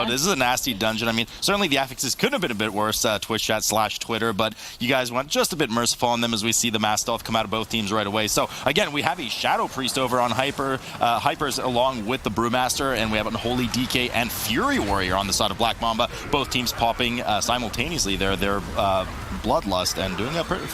Underlode. This is a nasty dungeon. I mean, certainly the affixes could have been a bit worse, Twitch chat / Twitter, but you guys went just a bit merciful on them as we see the mass stealth come out of both teams right away. So again, we have a Shadow Priest over on Hypers along with the Brewmaster, and we have Unholy DK and Fury Warrior on the side of Black Mamba. Both teams popping simultaneously their Bloodlust and doing a pretty,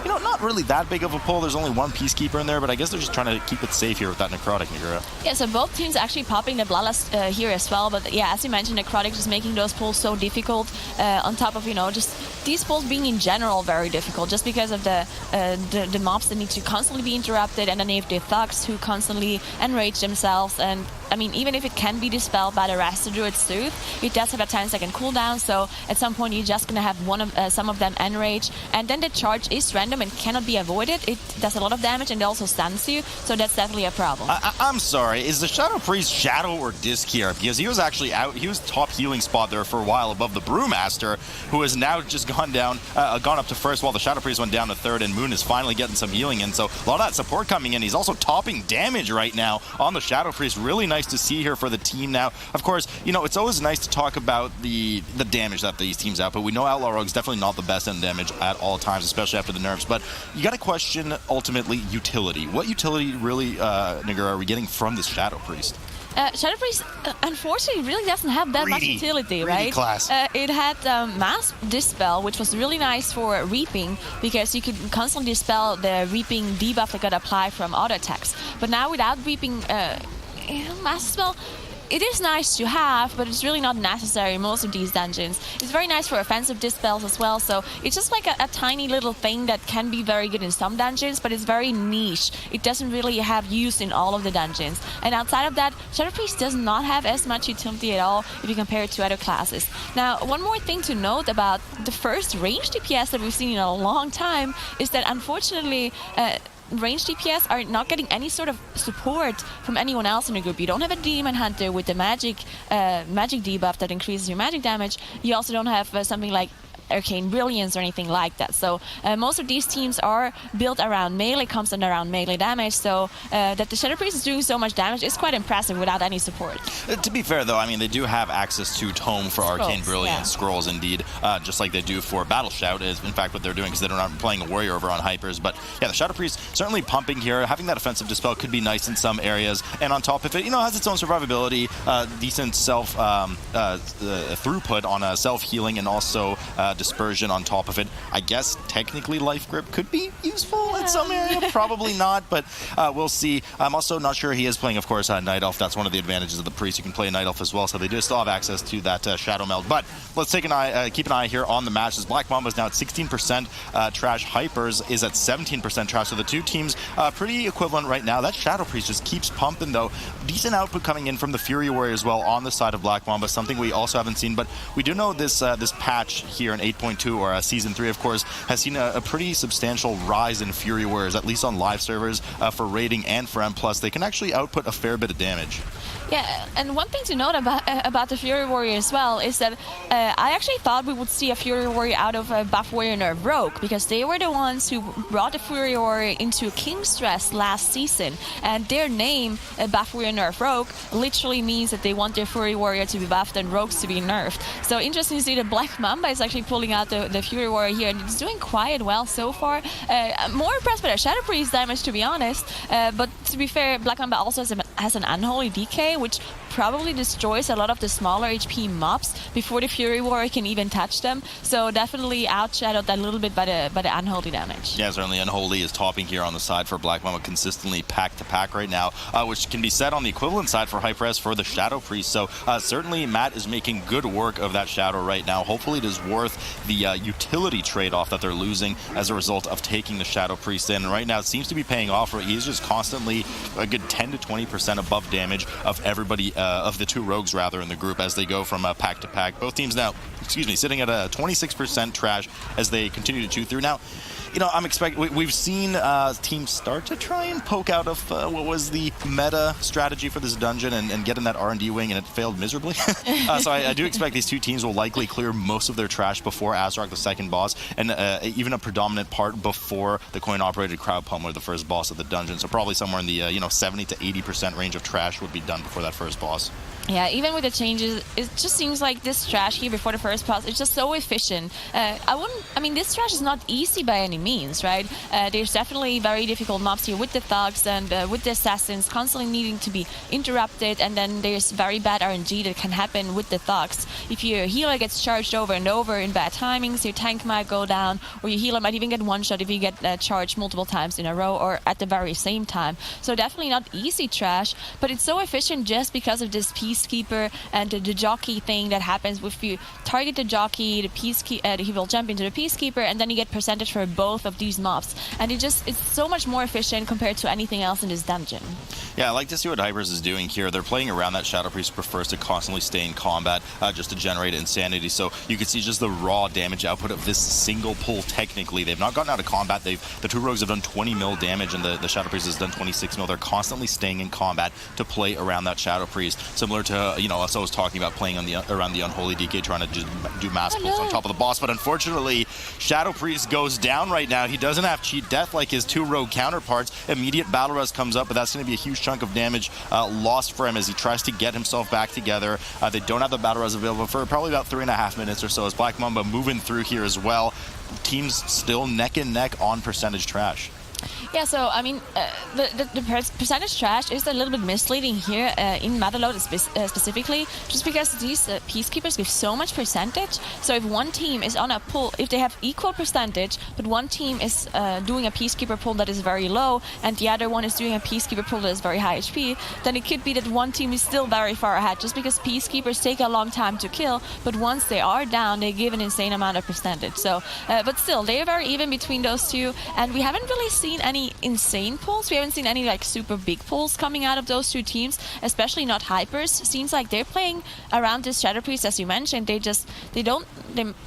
not really that big of a pull. There's only one Peacekeeper in there, but I guess they're just trying to keep it safe here with that Necrotic, Nagura. Yeah, so both teams actually popping the Bloodlust here as well, but yeah, as you mentioned, Necrotic just making those pulls so difficult, on top of, just these pulls being in general very difficult, just because of the mobs that need to constantly be interrupted, and then you have the thugs who constantly enrage themselves, and I mean, even if it can be dispelled by the Raster Druid's Tooth, it does have a 10-second cooldown, so at some point you're just going to have some of them enrage, and then the charge is random and cannot be avoided. It does a lot of damage and it also stuns you, so that's definitely a problem. I'm sorry, is the Shadow Priest Shadow or Disc here? Because he was actually out, he was top healing spot there for a while above the Brewmaster, who has now just gone up to first while the Shadow Priest went down to third, and Moon is finally getting some healing in, so a lot of that support coming in. He's also topping damage right now on the Shadow Priest. Really nice to see here for the team now. Of course, it's always nice to talk about the damage that these teams output. We know Outlaw Rogue's definitely not the best in damage at all times, especially after the nerfs, but you got to question ultimately utility. What utility really, Nagura, are we getting from this Shadow Priest? Shadow Priest, unfortunately, really doesn't have that much utility, right? Class. It had Mass Dispel, which was really nice for Reaping, because you could constantly dispel the Reaping debuff that got applied from auto attacks. But now without Reaping Mass Dispel, it is nice to have, but it's really not necessary in most of these dungeons. It's very nice for offensive dispels as well, so it's just like a tiny little thing that can be very good in some dungeons, but it's very niche. It doesn't really have use in all of the dungeons. And outside of that, Shadow Priest does not have as much utility at all if you compare it to other classes. Now, one more thing to note about the first range DPS that we've seen in a long time is that unfortunately, range DPS are not getting any sort of support from anyone else in the group. You don't have a Demon Hunter with the magic debuff that increases your magic damage. You also don't have something like Arcane Brilliance or anything like that. So most of these teams are built around melee comps and around melee damage, so that the Shadow Priest is doing so much damage is quite impressive without any support. To be fair though, I mean, they do have access to Tome for Arcane Brilliance, Scrolls indeed, just like they do for Battle Shout is in fact what they're doing, because they're not playing a Warrior over on Hypers. But yeah, the Shadow Priest certainly pumping here. Having that offensive Dispel could be nice in some areas, and on top of it, has its own survivability, decent self throughput on self-healing, and also Dispersion on top of it. I guess technically Life Grip could be useful in some area, probably not, but we'll see. I'm also not sure he is playing, of course, Night Elf. That's one of the advantages of the Priest. You can play Night Elf as well, so they do still have access to that Shadow Meld. But let's take keep an eye here on the matches. Black Mamba is now at 16% trash. Hypers is at 17% trash. So the two teams pretty equivalent right now. That Shadow Priest just keeps pumping though. Decent output coming in from the Fury Warrior as well on the side of Black Mamba, something we also haven't seen, but we do know this patch here in 8.2 or Season 3, of course, has seen a pretty substantial rise in Fury Warriors, at least on live servers, for rating and for M+. They can actually output a fair bit of damage. Yeah, and one thing to note about the Fury Warrior as well is that I actually thought we would see a Fury Warrior out of Buff Warrior Nerf Rogue, because they were the ones who brought the Fury Warrior into King's Stress last season, and their name, Buff Warrior Nerf Rogue, literally means that they want their Fury Warrior to be buffed and Rogues to be nerfed. So interesting to see that Black Mamba is actually pulling out the Fury Warrior here, and it's doing quite well so far. I'm more impressed by the Shadow Priest damage, to be honest, but to be fair, Black Mamba also has an Unholy DK, which probably destroys a lot of the smaller HP mobs before the Fury Warrior can even touch them. So definitely outshadowed a little bit by the Unholy damage. Yeah, certainly Unholy is topping here on the side for Black Mamba, consistently pack to pack right now, which can be said on the equivalent side for Hypres for the Shadow Priest. So certainly Matt is making good work of that Shadow right now. Hopefully it is worth the utility trade-off that they're losing as a result of taking the Shadow Priest in. And right now it seems to be paying off. He's just constantly a good 10 to 20% above damage of everybody, of the two rogues rather, in the group as they go from pack to pack. Both teams now, sitting at a 26% trash as they continue to chew through. Now, I'm expecting, we've seen teams start to try and poke out of what was the meta strategy for this dungeon and get in that R&D wing, and it failed miserably. So I do expect these two teams will likely clear most of their trash before Azrak, the second boss, and even a predominant part before the coin-operated Crowd Pummeler, the first boss of the dungeon. So probably somewhere in the 70 to 80% range of trash would be done before that first boss. Yeah, even with the changes, it just seems like this trash here before the first pulse is just so efficient. I mean, this trash is not easy by any means, right? There's definitely very difficult mobs here with the thugs and with the assassins constantly needing to be interrupted, and then there's very bad RNG that can happen with the thugs. If your healer gets charged over and over in bad timings, your tank might go down, or your healer might even get one shot if you get charged multiple times in a row or at the very same time. So definitely not easy trash, but it's so efficient just because of this Peacekeeper and the jockey thing that happens. If you target the jockey, he will jump into the Peacekeeper, and then you get percentage for both of these mobs. And it's so much more efficient compared to anything else in this dungeon. Yeah, I like to see what Hypers is doing here. They're playing around that Shadow Priest prefers to constantly stay in combat just to generate insanity. So you can see just the raw damage output of this single pull technically. They've not gotten out of combat. The two rogues have done 20 mil damage, and the Shadow Priest has done 26 mil. They're constantly staying in combat to play around that Shadow Priest. Similar to, us always talking about playing around the Unholy DK, trying to do mass pulls on top of the boss. But unfortunately, Shadow Priest goes down right now. He doesn't have cheat death like his two rogue counterparts. Immediate battle res comes up, but that's going to be a huge chunk of damage lost for him as he tries to get himself back together. They don't have the battle res available for probably about 3.5 minutes or so as Black Mamba moving through here as well. Teams still neck and neck on percentage trash. Yeah, so I mean, the percentage trash is a little bit misleading here in MOTHERLODE specifically, just because these Peacekeepers give so much percentage. So if one team is on a pull, if they have equal percentage, but one team is doing a Peacekeeper pull that is very low, and the other one is doing a Peacekeeper pull that is very high HP, then it could be that one team is still very far ahead, just because Peacekeepers take a long time to kill, but once they are down, they give an insane amount of percentage. So, but still, they are very even between those two, and we haven't really seen any insane pulls. We haven't seen any like super big pulls coming out of those two teams, especially not Hypers. Seems like they're playing around this Shadow Priest, as you mentioned. They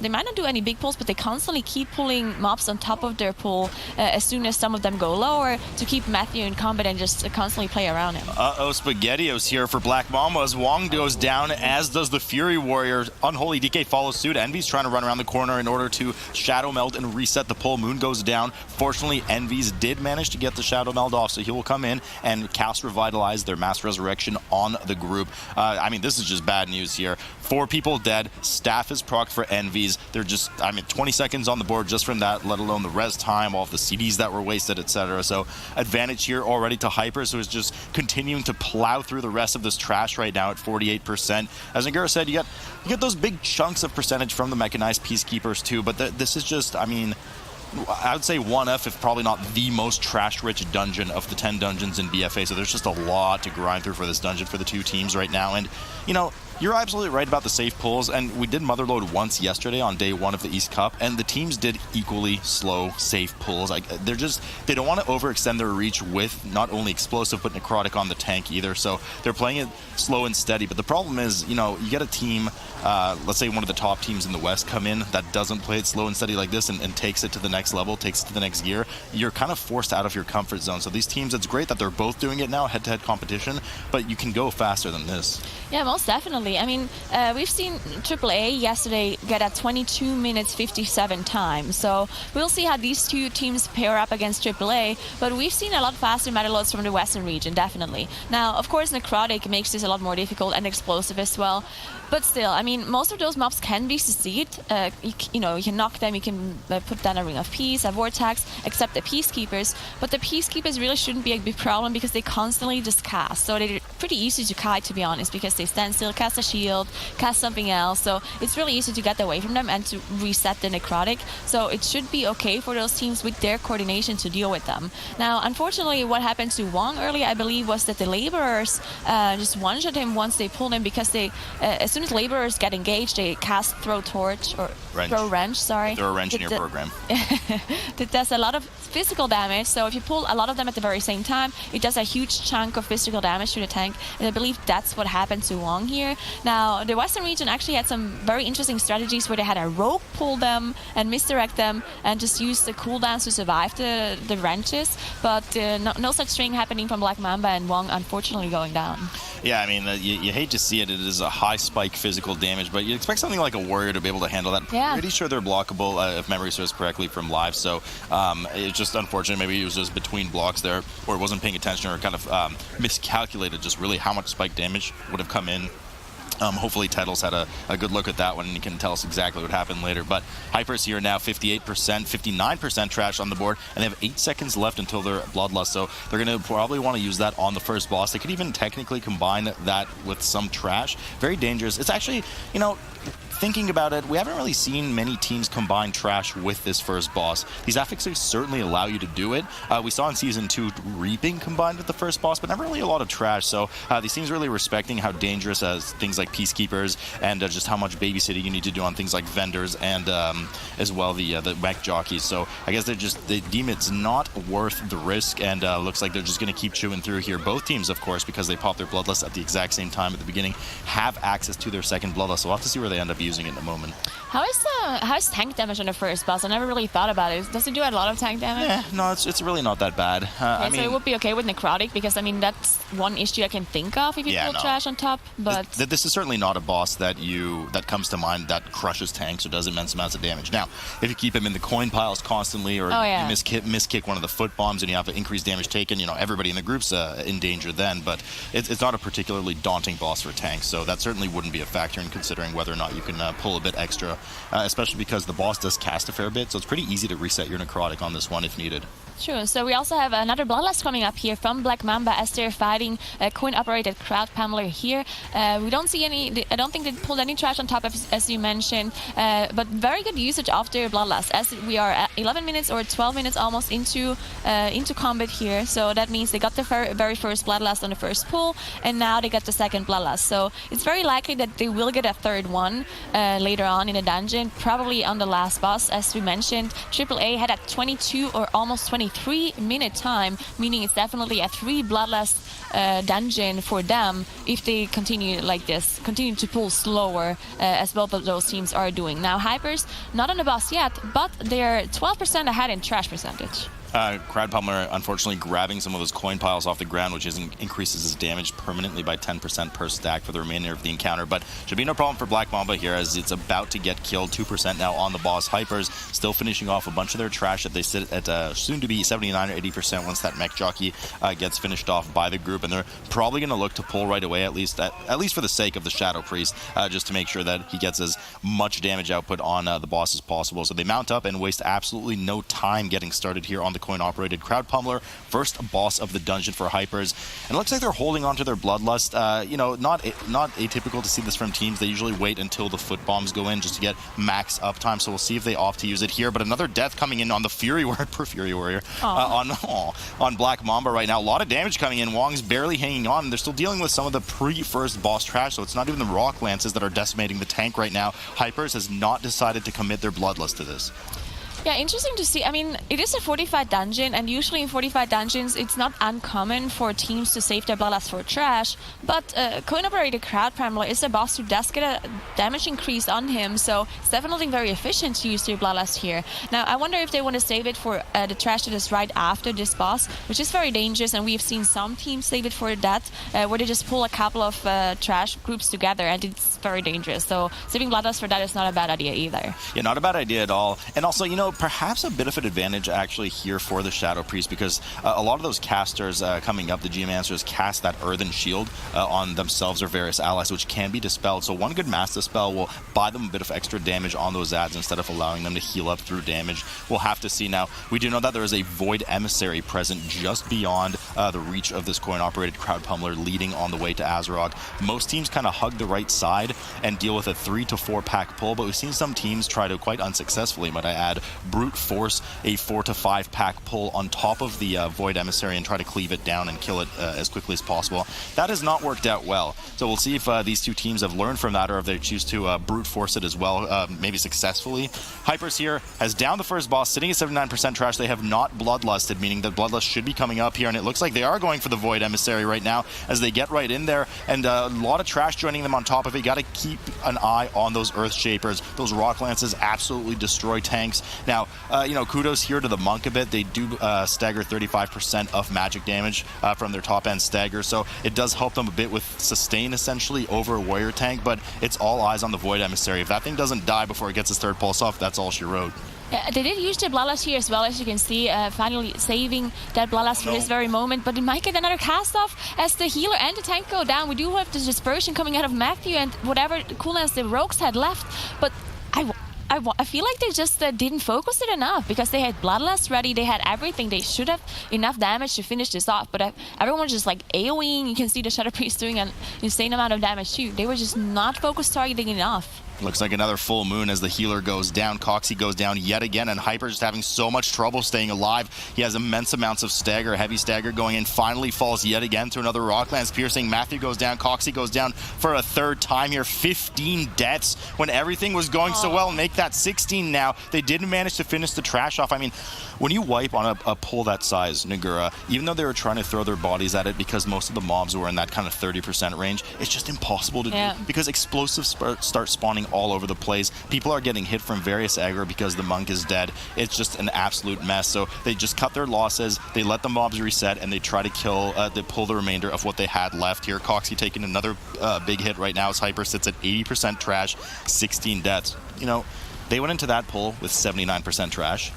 might not do any big pulls, but they constantly keep pulling mobs on top of their pull as soon as some of them go lower to keep Matthew in combat and just constantly play around him. SpaghettiOs here for Black Mamba as Wong goes down, as does the Fury Warrior. Unholy DK follows suit. Envy's trying to run around the corner in order to Shadow Meld and reset the pull. Moon goes down. Fortunately, Envy's did manage to get the Shadow Meld off, so he will come in and cast Revitalize, their Mass Resurrection on the group. I mean, this is just bad news here. 4 people dead. Staff is procced for Envies. They're just, 20 seconds on the board just from that, let alone the res time, all of the CDs that were wasted, etc. So advantage here already to Hypers, who is just continuing to plow through the rest of this trash right now at 48%. As Nagura said, you get those big chunks of percentage from the mechanized Peacekeepers too, but this is just, I would say 1F, if probably not the most trash-rich dungeon of the 10 dungeons in BFA, so there's just a lot to grind through for this dungeon for the two teams right now. And, you're absolutely right about the safe pulls, and we did MOTHERLODE once yesterday on day 1 of the East Cup, and the teams did equally slow, safe pulls. They don't want to overextend their reach with not only explosive, but necrotic on the tank either, so they're playing it slow and steady. But the problem is, you get a team, let's say one of the top teams in the West come in that doesn't play it slow and steady like this and takes it to the next level, takes it to the next gear, you're kind of forced out of your comfort zone. So these teams, it's great that they're both doing it now, head-to-head competition, but you can go faster than this. Yeah, most definitely. We've seen AAA yesterday get at 22 minutes 57 times, so we'll see how these two teams pair up against AAA, but we've seen a lot faster MOTHERLODEs from the Western region, definitely. Now, of course, Necrotic makes this a lot more difficult and explosive as well, but still, most of those mobs can be CC'd. You can knock them, you can put down a Ring of Peace, a Vortex, except the Peacekeepers, but the Peacekeepers really shouldn't be a big problem because they constantly just cast, so they're pretty easy to kite, to be honest, because they stand still, cast a shield, cast something else, so it's really easy to get away from them and to reset the Necrotic, so it should be okay for those teams with their coordination to deal with them. Now, unfortunately, what happened to Wong earlier, I believe, was that the Laborers just one-shot him once they pulled him, because they, as soon as Laborers get engaged, they cast Throw Torch, or Throw Wrench, sorry. Throw a wrench in your program. That does a lot of physical damage, so if you pull a lot of them at the very same time, it does a huge chunk of physical damage to the tank, and I believe that's what happened to Wong here. Now, the Western region actually had some very interesting strategies where they had a rogue pull them and misdirect them and just use the cooldowns to survive the wrenches, but no such thing happening from Black Mamba, and Wong unfortunately going down. Yeah, you hate to see it. It is a high spike physical damage, but you expect something like a Warrior to be able to handle that. Yeah. Pretty sure they're blockable, if memory serves correctly, from live, so it's just unfortunate. Maybe he was just between blocks there, or wasn't paying attention, or kind of miscalculated just really how much spike damage would have come in Hopefully Title's had a good look at that one and he can tell us exactly what happened later. But Hypers here now 58%, 59% trash on the board, and they have 8 seconds left until their Bloodlust, so they're going to probably want to use that on the first boss. They could even technically combine that with some trash. Very dangerous. It's actually, you know, thinking about it, we haven't really seen many teams combine trash with this first boss. These affixes certainly allow you to do it. We saw in Season 2 Reaping combined with the first boss, but never really a lot of trash. So these teams really respecting how dangerous things like Peacekeepers and just how much babysitting you need to do on things like Vendors and as well the mech jockeys. So I guess they deem it's not worth the risk, and looks like they're just going to keep chewing through here. Both teams, of course, because they pop their Bloodlust at the exact same time at the beginning, have access to their second Bloodlust. So we'll have to see where they end up using it in a moment. How is tank damage on the first boss? I never really thought about it. Does it do a lot of tank damage? No, it's really not that bad. I mean, so it would be okay with necrotic, because I mean that's one issue I can think of if you pull trash on top. But this is certainly not a boss that comes to mind that crushes tanks or does immense amounts of damage. Now, if you keep him in the coin piles constantly, or you miskick one of the foot bombs and you have increased damage taken, you know, everybody in the group's in danger then. But it's not a particularly daunting boss for tanks, so that certainly wouldn't be a factor in considering whether or not you can pull a bit extra, especially because the boss does cast a fair bit, so it's pretty easy to reset your necrotic on this one if needed. Sure. So we also have another Bloodlust coming up here from Black Mamba as they're fighting a coin-operated crowd pummeler here. We don't see any. I don't think they pulled any trash on top, as you mentioned. But very good usage of their Bloodlust, as we are at 11 minutes or 12 minutes almost into combat here. So that means they got the very first Bloodlust on the first pull, and now they got the second Bloodlust. So it's very likely that they will get a third one later on in the dungeon, probably on the last boss, as we mentioned. AAA had a 22 or almost 23-minute time, meaning it's definitely a 3 Bloodlust dungeon for them if they continue like this, continue to pull slower, as both of those teams are doing. Now, Hypers, not on the boss yet, but they're 12% ahead in trash percentage. Crowd Pummeler, unfortunately, grabbing some of those coin piles off the ground, which increases his damage permanently by 10% per stack for the remainder of the encounter. But should be no problem for Black Mamba here, as it's about to get killed. 2% now on the boss. Hypers still finishing off a bunch of their trash that they sit at soon to be 79 or 80% once that mech jockey gets finished off by the group. And they're probably going to look to pull right away, at least for the sake of the Shadow Priest, just to make sure that he gets as much damage output on the boss as possible. So they mount up and waste absolutely no time getting started here on the coin-operated Crowd Pummeler, first boss of the dungeon for Hypers. And it looks like they're holding on to their Bloodlust. You know, not atypical to see this from teams. They usually wait until the foot bombs go in just to get max uptime, so we'll see if they opt to use it here. But another death coming in on the Fury Warrior, poor Fury Warrior, on Black Mamba right now. A lot of damage coming in. Wong's barely hanging on. They're still dealing with some of the pre-first boss trash, so it's not even the Rock Lances that are decimating the tank right now. Hypers has not decided to commit their Bloodlust to this. Yeah, interesting to see. I mean, it is a fortified dungeon, and usually in fortified dungeons, it's not uncommon for teams to save their Bloodlust for trash, but coin-operated Crowd Pummeler is a boss who does get a damage increase on him, so it's definitely very efficient to use their Bloodlust here. Now, I wonder if they want to save it for the trash that is right after this boss, which is very dangerous, and we've seen some teams save it for that, where they just pull a couple of trash groups together, and it's very dangerous. So saving Bloodlust for that is not a bad idea either. Yeah, not a bad idea at all. And also, you know, perhaps a bit of an advantage actually here for the Shadow Priest, because a lot of those casters coming up, the Geomancers, cast that Earthen Shield on themselves or various allies, which can be dispelled. So one good Mass Dispel will buy them a bit of extra damage on those ads instead of allowing them to heal up through damage. We'll have to see. Now, we do know that there is a Void Emissary present just beyond the reach of this coin-operated Crowd Pummeler leading on the way to Azeroth. Most teams kind of hug the right side and deal with a 3 to 4 pack pull, but we've seen some teams try to, quite unsuccessfully, might I add, brute force a 4 to 5 pack pull on top of the Void Emissary and try to cleave it down and kill it as quickly as possible. That has not worked out well. So we'll see if these two teams have learned from that, or if they choose to brute force it as well, maybe successfully. Hypers here has downed the first boss, sitting at 79% trash. They have not Bloodlusted, meaning that Bloodlust should be coming up here, and it looks like they are going for the Void Emissary right now as they get right in there, and a lot of trash joining them on top of it. Got to keep an eye on those Earth Shapers. Those Rock Lances absolutely destroy tanks. Now, you know, kudos here to the Monk a bit. They do stagger 35% of magic damage from their top-end stagger, so it does help them a bit with sustain, essentially, over a Warrior tank, but it's all eyes on the Void Emissary. If that thing doesn't die before it gets its third pulse off, that's all she wrote. Yeah, they did use the Boralus here as well, as you can see, finally saving that Boralus for this very moment, but it might get another cast off as the healer and the tank go down. We do have this dispersion coming out of Matthew and whatever coolness the rogues had left, but I feel like they just didn't focus it enough, because they had Bloodlust ready, they had everything, they should have enough damage to finish this off, but everyone was just like AoEing. You can see the Shadow Priest doing an insane amount of damage too. They were just not focused targeting enough. Looks like another full moon as the healer goes down. Coxie goes down yet again, and Hyper just having so much trouble staying alive. He has immense amounts of stagger, heavy stagger going in, finally falls yet again to another Rocklands piercing. Matthew goes down, Coxie goes down for a third time here. 15 deaths when everything was going so well. Make that 16 now. They didn't manage to finish the trash off. I mean, when you wipe on a pull that size, Nagura, even though they were trying to throw their bodies at it because most of the mobs were in that kind of 30% range, it's just impossible to do, because explosives start spawning all over the place. People are getting hit from various aggro because the monk is dead. It's just an absolute mess. So they just cut their losses, they let the mobs reset, and they try to kill, they pull the remainder of what they had left here. Coxie taking another big hit right now as Hyper sits at 80% trash, 16 deaths. You know, they went into that pull with 79% trash,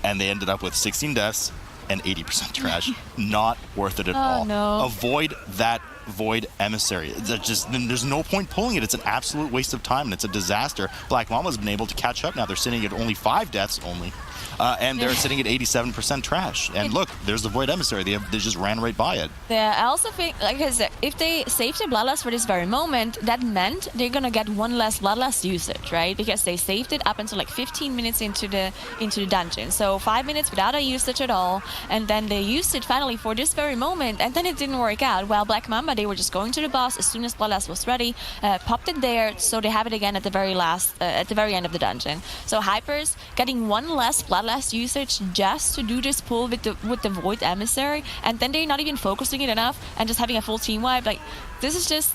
and they ended up with 16 deaths and 80% trash. Not worth it at all. No. Avoid that Void Emissary. There's no point pulling it. It's an absolute waste of time, and it's a disaster. Black Mamba's been able to catch up now. They're sitting at only 5 deaths only. And they're sitting at 87% trash. And look, there's the Void Emissary. They just ran right by it. Yeah, I also think, like I said, if they saved their Bloodlust for this very moment, that meant they're gonna get one less Bloodlust usage, right? Because they saved it up until like 15 minutes into the dungeon. So 5 minutes without a usage at all, and then they used it finally for this very moment, and then it didn't work out. While Black Mamba, they were just going to the boss as soon as Bloodlust was ready, popped it there, so they have it again at the very end of the dungeon. So Hyper's getting one less Bloodlust usage just to do this pull with the Void Emissary, and then they're not even focusing it enough and just having a full team wipe. Like, this is just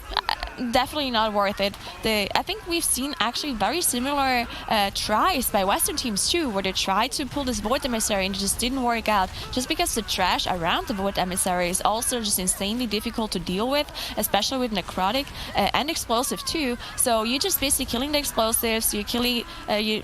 definitely not worth it. I think we've seen actually very similar tries by Western teams too, where they tried to pull this Void Emissary and it just didn't work out, just because the trash around the Void Emissary is also just insanely difficult to deal with, especially with Necrotic and Explosive too. So you're just basically killing the explosives, you're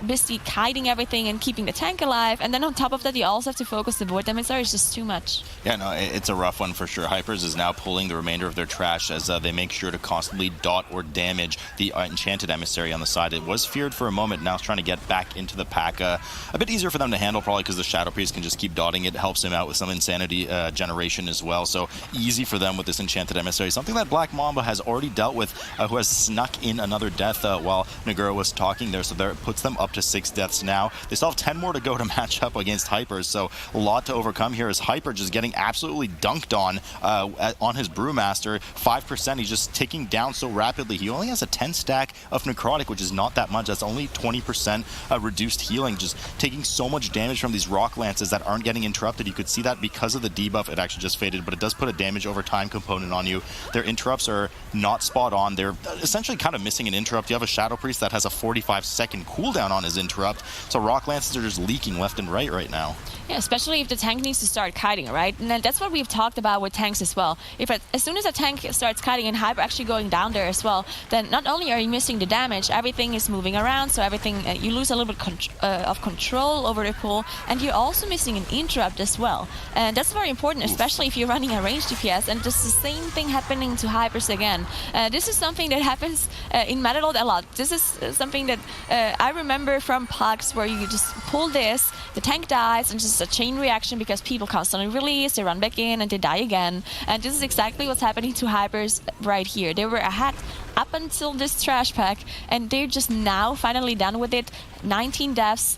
basically kiting everything and keeping the tank alive, and then on top of that you also have to focus the Void Emissary. It's just too much. Yeah, no, it's a rough one for sure. Hypers is now pulling the remainder of their trash as they make sure to constantly dot or damage the Enchanted Emissary on the side. It was feared for a moment, now it's trying to get back into the pack. A bit easier for them to handle, probably because the Shadow Priest can just keep dotting it. Helps him out with some Insanity generation as well, so easy for them with this Enchanted Emissary. Something that Black Mamba has already dealt with, who has snuck in another death while Nagura was talking there, so there it puts them up to 6 deaths now. They still have 10 more to go to match up against Hyper, so a lot to overcome here as Hyper just getting absolutely dunked on his Brewmaster. 5%, he's just ticking down so rapidly. He only has a 10 stack of Necrotic, which is not that much. That's only 20% reduced healing, just taking so much damage from these Rock Lances that aren't getting interrupted. You could see that because of the debuff. It actually just faded, but it does put a damage over time component on you. Their interrupts are not spot on. They're essentially kind of missing an interrupt. You have a Shadow Priest that has a 45-second cooldown on his interrupt, so Rock Lances are just leaking left and right now. Yeah, especially if the tank needs to start kiting, right? And that's what we've talked about with tanks as well. As soon as a tank starts kiting and Hyper actually going down there as well, then not only are you missing the damage, everything is moving around, so everything you lose a little bit of control over the pull, and you're also missing an interrupt as well. And that's very important, especially if you're running a ranged DPS, and just the same thing happening to Hypers again. This is something that happens in MOTHERLODE a lot. This is something that I remember from pucks where you just pull this, the tank dies, and just a chain reaction because people constantly release, they run back in, and they die again. And this is exactly what's happening to Hypers right here. They were ahead up until this trash pack, and they're just now finally done with it. 19 deaths,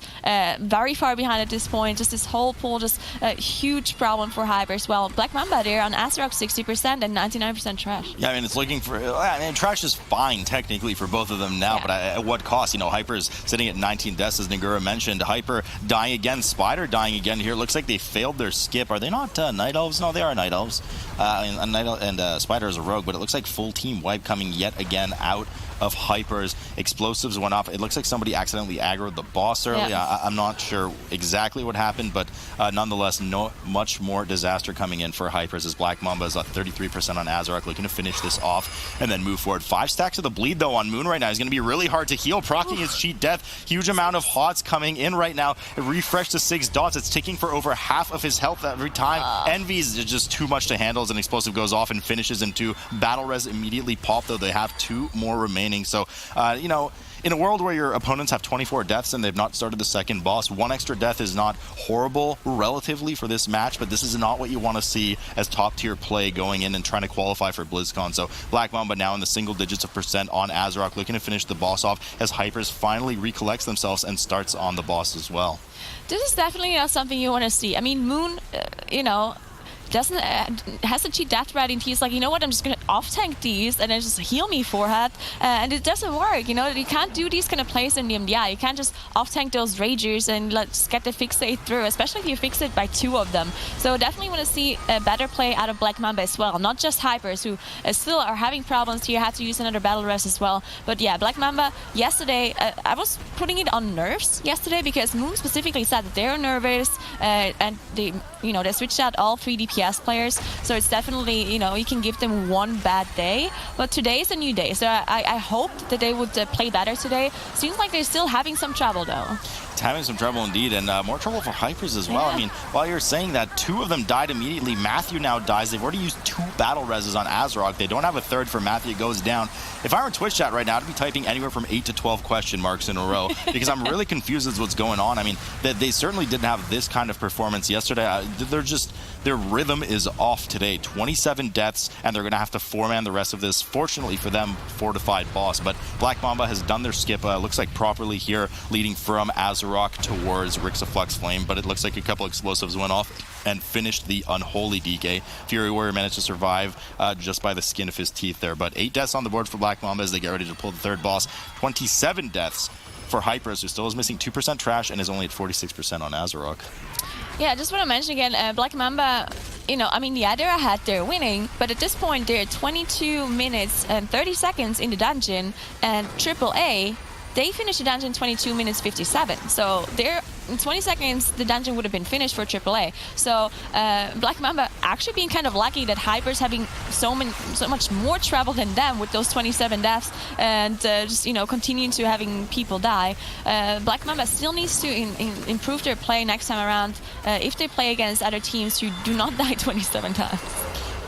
very far behind at this point. Just this whole pool, just a huge problem for Hypers. Well, Black Mamba there on Azeroth 60% and 99% trash. Yeah, I mean, it's looking for, I mean, trash is fine technically for both of them now, but at what cost? You know, Hyper's sitting at 19 deaths, as Nagura mentioned. Hyper dying again, Spider dying again here. Looks like they failed their skip. Are they not Night Elves? No, they are Night Elves. And Spider is a rogue, but it looks like full team wipe coming yet again out of Hypers. Explosives went off. It looks like somebody accidentally aggroed the boss early. Yeah. I'm not sure exactly what happened, but nonetheless, much more disaster coming in for Hypers as Black Mamba is at 33% on Azeroth, looking to finish this off and then move forward. 5 stacks of the bleed, though, on Moon right now is going to be really hard to heal, proccing his cheat death. Huge amount of HOTS coming in right now. It refreshed to 6 dots. It's ticking for over half of his health every time. Envy's just too much to handle as an explosive goes off and finishes him too. Battle res immediately pop, though they have 2 more remaining. So, you know, in a world where your opponents have 24 deaths and they've not started the second boss, 1 extra death is not horrible relatively for this match, but this is not what you want to see as top-tier play going in and trying to qualify for BlizzCon. So Black Mamba now in the single digits of percent on Azeroth, looking to finish the boss off as Hypers finally recollects themselves and starts on the boss as well. This is definitely not something you want to see. I mean, Moon, you know, doesn't has a cheat death ready, and he's like, you know what, I'm just gonna off tank these and then just heal me forehead, and it doesn't work. You know, you can't do these kind of plays in the MDI. You can't just off tank those ragers and let's get the fixate through, especially if you fix it by 2 of them. So definitely want to see a better play out of Black Mamba as well, not just Hypers, who still are having problems here, had to use another battle res as well. But yeah, Black Mamba yesterday, I was putting it on nerves yesterday because Moon specifically said that they're nervous, and they switched out all 3 DPS players, so it's definitely, you know, you can give them 1 bad day, but today is a new day, so I hoped that they would play better today. Seems like they're still having some trouble though. It's having some trouble indeed, and more trouble for Hypers as well. Yeah. I mean, while you're saying that, 2 of them died immediately. Matthew now dies. They've already used 2 battle reses on Azeroth. They don't have a 3rd for Matthew. It goes down. If I were in Twitch chat right now, I'd be typing anywhere from 8 to 12 question marks in a row because I'm really confused as what's going on. I mean, they certainly didn't have this kind of performance yesterday. Their rhythm is off today. 27 deaths, and they're going to have to 4-man the rest of this. Fortunately for them, fortified boss. But Black Mamba has done their skip, looks like properly here, leading from Azeroth towards Rixa Flux Flame, but it looks like a couple explosives went off and finished the unholy DK. Fury Warrior managed to survive just by the skin of his teeth there. But 8 deaths on the board for Black Mamba as they get ready to pull the 3rd boss. 27 deaths for Hypers, who still is missing 2% trash and is only at 46% on Azeroth. Yeah, I just want to mention again, Black Mamba, you know, I mean, yeah, they're ahead, they're winning, but at this point, they're 22 minutes and 30 seconds in the dungeon, and AAA, they finished the dungeon 22 minutes 57. So they're in 20 seconds, the dungeon would have been finished for AAA. So Black Mamba actually being kind of lucky that Hyper's having so much more trouble than them with those 27 deaths, and just, you know, continuing to having people die. Black Mamba still needs to improve their play next time around if they play against other teams who do not die 27 times.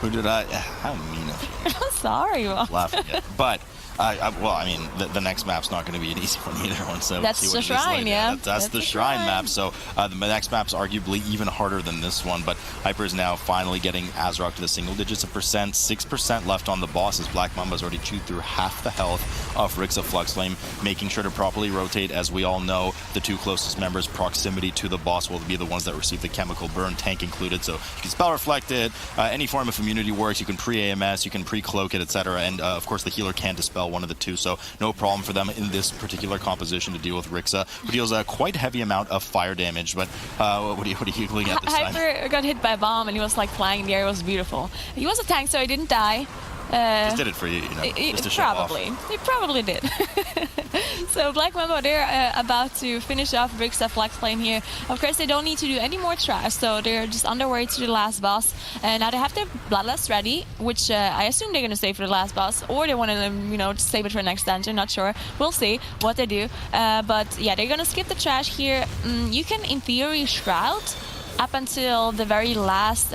Who did I? How mean of you. I'm sorry, Will. Laughing at. But well, I mean, the next map's not going to be an easy one either. So that's the shrine, yeah. That's the shrine map. So the next map's arguably even harder than this one. But Hyper is now finally getting Azeroth to the single digits of percent. 6% left on the boss as Black Mamba's already chewed through half the health of Rixa Flux Flame, making sure to properly rotate. As we all know, the 2 closest members' proximity to the boss will be the ones that receive the chemical burn, tank included. So you can spell reflect it. Any form of immunity works. You can pre-AMS, you can pre-cloak it, etc. And of course, the healer can dispel one of the 2, so no problem for them in this particular composition to deal with Rixa, who deals a quite heavy amount of fire damage. But what are you looking at this time? Hyper got hit by a bomb and he was like flying in the air. It was beautiful. He was a tank, so he didn't die. Just did it for you, you know, just to show off. He probably did. So Black Mamba, they're about to finish off Rixa Flux Flame here. Of course, they don't need to do any more trash, so they're just on their way to the last boss. And now they have their Bloodlust ready, which I assume they're going to save for the last boss, or they want to, you know, save it for the next dungeon. Not sure. We'll see what they do. But yeah, they're going to skip the trash here. You can, in theory, Shroud up until the very last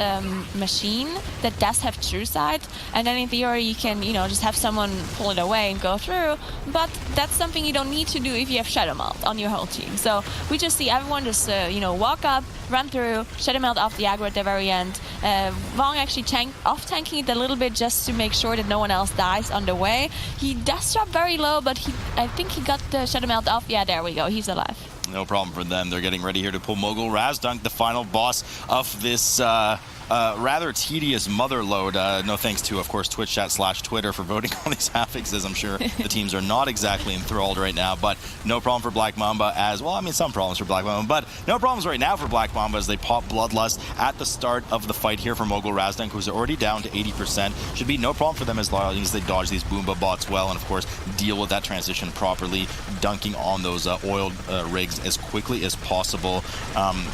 machine that does have True Sight, and then in theory you can, you know, just have someone pull it away and go through, but that's something you don't need to do if you have Shadow Melt on your whole team. So we just see everyone just, you know, walk up, run through, Shadow Melt off the aggro at the very end. Vong actually off-tanking it a little bit just to make sure that no one else dies on the way. He does drop very low, but I think he got the Shadow Melt off. Yeah, there we go, he's alive. No problem for them. They're getting ready here to pull Mogul Razdunk, the final boss of this rather tedious MOTHERLODE. No thanks to, of course, Twitch chat / Twitter for voting on these affixes, as I'm sure the teams are not exactly enthralled right now, but no problem for Black Mamba as well. I mean, some problems for Black Mamba, but no problems right now for Black Mamba as they pop Bloodlust at the start of the fight here for Mogul Razdunk, who's already down to 80%. Should be no problem for them as long as they dodge these Boomba bots well and, of course, deal with that transition properly, dunking on those oiled rigs as quickly as possible.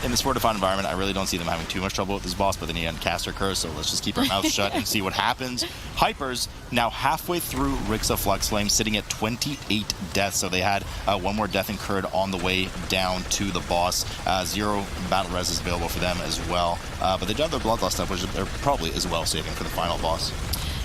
In this fortified environment, I really don't see them having too much trouble with this boss, but then again, caster curse, so let's just keep our mouths shut and see what happens. Hypers now halfway through Rixa Flux Flame, sitting at 28 deaths, so they had one more death incurred on the way down to the boss. 0 battle res is available for them as well, but they do have their Bloodlust stuff, which they're probably as well saving for the final boss.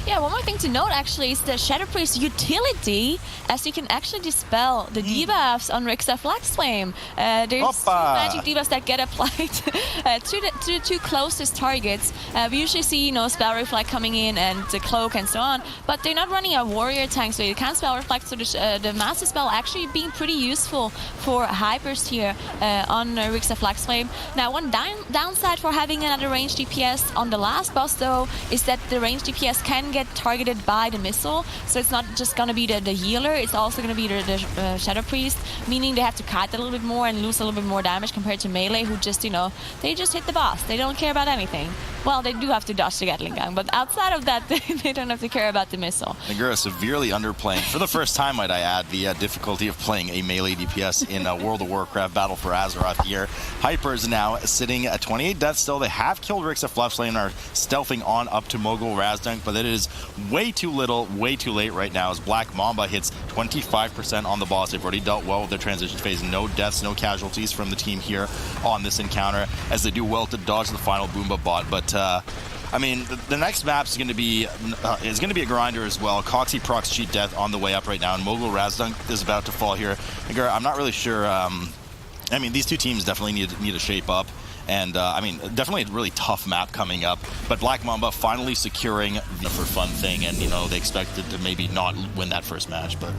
Yeah, one more thing to note actually is the Shadow Priest utility, as you can actually dispel the debuffs on Rixa Flux Flame. There's two magic debuffs that get applied to the two closest targets. We usually see, you know, Spell Reflect coming in and the Cloak and so on, but they're not running a warrior tank, so you can't Spell Reflect, so the Master Spell actually being pretty useful for Hypers here on Rixa Flux Flame. Now, one downside for having another ranged DPS on the last boss, though, is that the ranged DPS can get targeted by the missile, so it's not just going to be the healer, it's also going to be the Shadow Priest, meaning they have to kite a little bit more and lose a little bit more damage compared to melee, who just, you know, they just hit the boss. They don't care about anything. Well, they do have to dodge the Gatling gun, but outside of that, they don't have to care about the missile. Nagura severely underplaying, for the first time, might I add, the difficulty of playing a melee DPS in World of Warcraft Battle for Azeroth here. Hypers now sitting at 28 deaths still. They have killed Rixa Flux Flame and are stealthing on up to Mogul Razdunk, but it is way too little, way too late right now as Black Mamba hits 25% on the boss. They've already dealt well with their transition phase. No deaths, no casualties from the team here on this encounter, as they do well to dodge the final Boomba bot. But I mean, the next map is going to be a grinder as well. Coxie procs cheat death on the way up right now, and Mogul Razdunk is about to fall here. I'm not really sure. I mean, these two teams definitely need to shape up. And, I mean, definitely a really tough map coming up. But Black Mamba finally securing the for fun thing. And, you know, they expected to maybe not win that first match, but...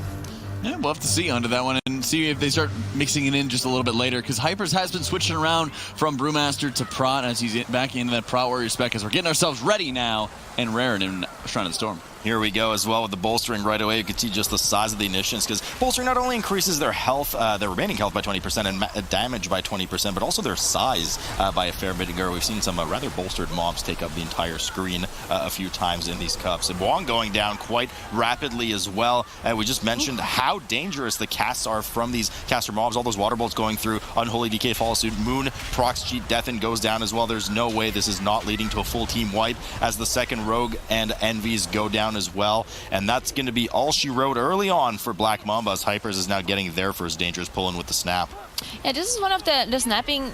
Yeah, we'll have to see onto that one and see if they start mixing it in just a little bit later, because Hypers has been switching around from Brewmaster to Prot as he's back into that Prot Warrior spec, as we're getting ourselves ready now and raring in Shrine of the Storm. Here we go as well with the bolstering right away. You can see just the size of the initiations, because bolstering not only increases their health, their remaining health by 20% and damage by 20%, but also their size by a fair bit. We've seen some rather bolstered mobs take up the entire screen a few times in these cups. And Wong going down quite rapidly as well. We just mentioned how dangerous the casts are from these caster mobs. All those water bolts going through. Unholy DK follows suit. Moon procs cheat death and goes down as well. There's no way this is not leading to a full team wipe as the second Rogue and Envies go down as well, and that's going to be all she wrote early on for Black Mamba, as Hypers is now getting their first dangerous pull-in with the snap. Yeah, this is one of the snapping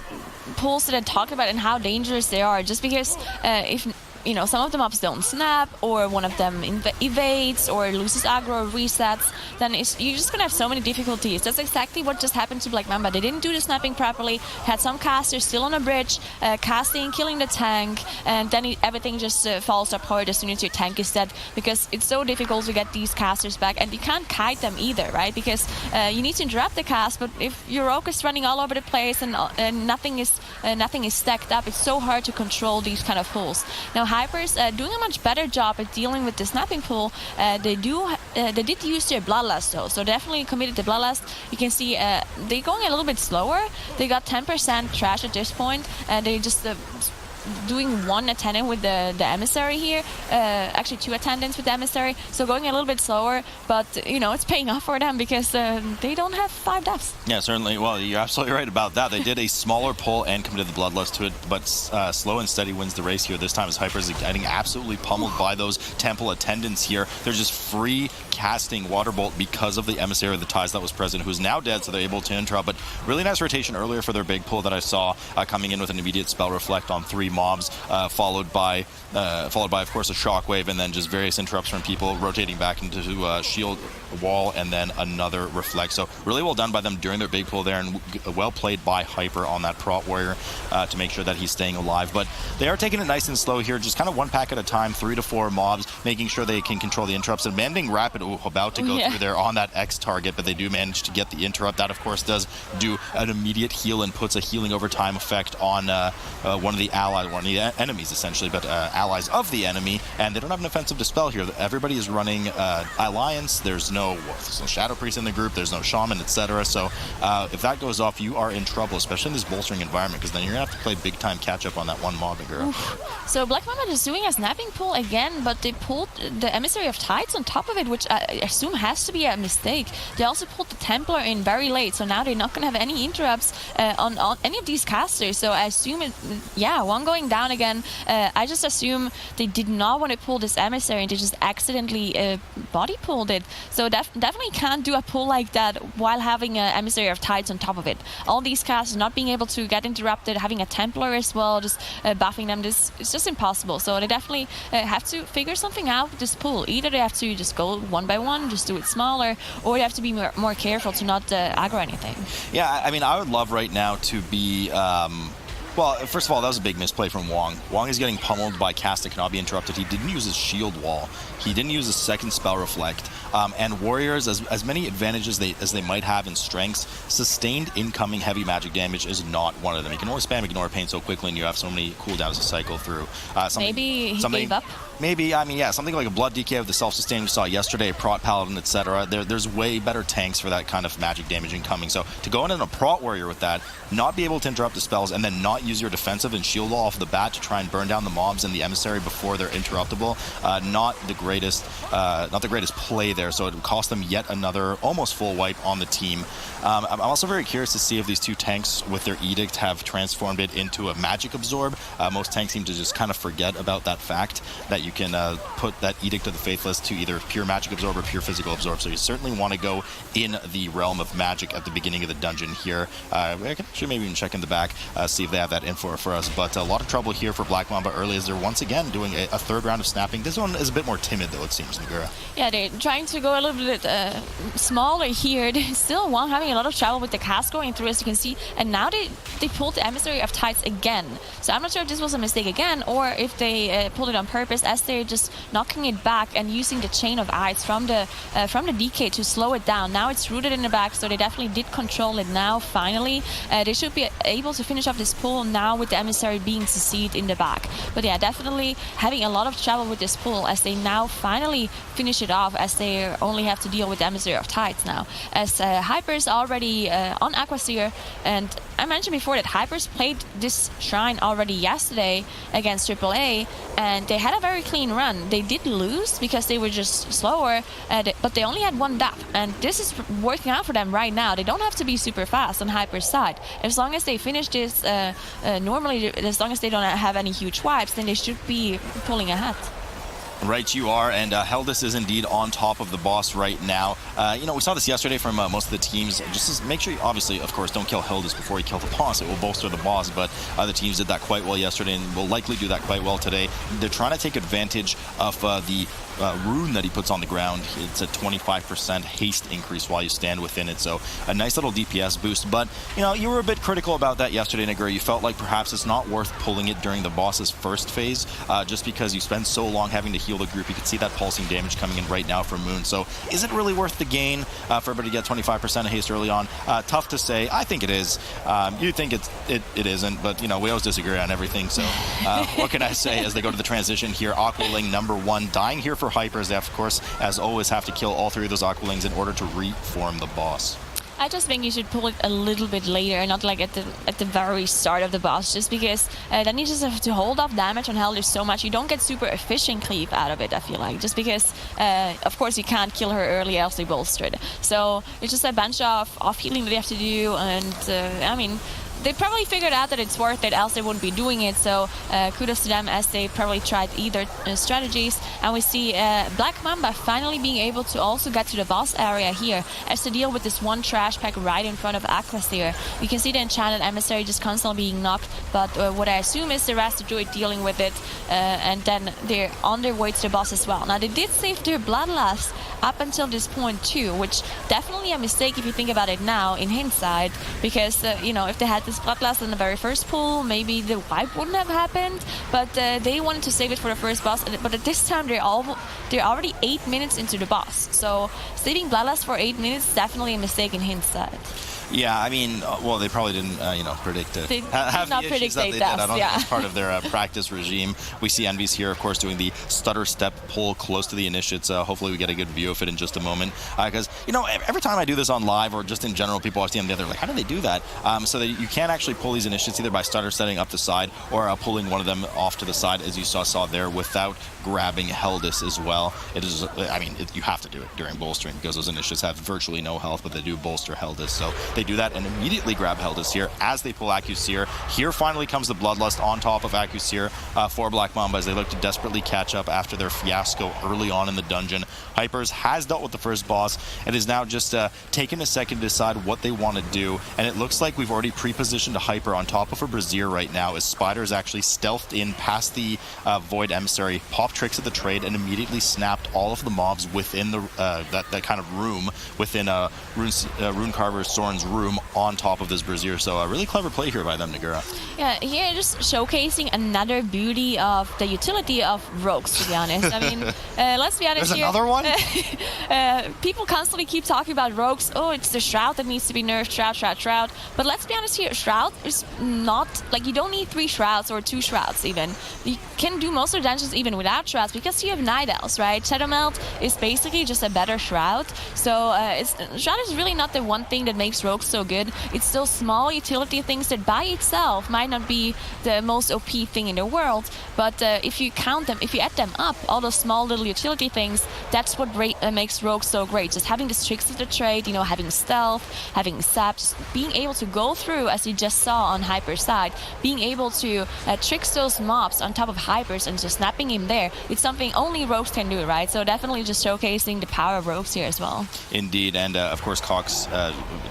pulls that I talked about and how dangerous they are, just because if you know, some of the mobs don't snap, or one of them evades, or loses aggro, or resets, then you're just gonna have so many difficulties. That's exactly what just happened to Black Mamba. They didn't do the snapping properly, had some casters still on a bridge, casting, killing the tank, and then everything just falls apart as soon as your tank is dead, because it's so difficult to get these casters back, and you can't kite them either, right? Because you need to interrupt the cast, but if your Rogue is running all over the place and nothing is stacked up, it's so hard to control these kind of pulls. Now, Hypers doing a much better job at dealing with the snapping pull. They did use their Bloodlust though, so definitely committed to Bloodlust. You can see they're going a little bit slower. They got 10% trash at this point, and they just doing one attendant with the emissary here, actually 2 attendants with the emissary, so going a little bit slower, but you know, it's paying off for them because they don't have 5 deaths. Yeah, certainly. Well, you're absolutely right about that. They did a smaller pull and committed the Bloodlust to it, but slow and steady wins the race here. This time as Hypers is getting absolutely pummeled by those temple attendants here. They're just free casting Waterbolt because of the emissary of the ties that was present, who's now dead, so they're able to interrupt. But really nice rotation earlier for their big pull that I saw, coming in with an immediate spell reflect on 3 mobs, followed by of course a shockwave, and then just various interrupts from people rotating back into shield wall, and then another reflect. So really well done by them during their big pull there, and well played by Hyper on that Prot Warrior to make sure that he's staying alive. But they are taking it nice and slow here, just kind of 1 pack at a time, 3 to 4 mobs, making sure they can control the interrupts. And Mending Rapid about to go through there on that X target, but they do manage to get the interrupt. That of course does do an immediate heal and puts a healing over time effect on one of the allies allies, or enemies essentially, but allies of the enemy, and they don't have an offensive dispel here. Everybody is running Alliance. There's no Shadow Priest in the group, there's no Shaman, etc. So if that goes off, you are in trouble, especially in this bolstering environment, because then you're going to have to play big time catch up on that one mob, Nagura. So Black Mamba is doing a snapping pull again, but they pulled the Emissary of Tides on top of it, which I assume has to be a mistake. They also pulled the Templar in very late, so now they're not going to have any interrupts on any of these casters. So I assume one going down again. I just assume they did not want to pull this Emissary and they just accidentally body pulled it. So definitely can't do a pull like that while having an Emissary of Tides on top of it. All these casters not being able to get interrupted, having a Templar as well, just buffing them, it's just impossible. So they definitely have to figure something out with this pull. Either they have to just go one by one, just do it smaller, or they have to be more careful to not aggro anything. Yeah, I mean, I would love right now to be... well, first of all, that was a big misplay from Wong. Wong is getting pummeled by cast that cannot be interrupted. He didn't use his shield wall. He didn't use his second spell reflect. And Warriors, as many advantages as they might have in strengths, sustained incoming heavy magic damage is not one of them. You can only spam Ignore Pain so quickly, and you have so many cooldowns to cycle through. Maybe he gave up? Maybe, I mean, yeah, something like a Blood DK with the self-sustain we saw yesterday, a Prot Paladin, etc. There's way better tanks for that kind of magic damage incoming. So to go in a Prot Warrior with that, not be able to interrupt the spells, and then not use your defensive and shield wall off the bat to try and burn down the mobs and the Emissary before they're interruptible, not the greatest play there. So it would cost them yet another almost full wipe on the team. I'm also very curious to see if these two tanks with their Edict have transformed it into a Magic Absorb. Most tanks seem to just kind of forget about that fact that you can put that Edict of the Faithless to either pure Magic Absorb or pure Physical Absorb. So you certainly want to go in the realm of magic at the beginning of the dungeon here. I can actually maybe even check in the back, see if they have that info for us. But a lot of trouble here for Black Mamba early as they're once again doing a third round of snapping. This one is a bit more timid though, it seems, Nagura. Yeah, they're trying to go a little bit smaller here. They still having a lot of trouble with the cast going through, as you can see. And now they pulled the Emissary of Tides again. So I'm not sure if this was a mistake again or if they pulled it on purpose, as they're just knocking it back and using the Chain of Ice from the DK to slow it down. Now it's rooted in the back, so they definitely did control it now, finally. They should be able to finish off this pull now with the Emissary being CC'd in the back. But yeah, definitely having a lot of trouble with this pull as they now finally finish it off, as they only have to deal with the Emissary of Tides now. As Hyper is already on Aquaseer, and I mentioned before that Hypers played this shrine already yesterday against AAA, and they had a very clean run. They did lose because they were just slower, but they only had one death, and this is working out for them right now. They don't have to be super fast on Hyper's side. As long as they finish this normally, as long as they don't have any huge wipes, then they should be pulling ahead. Right, you are, and Heldis is indeed on top of the boss right now. You know, we saw this yesterday from most of the teams. Just make sure you, obviously, of course, don't kill Heldis before you kill the boss. It will bolster the boss, but other teams did that quite well yesterday and will likely do that quite well today. They're trying to take advantage of the rune that he puts on the ground. It's a 25% haste increase while you stand within it, so a nice little DPS boost. But, you know, you were a bit critical about that yesterday, Nagura. You felt like perhaps it's not worth pulling it during the boss's first phase, just because you spend so long having to heal the group. You can see that pulsing damage coming in right now from Moon. So is it really worth the gain for everybody to get 25% of haste early on? Tough to say. I think it is. You think it isn't, but, you know, we always disagree on everything. So what can I say as they go to the transition here? Aqualing #1 dying here for Hypers. They, of course, as always, have to kill all three of those Aqualings in order to reform the boss. I just think you should pull it a little bit later, not like at the very start of the boss, just because then you just have to hold off damage on Heldis so much. You don't get super efficient cleave out of it, I feel like, just because, of course, you can't kill her early else they bolstered. So it's just a bunch of off-healing that you have to do, and I mean, they probably figured out that it's worth it, else they wouldn't be doing it. So kudos to them, as they probably tried either strategies. And we see Black Mamba finally being able to also get to the boss area here, as to deal with this one trash pack right in front of Aquaseer. You can see the Enchanted Emissary just constantly being knocked, but what I assume is the Rasta Druid dealing with it, and then they're on their way to the boss as well. Now, they did save their Bloodlust up until this point too, which definitely a mistake if you think about it now in hindsight, because you know, if they had this Bloodlust in the very first pull, maybe the wipe wouldn't have happened, but they wanted to save it for the first boss. But at this time they're already 8 minutes into the boss, so saving Bloodlust for 8 minutes is definitely a mistake in hindsight. Yeah, I mean, well, they probably didn't, predict it. They have did not the predict issues that they did. I don't think yeah. it's part of their practice regime. We see Envy's here, of course, doing the stutter step pull close to the initiates. Hopefully we get a good view of it in just a moment. Because, every time I do this on live or just in general, people watch the MDI, they're like, how do they do that? So that you can actually pull these initiates either by stutter setting up the side or pulling one of them off to the side, as you saw there, without grabbing Heldis as well. It is, you have to do it during bolstering because those initiates have virtually no health, but they do bolster Heldis. So they do that and immediately grab Heldis here as they pull Acusir. Here finally comes the Bloodlust on top of Acusir for Black Mamba as they look to desperately catch up after their fiasco early on in the dungeon. Hypers has dealt with the first boss and is now just taking a second to decide what they want to do. And it looks like we've already pre-positioned a Hyper on top of a Brazier right now as Spider's actually stealthed in past the Void Emissary, popped tricks at the trade, and immediately snapped all of the mobs within the that kind of room within Runecarver Soren's room on top of this Brazier. So a really clever play here by them, Nagura. Yeah, here just showcasing another beauty of the utility of rogues, to be honest. I mean, let's be honest. There's here, another one? People constantly keep talking about rogues. Oh, it's the Shroud that needs to be nerfed, Shroud. But let's be honest here, Shroud is not, like, you don't need 3 Shrouds or 2 Shrouds even. You can do most of the dungeons even without Shrouds because you have Night Owls, right? Shadowmelt is basically just a better Shroud. So Shroud is really not the one thing that makes rogues so good. It's those small utility things that by itself might not be the most OP thing in the world, but if you count them, if you add them up, all those small little utility things, that's what makes rogues so great. Just having the tricks of the trade, having stealth, having sap, just being able to go through, as you just saw on Hyper's side, being able to trick those mobs on top of Hypers and just snapping him there. It's something only rogues can do, right? So definitely just showcasing the power of rogues here as well. Indeed, and of course Cox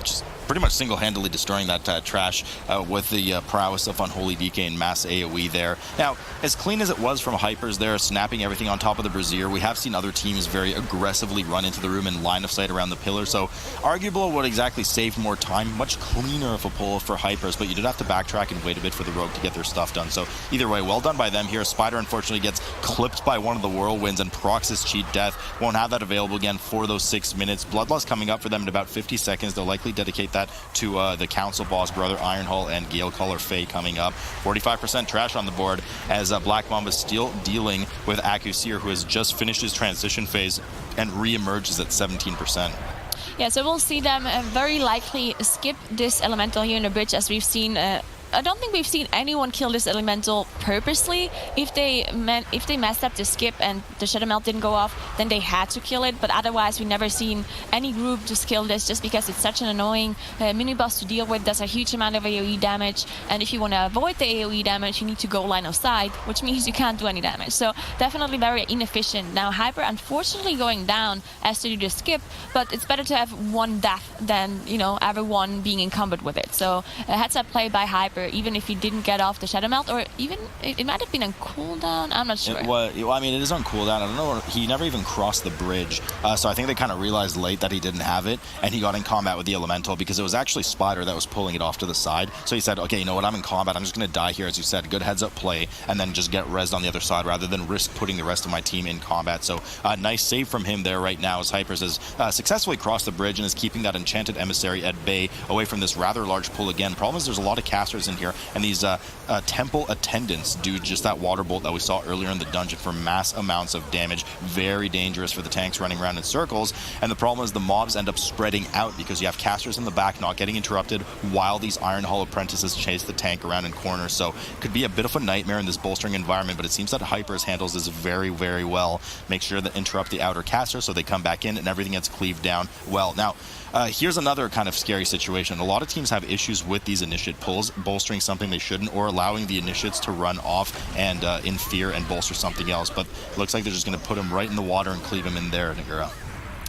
just pretty much single-handedly destroying that trash with the prowess of Unholy DK and mass AoE there. Now, as clean as it was from Hypers there, snapping everything on top of the Brazier, we have seen other teams very aggressively run into the room in line of sight around the pillar, so arguable what exactly saved more time, much cleaner of a pull for Hypers, but you did have to backtrack and wait a bit for the Rogue to get their stuff done. So either way, well done by them here. Spider unfortunately gets clipped by one of the Whirlwinds and procs his cheat death. Won't have that available again for those 6 minutes. Bloodlust coming up for them in about 50 seconds. They'll likely dedicate that to the Council boss, Brother Ironhull, and Gale Caller Faye coming up. 45% trash on the board as Black Mamba still dealing with Acusir, who has just finished his transition phase and re-emerges at 17%. Yeah, so we'll see them very likely skip this elemental here in the bridge, as we've seen. I don't think we've seen anyone kill this elemental purposely. If they messed up the skip and the Shadowmelt didn't go off, then they had to kill it. But otherwise, we've never seen any group just kill this, just because it's such an annoying mini boss to deal with. Does a huge amount of AoE damage, and if you want to avoid the AoE damage, you need to go line of sight, which means you can't do any damage. So definitely very inefficient. Now Hyper unfortunately going down as to do the skip, but it's better to have one death than everyone being encumbered with it. So heads up play by Hyper. Even if he didn't get off the Shadowmelt, or even it might have been on cooldown. I'm not sure. It is on cooldown. I don't know. He never even crossed the bridge, so I think they kind of realized late that he didn't have it, and he got in combat with the Elemental because it was actually Spider that was pulling it off to the side. So he said, "Okay, you know what? I'm in combat. I'm just going to die here," as you said. Good heads up play, and then just get rezzed on the other side rather than risk putting the rest of my team in combat. So nice save from him there right now as Hypers has successfully crossed the bridge and is keeping that Enchanted Emissary at bay away from this rather large pull again. Problem is there's a lot of casters in here, and these temple attendants do just that water bolt that we saw earlier in the dungeon for mass amounts of damage. Very dangerous for the tanks running around in circles, and the problem is the mobs end up spreading out because you have casters in the back not getting interrupted while these Ironhull apprentices chase the tank around in corners. So it could be a bit of a nightmare in this bolstering environment, but it seems that Hypers handles this very, very well. Make sure to interrupt the outer caster so they come back in and everything gets cleaved down well. Now, here's another kind of scary situation. A lot of teams have issues with these initiate pulls, bolstering something they shouldn't, or allowing the initiates to run off and in fear and bolster something else. But it looks like they're just going to put him right in the water and cleave him in there, Nagura.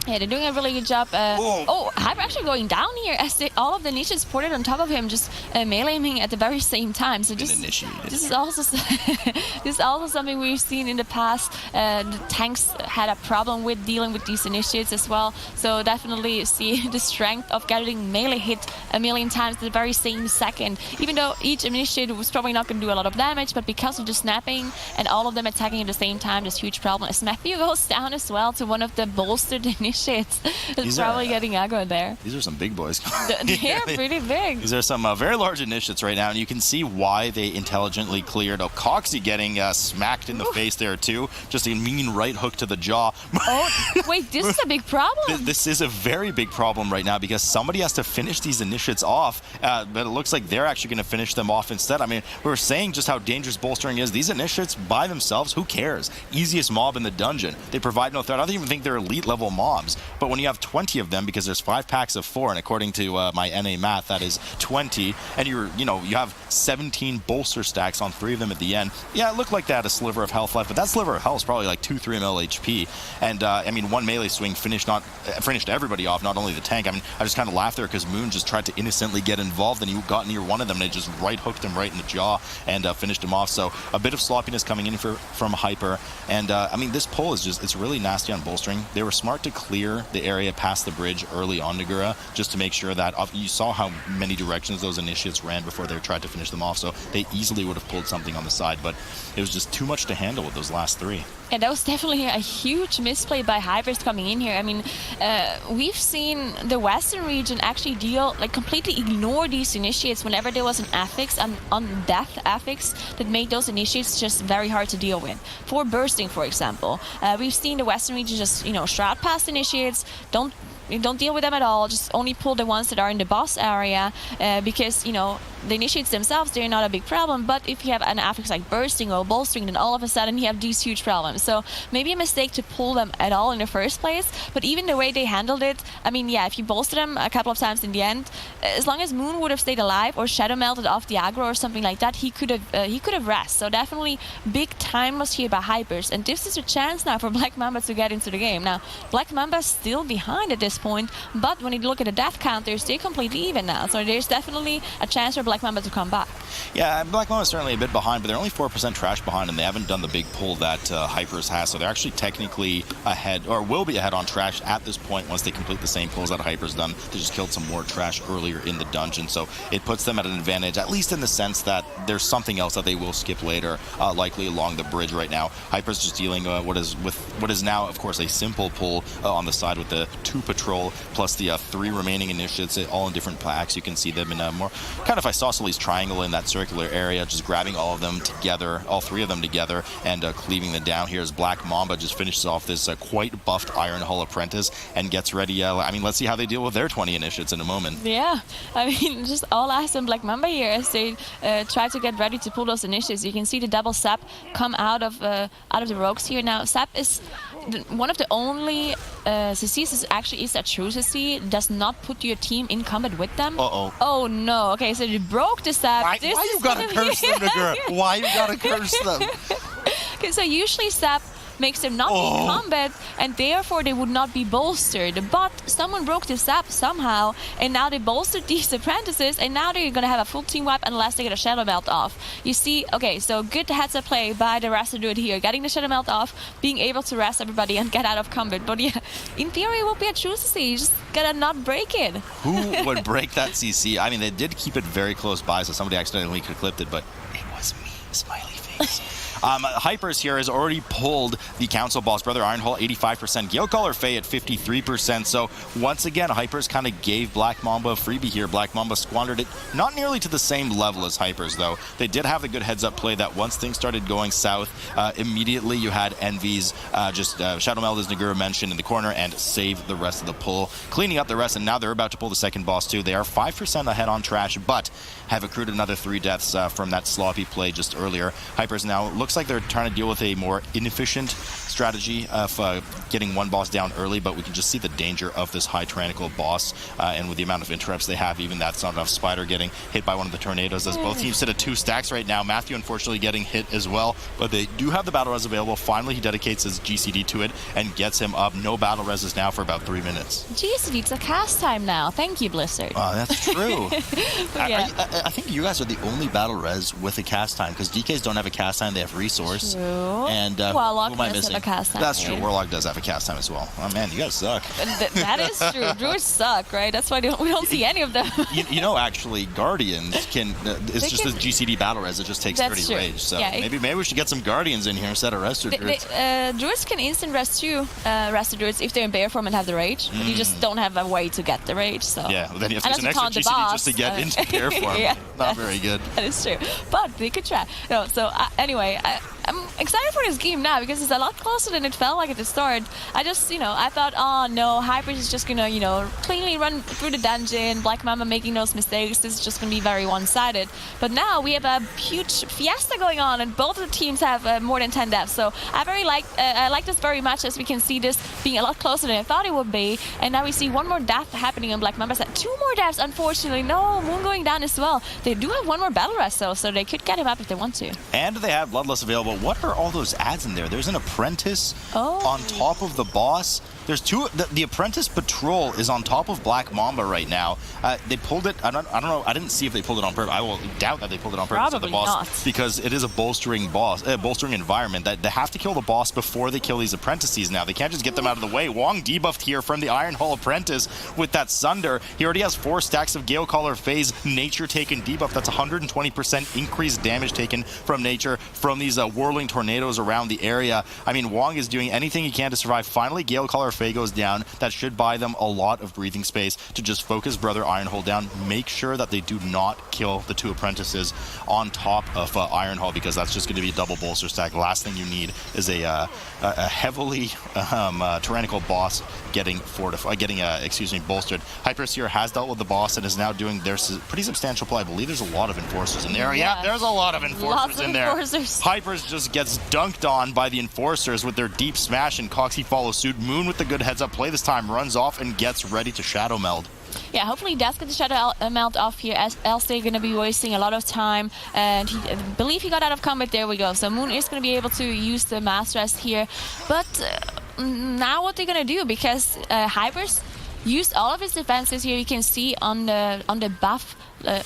Yeah, they're doing a really good job. Hyper actually going down here as all of the initiates ported on top of him, just meleeing at the very same time. So this is also this is also something we've seen in the past. The tanks had a problem with dealing with these initiates as well. So definitely see the strength of getting melee hit a million times at the very same second. Even though each initiate was probably not going to do a lot of damage, but because of the snapping and all of them attacking at the same time, this huge problem. As Matthew goes down as well to one of the bolstered initiates. initiates. It's These probably are, getting aggro there. These are some big boys. They're pretty big. These are some very large initiates right now, and you can see why they intelligently cleared. Oh, Coxie getting smacked in the face there too. Just a mean right hook to the jaw. Oh, wait, this is a big problem. This is a very big problem right now because somebody has to finish these initiates off, but it looks like they're actually going to finish them off instead. I mean, we were saying just how dangerous bolstering is. These initiates by themselves, who cares? Easiest mob in the dungeon. They provide no threat. I don't even think they're elite level mobs, but when you have 20 of them, because there's 5 packs of 4, and according to my NA math, that is 20, and you have 17 bolster stacks on 3 of them at the end. Yeah, it looked like they had a sliver of health left, but that sliver of health is probably like 2-3 mil HP. And I mean, one melee swing finished everybody off, not only the tank. I mean, I just kind of laughed there because Moon just tried to innocently get involved, and he got near one of them, and they just right hooked him right in the jaw and finished him off. So a bit of sloppiness coming in from Hyper. And I mean, this pull is it's really nasty on bolstering. They were smart to clear the area past the bridge early on Nagura, just to make sure that you saw how many directions those initiates ran before they tried to finish them off. So they easily would have pulled something on the side, but it was just too much to handle with those last 3. And that was definitely a huge misplay by Hypers coming in here. I mean, we've seen the Western region actually completely ignore these initiates whenever there was an affix, an on-death affix, that made those initiates just very hard to deal with. For bursting, for example, we've seen the Western region just, shroud past initiates, don't deal with them at all, just only pull the ones that are in the boss area, because, the initiates themselves, they're not a big problem, but if you have an affix like bursting or bolstering, then all of a sudden you have these huge problems. So maybe a mistake to pull them at all in the first place, but even the way they handled it, I mean, yeah, if you bolster them a couple of times in the end, as long as Moon would have stayed alive or shadow melted off the aggro or something like that, he could have rest. So definitely big time was here by Hypers, and this is a chance now for Black Mamba to get into the game. Now, Black Mamba's still behind at this point, but when you look at the death counters, they're completely even now. So there's definitely a chance for Black Mamba to come back. Yeah, Black Mamba is certainly a bit behind, but they're only 4% trash behind, and they haven't done the big pull that Hypers has. So they're actually technically ahead, or will be ahead on trash at this point once they complete the same pulls that Hypers done. They just killed some more trash earlier in the dungeon, so it puts them at an advantage, at least in the sense that there's something else that they will skip later, likely along the bridge right now. Hypers just dealing what is now, of course, a simple pull on the side with the 2 patrol plus the 3 remaining initiates, all in different packs. You can see them in a more kind of isosceles triangle in that circular area, just grabbing all of them together, all 3 of them together, and cleaving them down. Here as Black Mamba just finishes off this quite buffed Iron Hull apprentice and gets ready. I mean, let's see how they deal with their 20 initiates in a moment. Yeah, I mean, just all eyes on Black Mamba here as they try to get ready to pull those initiates. You can see the double Sap come out of the rogues here. Now, Sap is one of the only CCs actually is a true CC, does not put your team in combat with them. Uh-oh. Oh no, okay, so you broke the Sap. Why you gotta curse them, Nagura? Why you gotta curse them? Okay, so usually Sap makes them not in combat, and therefore they would not be bolstered. But someone broke this up somehow, and now they bolstered these apprentices, and now they're gonna have a full team wipe unless they get a shadow melt off. You see, okay, so good heads up play by the rest of it here, getting the shadow melt off, being able to rest everybody and get out of combat. But yeah, in theory it will be a true CC. You just gotta not break it. Who would break that CC? I mean, they did keep it very close by, so somebody accidentally could have clipped it, but it was me, smiley face. Hypers here has already pulled the Council Boss, Brother Ironhull 85%, Gale Caller Faye at 53%. So once again, Hypers kind of gave Black Mamba a freebie here. Black Mamba squandered it, not nearly to the same level as Hypers though. They did have the good heads-up play that once things started going south, immediately you had Envy's Shadow Meld, as Nagura mentioned, in the corner and save the rest of the pull, cleaning up the rest, and now they're about to pull the second boss too. They are 5% ahead on trash, but have accrued another 3 deaths from that sloppy play just earlier. Hypers now looks like they're trying to deal with a more inefficient strategy of getting one boss down early, but we can just see the danger of this high tyrannical boss, and with the amount of interrupts they have, even that's not enough. Spider getting hit by one of the tornadoes as both teams sit at 2 stacks right now. Matthew unfortunately getting hit as well, but they do have the battle res available. Finally, he dedicates his GCD to it and gets him up. No battle reses now for about 3 minutes. GCD, it's a cast time now. Thank you, Blizzard. That's true. I think you guys are the only battle res with a cast time, because DKs don't have a cast time. They have resource. True. And Warlock who am I does have missing? a cast time. That's true. Warlock does have a cast time as well. Oh man, you guys suck. That is true. Druids suck, right? That's why we don't see any of them. you know, actually, Guardians can. It's just a GCD battle res. It just takes 30 true. rage. So Yeah, maybe we should get some Guardians in here instead of Rester Druids. Druids can instant rest too. Rest Druids if they're in bear form and have the rage. But you just don't have a way to get the rage. So Yeah, well, then you have to use an unless extra you taunt GCD the just to get boss, into bear form. yeah, Not very good. That is true. But they could try. No, so anyway, I'm excited for this game now because it's a lot closer than it felt like at the start. I just, I thought, oh no, Hypers is just gonna, cleanly run through the dungeon. Black Mamba making those mistakes. This is just gonna be very one-sided. But now we have a huge fiesta going on, and both of the teams have more than 10 deaths. So I like this very much, as we can see this being a lot closer than I thought it would be. And now we see one more death happening on Black Mamba. 2 more deaths, unfortunately. No, Moon going down as well. They do have one more battle rest though, so they could get him up if they want to. And they have Bloodlust available. What are all those ads in there? There's an apprentice Oh. on top of the boss. There's two. The apprentice patrol is on top of Black Mamba right now. They pulled it. I don't know. I didn't see if they pulled it on purpose. I will doubt that they pulled it on purpose at the Probably boss not. because it is a bolstering environment. That they have to kill the boss before they kill these apprentices. Now they can't just get them out of the way. Wong debuffed here from the Iron Hall apprentice with that Sunder. He already has 4 stacks of Gale Caller phase nature taken debuff. That's 120% increased damage taken from nature from these whirling tornadoes around the area. I mean, Wong is doing anything he can to survive. Finally, Gale Caller Fae goes down. That should buy them a lot of breathing space to just focus Brother Ironhall down. Make sure that they do not kill the 2 apprentices on top of Ironhall, because that's just going to be a double bolster stack. Last thing you need is a heavily tyrannical boss getting bolstered. Hypers here has dealt with the boss and is now doing their pretty substantial play. I believe there's a lot of enforcers in there. Yeah, there's a lot of enforcers in there. Hypers just gets dunked on by the enforcers with their deep smash, and Coxie follows suit. Moon with the good heads up play this time runs off and gets ready to shadow meld. Yeah, hopefully Death gets the shadow melt off here, else they're going to be wasting a lot of time. And I believe he got out of combat. There we go. So Moon is going to be able to use the Mass Rest here. But now what they're going to do, because Hypers used all of his defenses here. You can see on the buff.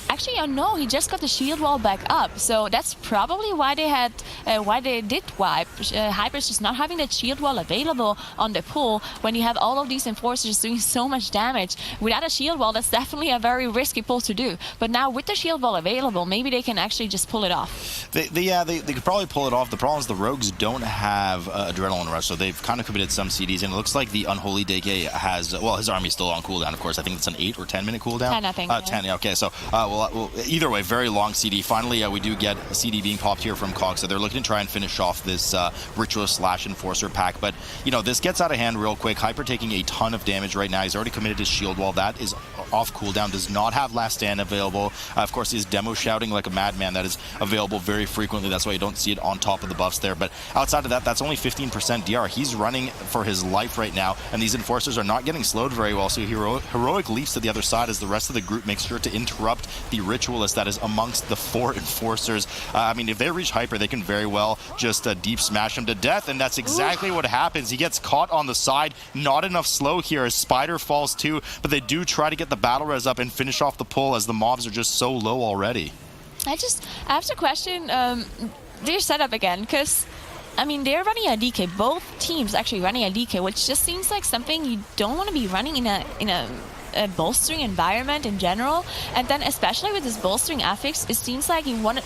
Actually, no, he just got the shield wall back up, so that's probably why they did wipe. Hyper's just not having that shield wall available on the pool when you have all of these enforcers doing so much damage. Without a shield wall, that's definitely a very risky pull to do. But now with the shield wall available, maybe they can actually just pull it off. They could probably pull it off. The problem is the Rogues don't have Adrenaline Rush, so they've kind of committed some CDs, and it looks like the Unholy Deke has, well, his army's still on cooldown, of course. I think it's an 8 or 10 minute cooldown. 10, I think. 10, yeah, okay, so well, either way, very long CD. Finally, we do get a CD being popped here from Cox, so they're looking to try and finish off this Ritualist/Enforcer pack. But, this gets out of hand real quick. Hyper taking a ton of damage right now. He's already committed his shield wall. That is off cooldown, does not have Last Stand available. Of course, he's demo shouting like a madman. That is available very frequently. That's why you don't see it on top of the buffs there. But outside of that, that's only 15% DR. He's running for his life right now, and these Enforcers are not getting slowed very well. So heroic leaps to the other side as the rest of the group makes sure to interrupt the Ritualist that is amongst the 4 Enforcers. I mean, if they reach Hyper, they can very well just deep smash him to death, and that's exactly what happens. He gets caught on the side. Not enough slow here as Spider falls too, but they do try to get the battle res up and finish off the pull as the mobs are just so low already. I have to question their setup again, because I mean, they're running a DK. Both teams actually running a DK, which just seems like something you don't want to be running in a bolstering environment in general. And then especially with this bolstering affix, it seems like you want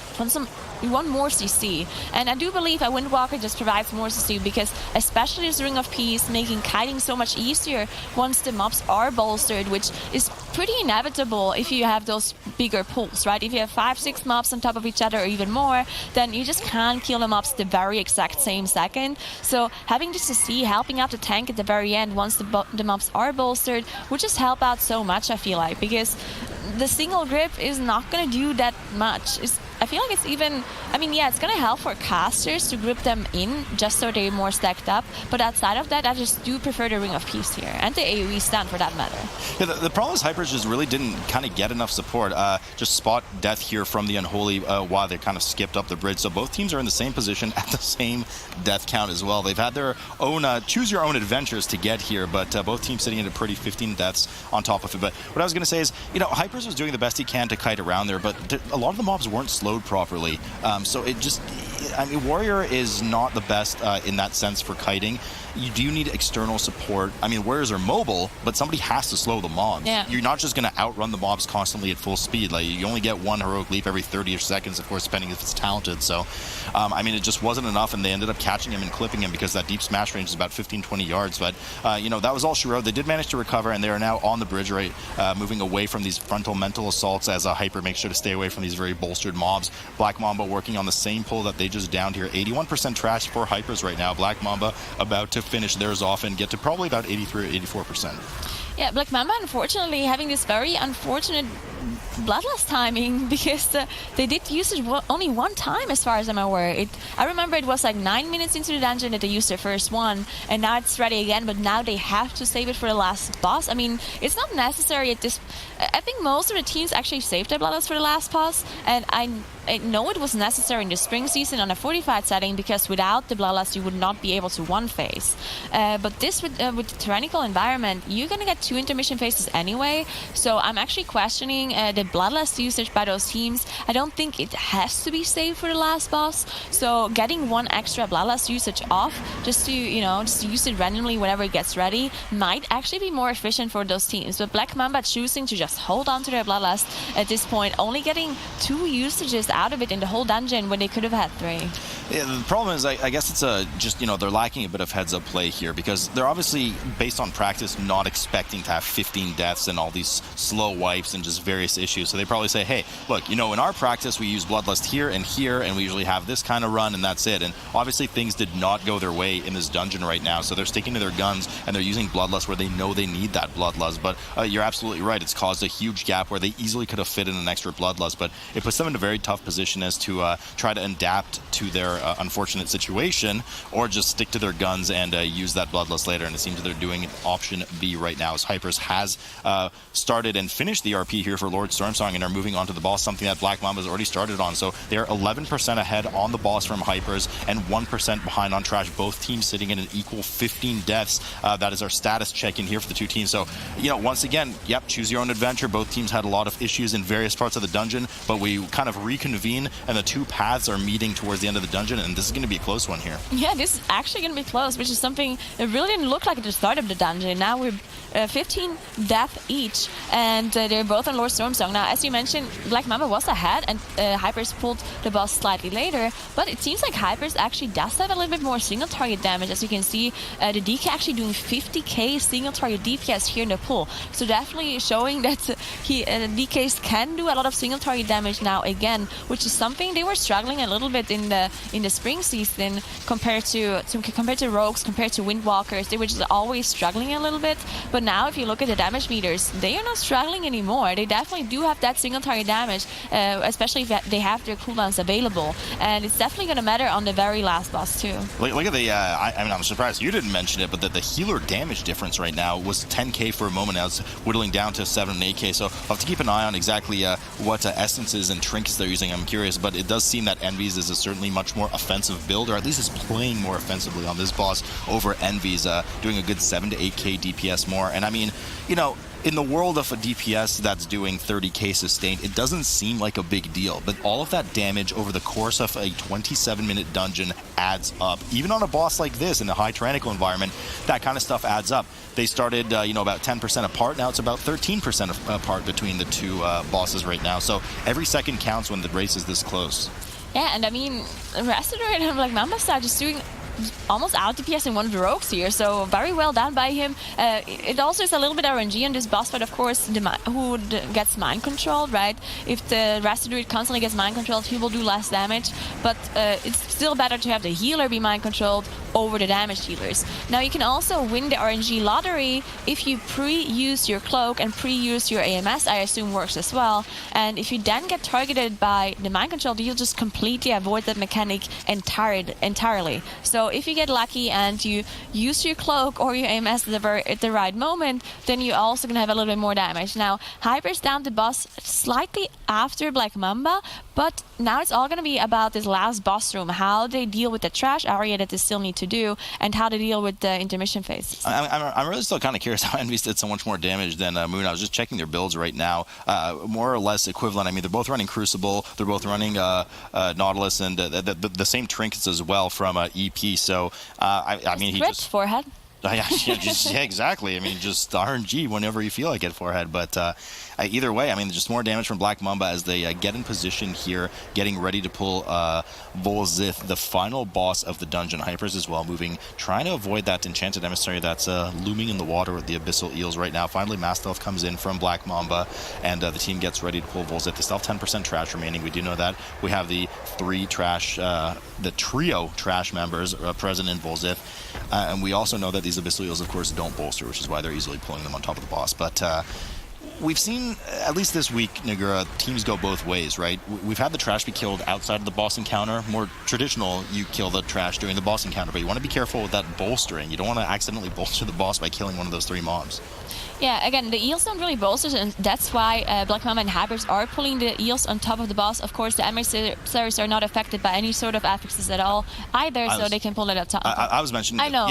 more CC. And I do believe a Windwalker just provides more CC, because especially this Ring of Peace making kiting so much easier once the mobs are bolstered, which is pretty inevitable if you have those bigger pulls, right? If you have 5-6 mobs on top of each other or even more, then you just can't kill the mobs the very exact same second. So having this CC helping out the tank at the very end once the mobs are bolstered would just help out so much, I feel like, because the single grip is not going to do that much. I feel like it's even, I mean, yeah, it's going to help for casters to grip them in just so they're more stacked up. But outside of that, I just do prefer the Ring of Peace here, and the AoE stun for that matter. Yeah, the problem is Hypers just really didn't kind of get enough support. Just spot death here from the Unholy while they kind of skipped up the bridge. So both teams are in the same position at the same death count as well. They've had their own choose your own adventures to get here, but both teams sitting at a pretty 15 deaths on top of it. But what I was going to say is, Hypers was doing the best he can to kite around there, but a lot of the mobs weren't slowed properly. So it just, I mean, Warrior is not the best in that sense for kiting. You do need external support. I mean, Warriors are mobile, but somebody has to slow the mobs. Yeah. You're not just going to outrun the mobs constantly at full speed. Like, you only get one heroic leap every 30-ish seconds, of course, depending if it's talented. So, I mean, it just wasn't enough, and they ended up catching him and clipping him because that deep smash range is about 15-20 yards. But, you know, that was all she wrote. They did manage to recover, and they are now on the bridge, right, moving away from these frontal mental assaults as a Hyper makes sure to stay away from these very bolstered mobs. Black Mamba working on the same pull that they just downed here. 81% trash for Hypers right now. Black Mamba about to finish theirs off and get to probably about 83 or 84%. Yeah, Black Mamba, unfortunately, having this very unfortunate bloodlust timing because they did use it only one time as far as I'm aware. I remember it was like 9 minutes into the dungeon that they used their first one, and now it's ready again, but now they have to save it for the last boss. I mean, it's not necessary at this... I think most of the teams actually saved their bloodlust for the last boss, and I know it was necessary in the spring season on a fortified setting because without the bloodlust you would not be able to one phase. But this with the tyrannical environment, you're gonna get 2 intermission phases anyway, so I'm actually questioning the bloodlust usage by those teams. I don't think it has to be saved for the last boss, so getting 1 extra bloodlust usage off just to, you know, just use it randomly whenever it gets ready might actually be more efficient for those teams. But Black Mamba choosing to just hold on to their bloodlust at this point, only getting 2 usages out of it in the whole dungeon when they could have had 3. Yeah, the problem is, I guess it's just, you know, they're lacking a bit of heads-up play here because they're obviously, based on practice, not expecting to have 15 deaths and all these slow wipes and just various issues. So they probably say, hey, look, you know, in our practice, we use Bloodlust here, and we usually have this kind of run, and that's it. And obviously, things did not go their way in this dungeon right now, so they're sticking to their guns, and they're using Bloodlust where they know they need that Bloodlust. But you're absolutely right. It's caused a huge gap where they easily could have fit in an extra Bloodlust, but it puts them in a very tough position as to try to adapt to their unfortunate situation or just stick to their guns and use that Bloodlust later. And it seems that they're doing option B right now as Hypers has started and finished the RP here for Lord Stormsong and are moving on to the boss, something that Black Mamba has already started on. So they are 11% ahead on the boss from Hypers and 1% behind on Trash. Both teams sitting in an equal 15 deaths. That is our status check-in here for the 2 teams. So, you know, once again, yep, choose your own adventure. Both teams had a lot of issues in various parts of the dungeon, but we kind of reconvene and the 2 paths are meeting towards the end of the dungeon, and this is going to be a close one here. Yeah, this is actually going to be close, which is something that really didn't look like at the start of the dungeon. Now we're 15 death each, and they're both on Lord Stormsong. Now, as you mentioned, Black Mamba was ahead, and Hypers pulled the boss slightly later, but it seems like Hypers actually does have a little bit more single target damage. As you can see, the DK actually doing 50k single target DPS here in the pool. So definitely showing that DKs can do a lot of single target damage now again, which is something they were struggling a little bit in the spring season compared to rogues, compared to windwalkers. They were just always struggling a little bit. But now if you look at the damage meters, they are not struggling anymore. They definitely do have that single target damage, especially if they have their cooldowns available. And it's definitely going to matter on the very last boss too. Look at the, I mean, I'm surprised you didn't mention it, but the healer damage difference right now was 10k for a moment. Now it's whittling down to 7 and 8k. So I'll have to keep an eye on exactly what essences and trinkets they're using. I'm curious, but it does seem that Envy's is a certainly much more offensive build, or at least is playing more offensively on this boss over Envy's, doing a good 7 to 8k DPS more. And I mean, you know, in the world of a DPS that's doing 30k sustained, it doesn't seem like a big deal, but all of that damage over the course of a 27-minute dungeon adds up. Even on a boss like this in a high tyrannical environment, that kind of stuff adds up. They started, you know, about 10% apart. Now it's about 13% apart between the 2 bosses right now. So every second counts when the race is this close. Yeah, and I mean, Restador and Black Mamba are just doing almost out DPS in one of the rogues here, so very well done by him. It also is a little bit RNG on this boss fight, of course, who gets mind controlled, right? If the Restador constantly gets mind controlled, he will do less damage, but it's still better to have the healer be mind controlled over the damage dealers. Now you can also win the RNG lottery if you pre-use your cloak, and pre-use your AMS, I assume, works as well. And if you then get targeted by the mind control, you'll just completely avoid that mechanic entirely. So if you get lucky and you use your cloak or your AMS at the right moment, then you're also going to have a little bit more damage. Now, Hyper's down the boss slightly after Black Mamba, but now it's all going to be about this last boss room, how they deal with the trash area that they still need to do, and how they deal with the intermission phase. I'm really still kind of curious how Envy's did so much more damage than Moon. I was just checking their builds right now, more or less equivalent. I mean, they're both running Crucible, they're both running Nautilus, and the same trinkets as well from EP. So, I mean, he just forehead. Yeah, exactly. I mean, just RNG whenever you feel like it forehead. But either way, I mean, just more damage from Black Mamba as they get in position here, getting ready to pull Volzith, the final boss of the dungeon. Hypers as well, trying to avoid that enchanted emissary that's looming in the water with the abyssal eels right now. Finally, Mass Stealth comes in from Black Mamba, and the team gets ready to pull Volzith. They still have 10% trash remaining. We do know that. We have the the trio trash members present in Volzith, and we also know that these abyssal eels, of course, don't bolster, which is why they're easily pulling them on top of the boss. But we've seen, at least this week, Nagura, teams go both ways, right? We've had the trash be killed outside of the boss encounter. More traditional, you kill the trash during the boss encounter, but you want to be careful with that bolstering. You don't want to accidentally bolster the boss by killing one of those 3 mobs. Yeah, again, the eels don't really bolster, and that's why Black Mamba and Hypers are pulling the eels on top of the boss. Of course, the emissaries are not affected by any sort of affixes at all either, so they can pull it on top. I was mentioning... I know.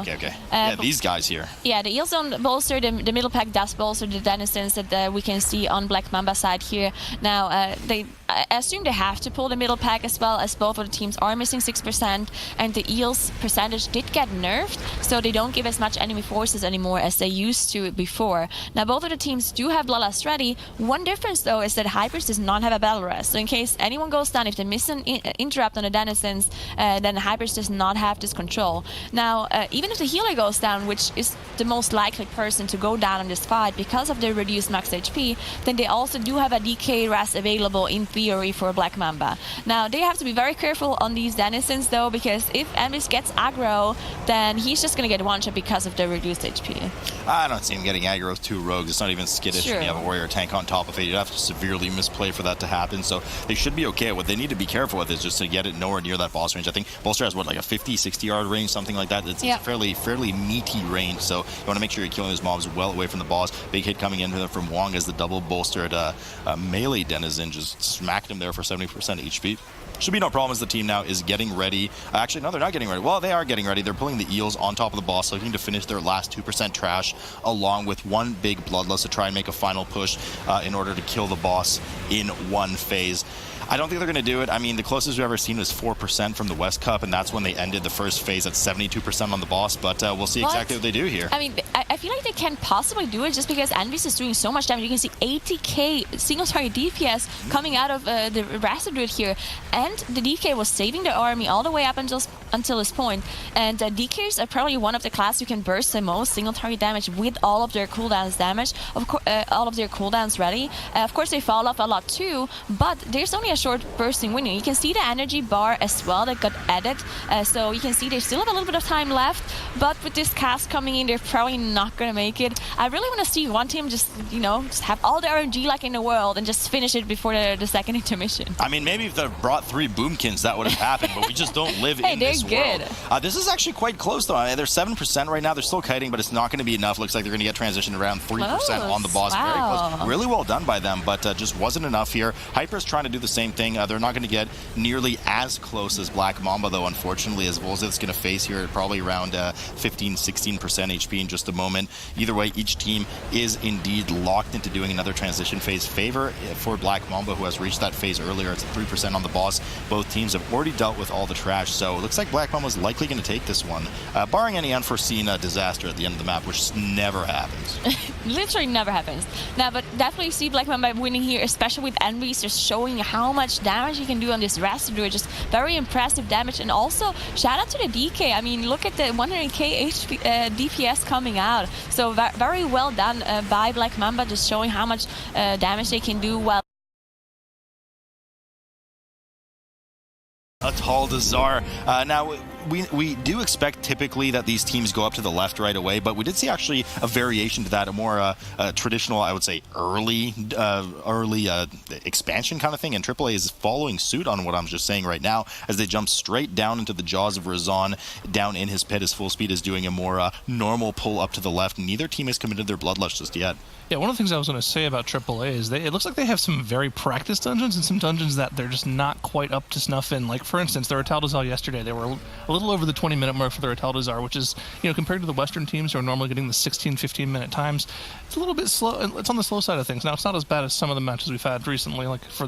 Okay. Yeah, these guys here. Yeah, the eels don't bolster. The middle pack does bolster the denizens that we can see on Black Mamba side here. Now, I assume they have to pull the middle pack as well, as both of the teams are missing 6%, and the eels percentage did get nerfed, so they don't give as much enemy forces anymore as they used to before. Now, both of the teams do have Bloodlust ready. One difference, though, is that Hypers does not have a battle rest. So in case anyone goes down, if they miss an interrupt on the denizens, then Hypers does not have this control. Now, even if the healer goes down, which is the most likely person to go down in this fight because of their reduced max HP, then they also do have a DK rest available in theory for Black Mamba. Now, they have to be very careful on these denizens, though, because if Embis gets aggro, then he's just going to get one-shot because of the reduced HP. I don't see him getting aggro with 2 rogues. It's not even skittish when you have a warrior tank on top of it. You'd have to severely misplay for that to happen, so they should be okay. What they need to be careful with is just to get it nowhere near that boss range. I think Bolster has, like a 50-60 yard range, something like that. It's a fairly meaty range, so you want to make sure you're killing those mobs well away from the boss. Big hit coming in from Wong as the double bolstered melee denizen just smacked him there for 70% HP. Should be no problem as the team now is getting ready. Actually, no, they're not getting ready. Well, they are getting ready. They're pulling the eels on top of the boss, looking to finish their last 2% trash, along with one big Bloodlust to try and make a final push in order to kill the boss in one phase. I don't think they're going to do it. I mean, the closest we've ever seen was 4% from the West Cup, and that's when they ended the first phase at 72% on the boss, but we'll see exactly what they do here. I mean, I feel like they can't possibly do it just because Envis is doing so much damage. You can see 80k single-target DPS coming out of the Residue here, and the DK was saving the army all the way up until this point, and DKs are probably one of the class who can burst the most single-target damage with all of their cooldowns all of their cooldowns ready. Of course, they fall off a lot too, but there's only a short bursting window. You can see the energy bar as well that got added, so you can see they still have a little bit of time left, but with this cast coming in, they're probably not going to make it. I really want to see one team just have all the RNG like in the world and just finish it before the second intermission. I mean, maybe if they brought 3 Boomkins, that would have happened, but we just don't live in this world. This is actually quite close, though. I mean, they're 7% right now. They're still kiting, but it's not going to be enough. Looks like they're going to get transitioned around 3% on the boss. Wow. Very close. Really well done by them, but just wasn't enough here. Hyper's trying to do the same thing. They're not going to get nearly as close as Black Mamba, though, unfortunately, as Volzith's going to face here at probably around 15-16% HP in just a moment. Either way, each team is indeed locked into doing another transition phase. Favor for Black Mamba, who has reached that phase earlier. It's 3% on the boss. Both teams have already dealt with all the trash, so it looks like Black Mamba's likely going to take this one, barring any unforeseen disaster at the end of the map, which never happens. Literally never happens. Now, but definitely see Black Mamba winning here, especially with Envy's just showing how much damage you can do on this Residue. Just very impressive damage, and also shout out to the DK. I mean, look at the 100k DPS coming out. So very well done by Black Mamba, just showing how much damage they can do while Atal'Dazar. Now, we do expect typically that these teams go up to the left right away, but we did see actually a variation to that, a more traditional, I would say, early expansion kind of thing, and AAA is following suit on what I'm just saying right now as they jump straight down into the jaws of Razan down in his pit as Full Speed is doing a more normal pull up to the left. Neither team has committed their bloodlust just yet. Yeah, one of the things I was going to say about AAA is it looks like they have some very practiced dungeons and some dungeons that they're just not quite up to snuff in. Like, for instance, their Atal'Dazar yesterday, they were a little over the 20-minute mark for their Atal'Dazar, which is, compared to the Western teams who are normally getting the 16, 15-minute times, it's a little bit slow. It's on the slow side of things. Now, it's not as bad as some of the matches we've had recently, like for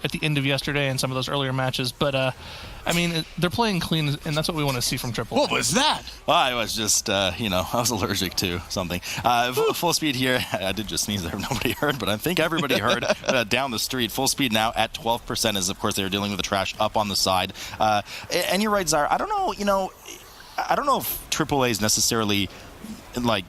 at the end of yesterday and some of those earlier matches, but they're playing clean, and that's what we want to see from AAA. What was that? Well, I was just, I was allergic to something. Full Speed here. I did just sneeze there. Nobody heard, but I think everybody heard. Down the street. Full Speed now at 12% as, of course, they were dealing with the trash up on the side. And you're right, Zara. I don't know, I don't know if AAA is necessarily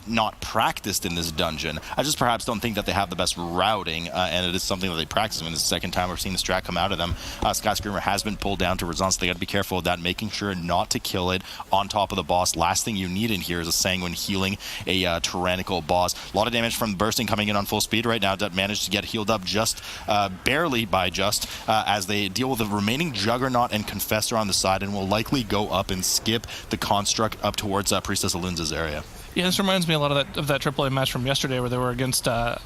not practiced in this dungeon. I just perhaps don't think that they have the best routing, and it is something that they practice. I mean, this is the second time we're seeing the strat come out of them. Sky Screamer has been pulled down to Razan, so they got to be careful with that, making sure not to kill it on top of the boss. Last thing you need in here is a Sanguine healing a tyrannical boss. A lot of damage from bursting coming in on Full Speed right now. That managed to get healed up just barely by as they deal with the remaining Juggernaut and Confessor on the side, and will likely go up and skip the Construct up towards Priestess Alunza's area. Yeah, this reminds me a lot of that AAA match from yesterday where they were against, I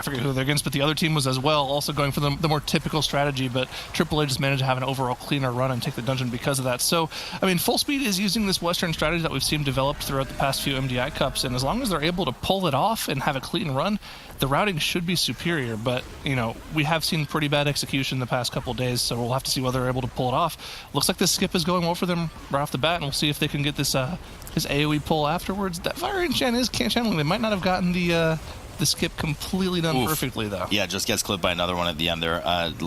forget who they're against, but the other team was as well, also going for the more typical strategy, but AAA just managed to have an overall cleaner run and take the dungeon because of that. So, I mean, Full Speed is using this Western strategy that we've seen developed throughout the past few MDI Cups, and as long as they're able to pull it off and have a clean run, the routing should be superior, but, we have seen pretty bad execution the past couple days, so we'll have to see whether they're able to pull it off. Looks like this skip is going well for them right off the bat, and we'll see if they can get this AoE pull afterwards. That Fire Enchant is channeling. They might not have gotten the skip completely done perfectly, though. Yeah, just gets clipped by another one at the end there.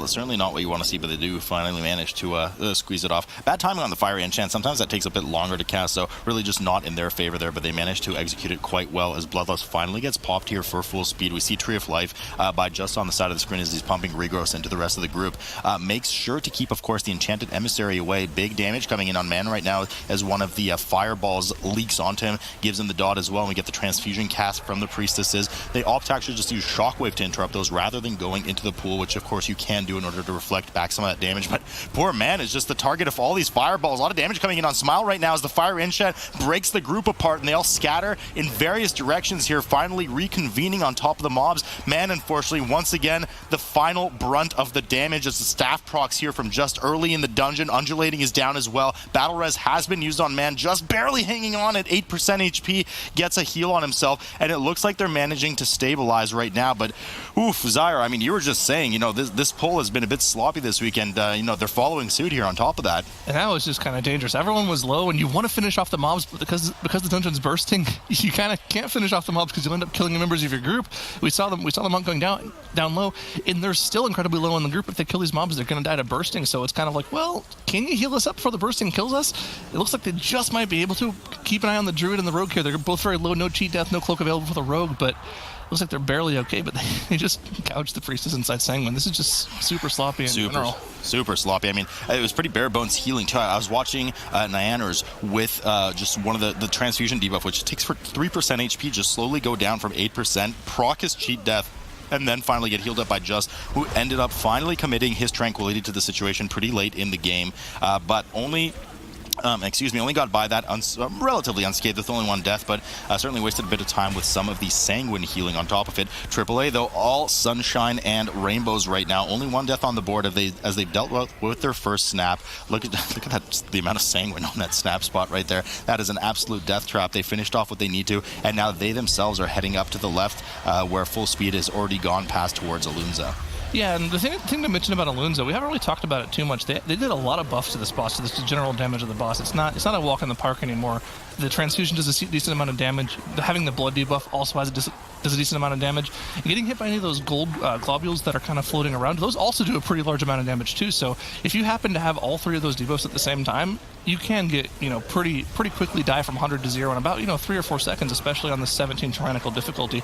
Certainly not what you want to see, but they do finally manage to squeeze it off. Bad timing on the Fire Enchant. Sometimes that takes a bit longer to cast, so really just not in their favor there, but they managed to execute it quite well as Bloodlust finally gets popped here for Full Speed. We see Tree of Life by just on the side of the screen as he's pumping Regrowth into the rest of the group. Makes sure to keep, of course, the Enchanted Emissary away. Big damage coming in on Man right now as one of the fireballs leaks onto him, gives him the dot as well, and we get the Transfusion cast from the Priestesses. They opt to actually just use Shockwave to interrupt those rather than going into the pool, which of course you can do in order to reflect back some of that damage. But poor Man is just the target of all these fireballs. A lot of damage coming in on Smile right now as the Fire Enchant breaks the group apart and they all scatter in various directions here, finally reconvening on top of the mobs. Man, unfortunately, once again, the final brunt of the damage as the staff procs here from just early in the dungeon. Undulating is down as well. Battle Res has been used on Man, just barely hanging on at 8% HP, gets a heal on himself, and it looks like they're managing to stabilize right now. But oof, Zyra, I mean, you were just saying, this pull has been a bit sloppy this weekend. They're following suit here on top of that. And that was just kind of dangerous. Everyone was low, and you want to finish off the mobs, but because the dungeon's bursting, you kind of can't finish off the mobs because you'll end up killing members of your group. We saw the monk going down low, and they're still incredibly low in the group. If they kill these mobs, they're going to die to bursting. So it's kind of like, well, can you heal us up before the bursting kills us? It looks like they just might be able to. Keep an eye on the Druid and the Rogue here. They're both very low, no cheat death, no cloak available for the Rogue, but looks like they're barely okay, but they just gouged the Priestess inside Sanguine. This is just super sloppy in general. Super sloppy. I mean, it was pretty bare bones healing too. I was watching Nyanner's with just one of the transfusion debuff, which takes for 3% HP, just slowly go down from 8%, proc his cheat death, and then finally get healed up by Just, who ended up finally committing his Tranquility to the situation pretty late in the game, but only got by that relatively unscathed with only one death, but certainly wasted a bit of time with some of the Sanguine healing on top of it. AAA, though, all sunshine and rainbows right now. Only one death on the board as they've dealt with their first snap. Look at that, the amount of Sanguine on that snap spot right there. That is an absolute death trap. They finished off what they need to, and now they themselves are heading up to the left where Full Speed has already gone past towards Alunza. Yeah, and the thing to mention about Alunza, we haven't really talked about it too much. They did a lot of buffs to this boss, to this general damage of the boss. It's not a walk in the park anymore. The transfusion does a decent amount of damage. Having the blood debuff also has does a decent amount of damage. And getting hit by any of those gold globules that are kind of floating around, those also do a pretty large amount of damage too. So if you happen to have all three of those debuffs at the same time, you can get, pretty quickly die from 100 to 0 in about, 3 or 4 seconds, especially on the 17 tyrannical difficulty.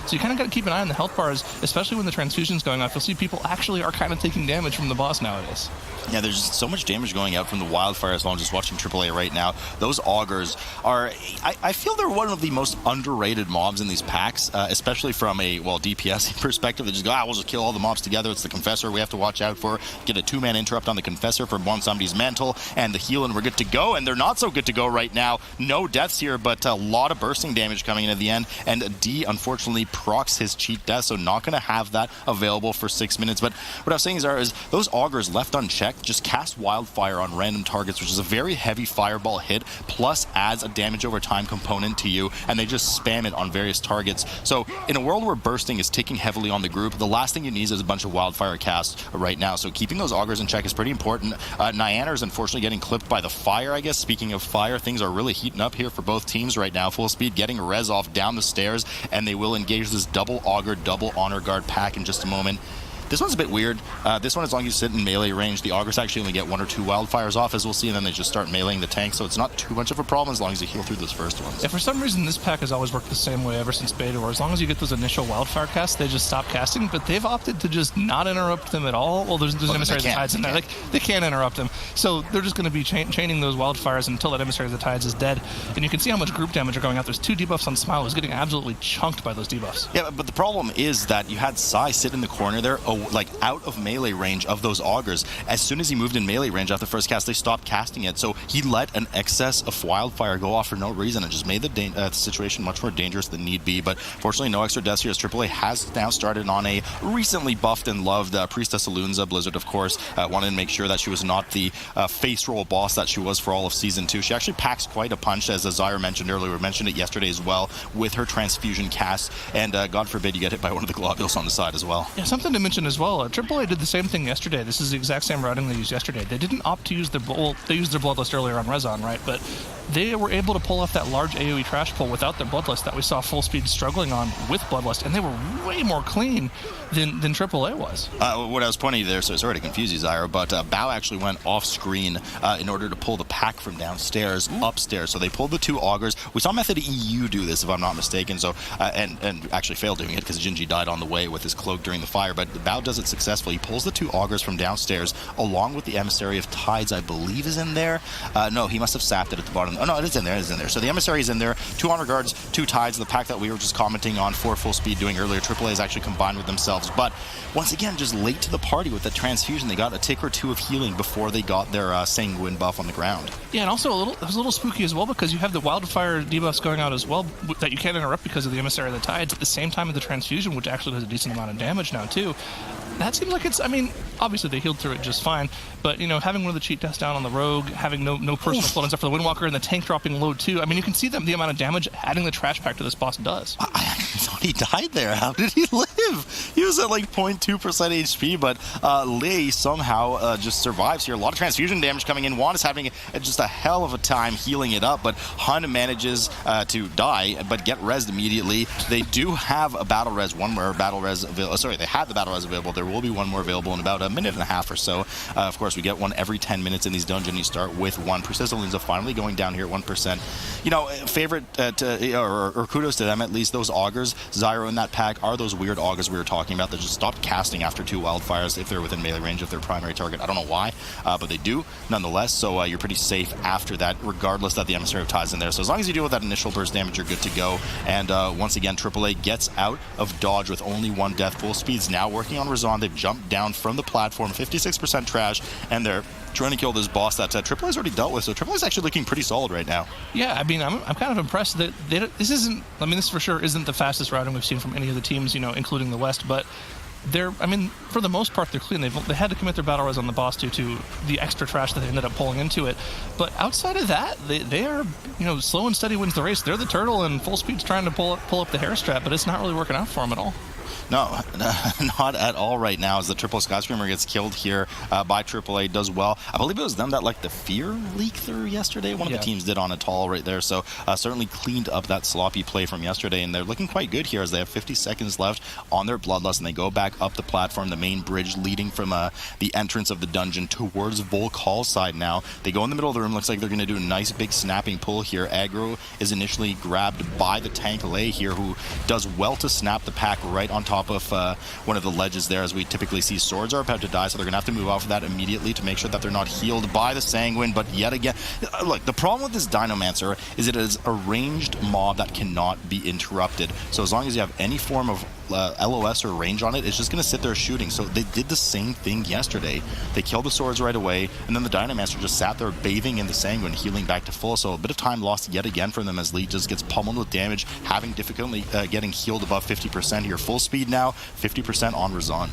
So you kind of got to keep an eye on the health bars, especially when the transfusion's going off. You'll see people actually are kind of taking damage from the boss nowadays. Yeah, there's just so much damage going out from the wildfire as well. I'm just watching AAA right now. Those augers are, I feel they're one of the most underrated mobs in these packs, especially from a, well, DPS perspective. They just go, we'll just kill all the mobs together. It's the Confessor we have to watch out for. Get a 2-man interrupt on the Confessor for one somebody's mantle and the heal, and we're good to go. And they're not so good to go right now. No deaths here, but a lot of bursting damage coming in at the end. And D, unfortunately, procs his cheat death, so not going to have that available for 6 minutes. But what I was saying is those augers left unchecked just cast wildfire on random targets, which is a very heavy fireball hit, plus adds a damage over time component to you, and they just spam it on various targets. So in a world where bursting is ticking heavily on the group, the last thing you need is a bunch of wildfire casts right now. So keeping those augers in check is pretty important. Nyanner is unfortunately getting clipped by the fire, I guess. Speaking of fire, things are really heating up here for both teams right now. Full speed getting res off down the stairs, and they will engage this double auger, double honor guard pack in just a moment. This one's a bit weird. This one, as long as you sit in melee range, the augers actually only get 1 or 2 wildfires off, as we'll see, and then they just start meleeing the tank, so it's not too much of a problem as long as you heal through those first ones. Yeah, for some reason, this pack has always worked the same way ever since beta, where as long as you get those initial wildfire casts, they just stop casting, but they've opted to just not interrupt them at all. Well, there's Emissary of the Tides in there. Like, they can't interrupt them, so they're just going to be chaining those wildfires until that Emissary of the Tides is dead. And you can see how much group damage are going out. There's 2 debuffs on Smile, who's getting absolutely chunked by those debuffs. Yeah, but the problem is that you had Sai sit in the corner there, like out of melee range of those augers. As soon as he moved in melee range after the first cast, they stopped casting it. So he let an excess of wildfire go off for no reason and just made the situation much more dangerous than need be. But fortunately, no extra deaths here as AAA has now started on a recently buffed and loved Priestess Alunza. Blizzard, of course, wanted to make sure that she was not the face roll boss that she was for all of Season 2. She actually packs quite a punch, as Zyra mentioned earlier. We mentioned it yesterday as well, with her transfusion cast. And God forbid you get hit by one of the globules on the side as well. Yeah, something to mention as well. AAA did the same thing yesterday. This is the exact same routing they used yesterday. They didn't opt to use their they used their Bloodlust earlier on Rezon, right? But they were able to pull off that large AoE trash pull without their Bloodlust that we saw Full Speed struggling on with Bloodlust, and they were way more clean than AAA was. What I was pointing to there, so sorry to confuse you, Zyra, but Bao actually went off screen in order to pull the pack from downstairs upstairs. So they pulled the 2 augers. We saw Method EU do this, if I'm not mistaken. So and actually failed doing it because Jinji died on the way with his cloak during the fire. But Bao does it successfully. He pulls the 2 augers from downstairs along with the Emissary of Tides, I believe, is in there. No, he must have sapped it at the bottom. Oh no, it is in there. It is in there. So the Emissary is in there. 2 honor guards, 2 tides. The pack that we were just commenting on for Full Speed doing earlier. AAA is actually combined with themselves. But once again, just late to the party with the transfusion. They got a tick or 2 of healing before they got their Sanguine buff on the ground. Yeah, and also it was a little spooky as well because you have the wildfire debuffs going out as well that you can't interrupt because of the Emissary of the Tides at the same time as the transfusion, which actually does a decent amount of damage now too. That seems like it's, I mean, obviously they healed through it just fine, but, you know, having one of the cheat deaths down on the Rogue, having no personal float except for the Windwalker, and the tank dropping low too, I mean, you can see the amount of damage adding the trash pack to this boss does. I actually thought he died there. How did he live? He was at like 0.2% HP, but Lei somehow just survives here. A lot of transfusion damage coming in. Juan is having just a hell of a time healing it up, but Hun manages to die, but get rezzed immediately. They do have a battle res, one more battle res available. Sorry, they had the battle res available. There will be one more available in about a minute and a half or so. Of course, we get one every 10 minutes in these dungeons. You start with 1. Princess Alunza finally going down here at 1%. You know, favorite or kudos to them at least. Those augers, Zyro in that pack, are those weird augers we were talking about that just stopped casting after 2 wildfires if they're within melee range of their primary target. I don't know why, but they do nonetheless. So you're pretty safe after that, regardless that the Emissary of Tides in there. So as long as you deal with that initial burst damage, you're good to go. And once again, AAA gets out of dodge with only 1 death. Full Speed's now working on Razan. They've jumped down from the platform, 56% trash, and they're trying to kill this boss that AAA's already dealt with. So AAA's actually looking pretty solid right now. Yeah, I mean, I'm kind of impressed that this isn't, I mean, this for sure isn't the fastest routing we've seen from any of the teams, you know, including the West, but they're, I mean, for the most part, they're clean. They had to commit their battle res on the boss due to the extra trash that they ended up pulling into it. But outside of that, they are, you know, slow and steady wins the race. They're the turtle, and Full Speed's trying to pull up the hair strap, but it's not really working out for them at all. No, not at all right now, as the triple Skyscreamer gets killed here by AAA. Does well. I believe it was them that like the fear leak through yesterday. One of the teams did on Atal right there, so certainly cleaned up that sloppy play from yesterday, and they're looking quite good here as they have 50 seconds left on their Bloodlust, and they go back up the platform, the main bridge leading from the entrance of the dungeon towards Volk Hall side now. They go in the middle of the room. Looks like they're going to do a nice big snapping pull here. Aggro is initially grabbed by the tank Lei here, who does well to snap the pack right on on top of one of the ledges there, as we typically see swords are about to die, so they're going to have to move off of that immediately to make sure that they're not healed by the Sanguine. But yet again, look, the problem with this Dinomancer is it is a ranged mob that cannot be interrupted. So as long as you have any form of LOS or range on it, it's just going to sit there shooting. So they did the same thing yesterday. They killed the swords right away, and then the Dinomancer just sat there bathing in the Sanguine, healing back to full. So a bit of time lost yet again from them as Lee just gets pummeled with damage, having difficulty getting healed above 50% here. Full speed now, 50% on Razan.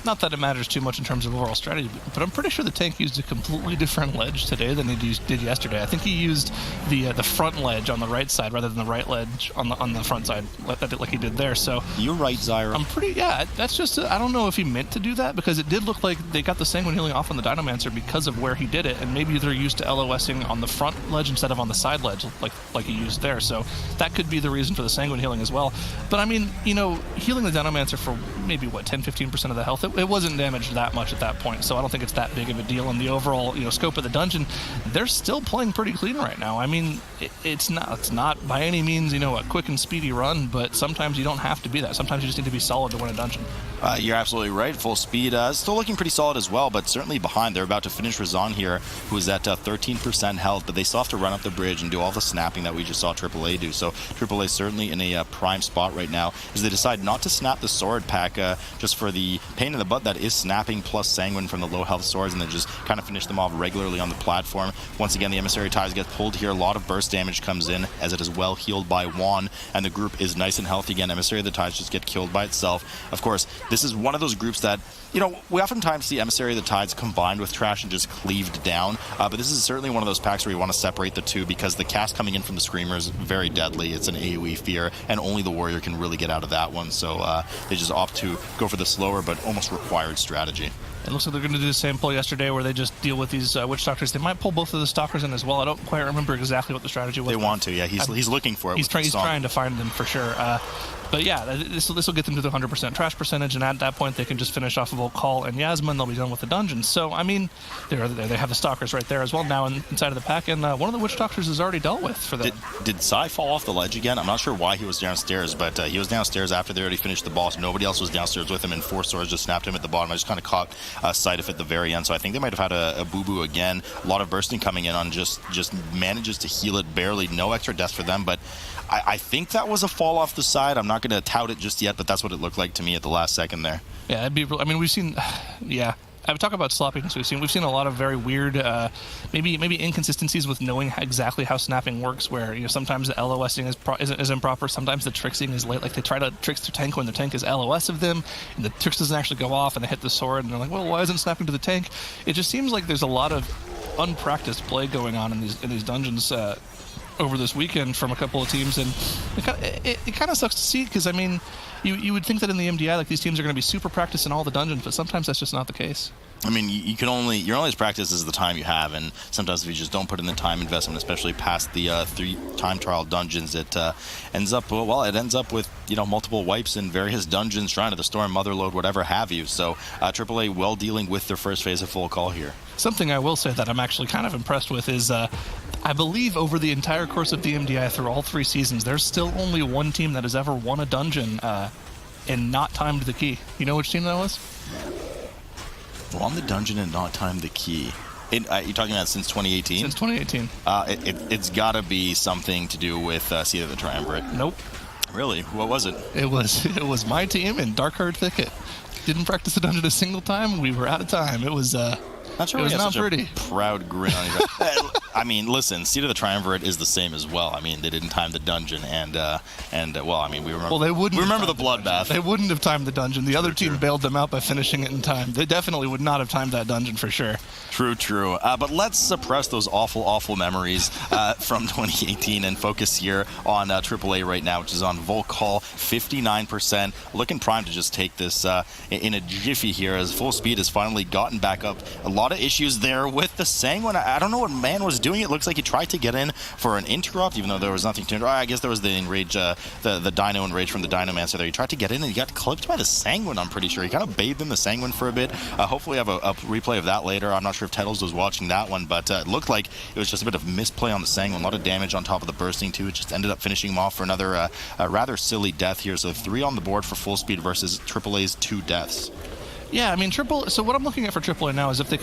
Not that it matters too much in terms of overall strategy, but I'm pretty sure the tank used a completely different ledge today than he did yesterday. I think he used the front ledge on the right side rather than the right ledge on the front side, like he did there. So you're right, Zyra. That's just, I don't know if he meant to do that, because it did look like they got the Sanguine healing off on the Dinomancer because of where he did it, and maybe they're used to LOSing on the front ledge instead of on the side ledge like he used there. So that could be the reason for the Sanguine healing as well. But I mean, healing the Dinomancer for maybe 10-15% of the health, it wasn't damaged that much at that point, so I don't think it's that big of a deal in the overall scope of the dungeon. They're still playing pretty clean right now. I mean, it's not by any means a quick and speedy run, but sometimes you don't have to be that. Sometimes you just need to be solid to win a dungeon. You're absolutely right. Full speed still looking pretty solid as well, but certainly behind. They're about to finish Razan here, who's at 13% health, but they still have to run up the bridge and do all the snapping that we just saw AAA do. So AAA certainly in a prime spot right now, as they decide not to snap the sword pack just for the pain in the butt that is snapping plus Sanguine from the low health swords, and then just kind of finish them off regularly on the platform. Once again, the Emissary Ties get pulled here. A lot of burst damage comes in, as it is well healed by Juan, and the group is nice and healthy again. Emissary of the Tides just get killed by itself. Of course, this is one of those groups that, we oftentimes see Emissary of the Tides combined with Trash and just cleaved down, but this is certainly one of those packs where you want to separate the two, because the cast coming in from the Screamer is very deadly. It's an AoE fear, and only the Warrior can really get out of that one, so they just opt to go for the slower but almost required strategy. It looks like they're going to do the same pull yesterday where they just deal with these Witch Doctors. They might pull both of the Stalkers in as well. I don't quite remember exactly what the strategy was. They want to, yeah. He's looking for it. He's trying to find them for sure. But yeah, this will get them to the 100% trash percentage, and at that point they can just finish off of Volcall and Yasma, and they'll be done with the dungeon. So, I mean, they have the Stalkers right there as well now inside of the pack, and one of the Witch Doctors is already dealt with for them. Did Psy fall off the ledge again? I'm not sure why he was downstairs, but he was downstairs after they already finished the boss. Nobody else was downstairs with him, and 4 swords just snapped him at the bottom. I just kind of caught sight of it at the very end, so I think they might have had a boo-boo again. A lot of bursting coming in on just manages to heal it barely. No extra deaths for them, but I think that was a fall off the side. I'm not going to tout it just yet, but that's what it looked like to me at the last second there. Yeah, it'd be. I mean, we've seen. Yeah, I would talk about sloppiness. We've seen a lot of very weird, maybe inconsistencies with knowing exactly how snapping works. Where sometimes the LOSing is improper. Sometimes the tricksing is late. Like they try to trick the tank when the tank is LOS of them, and the tricks doesn't actually go off, and they hit the sword, and they're like, well, why isn't snapping to the tank? It just seems like there's a lot of unpracticed play going on in these dungeons. Over this weekend from a couple of teams, and it kind of sucks to see, because I mean, you would think that in the MDI, like, these teams are going to be super practiced in all the dungeons, but sometimes that's just not the case. I mean, your only as practice is the time you have, and sometimes if you just don't put in the time investment, especially past the 3 time trial dungeons, it ends up with multiple wipes in various dungeons, Shrine of the Storm, Motherlode, whatever have you. So AAA well dealing with their first phase of full call here. Something I will say that I'm actually kind of impressed with is I believe over the entire course of the MDI through all 3 seasons, there's still only one team that has ever won a dungeon and not timed the key. You know which team that was? Won the dungeon and not timed the key. You're talking about since 2018? Since 2018. It's got to be something to do with Seed of the Triumvirate. Nope. Really? What was it? It was my team in Darkheart Thicket. Didn't practice the dungeon a single time. We were out of time. It was not sure. It was not pretty. Proud grin on his face. I mean, listen, Seed of the Triumvirate is the same as well. I mean, they didn't time the dungeon, and well, I mean, we remember. Well, they wouldn't. We remember the bloodbath. They wouldn't have timed the dungeon. The other team bailed them out by finishing it in time. They definitely would not have timed that dungeon for sure. True. But let's suppress those awful memories from 2018 and focus here on AAA right now, which is on Volcall, 59%. Looking primed to just take this in a jiffy here, as full speed has finally gotten back up. A lot lot of issues there with the Sanguine. I don't know what man was doing. It looks like he tried to get in for an interrupt, even though there was nothing to interrupt. I guess there was the enrage, the Dino enrage from the Dinomancer there. He tried to get in and he got clipped by the Sanguine, I'm pretty sure. He kind of bathed in the Sanguine for a bit. Hopefully I have a replay of that later. I'm not sure if Titles was watching that one, but it looked like it was just a bit of misplay on the Sanguine. A lot of damage on top of the bursting too. It just ended up finishing him off for another rather silly death here. So 3 on the board for Full Speed versus AAA's 2 deaths. Yeah, I mean, so what I'm looking at for AAA now is if they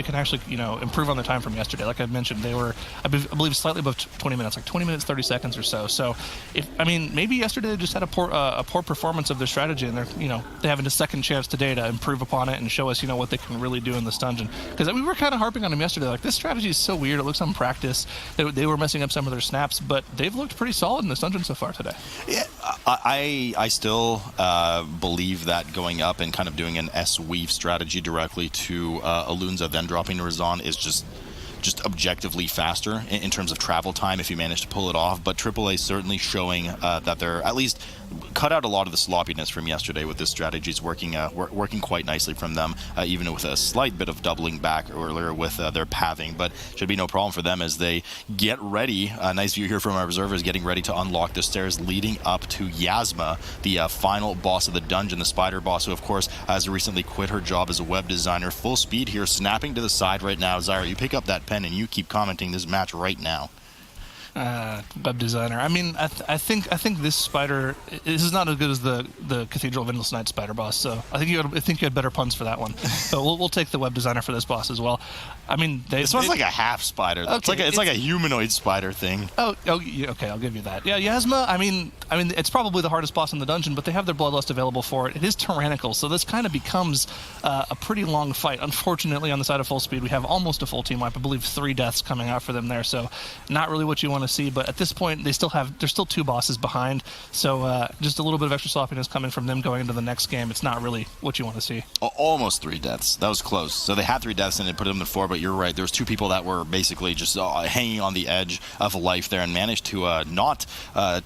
can actually, improve on the time from yesterday. Like I mentioned, they were, I believe, slightly above 20 minutes, like 20 minutes, 30 seconds or so. So, maybe yesterday they just had a poor performance of their strategy, and they're having a second chance today to improve upon it and show us, what they can really do in this dungeon. Because we were kind of harping on them yesterday, like this strategy is so weird. It looks unpracticed. They were messing up some of their snaps, but they've looked pretty solid in this dungeon so far today. Yeah, I still believe that going up and kind of doing an S-weave strategy directly to Alunza, then dropping to Razan is just objectively faster in terms of travel time if you manage to pull it off. But AAA certainly showing that they're at least cut out a lot of the sloppiness from yesterday with this strategy. It's working quite nicely from them, even with a slight bit of doubling back earlier with their pathing. But should be no problem for them as they get ready. Nice view here from our observers getting ready to unlock the stairs leading up to Yasma, the final boss of the dungeon, the spider boss, who of course has recently quit her job as a web designer. Full speed here, snapping to the side right now. Zyra, you pick up that pen and you keep commenting this match right now. Web designer. I mean, I think this spider. This is not as good as the Cathedral of Endless Night spider boss. So I think you had better puns for that one. But we'll take the web designer for this boss as well. I mean, this one's like a half spider. Okay, it's like a humanoid spider thing. Yeah, okay, I'll give you that. Yeah, Yasma. I mean, it's probably the hardest boss in the dungeon, but they have their bloodlust available for it. It is tyrannical, so this kind of becomes a pretty long fight. Unfortunately, on the side of Full Speed, we have almost a full team wipe. I believe 3 deaths coming out for them there. So not really what you want to see, but at this point there's still 2 bosses behind, so just a little bit of extra sloppiness coming from them going into the next game. It's not really what you want to see. Almost 3 deaths. That was close. So they had 3 deaths and they put them to 4, but you're right, there's 2 people that were basically just hanging on the edge of life there and managed to not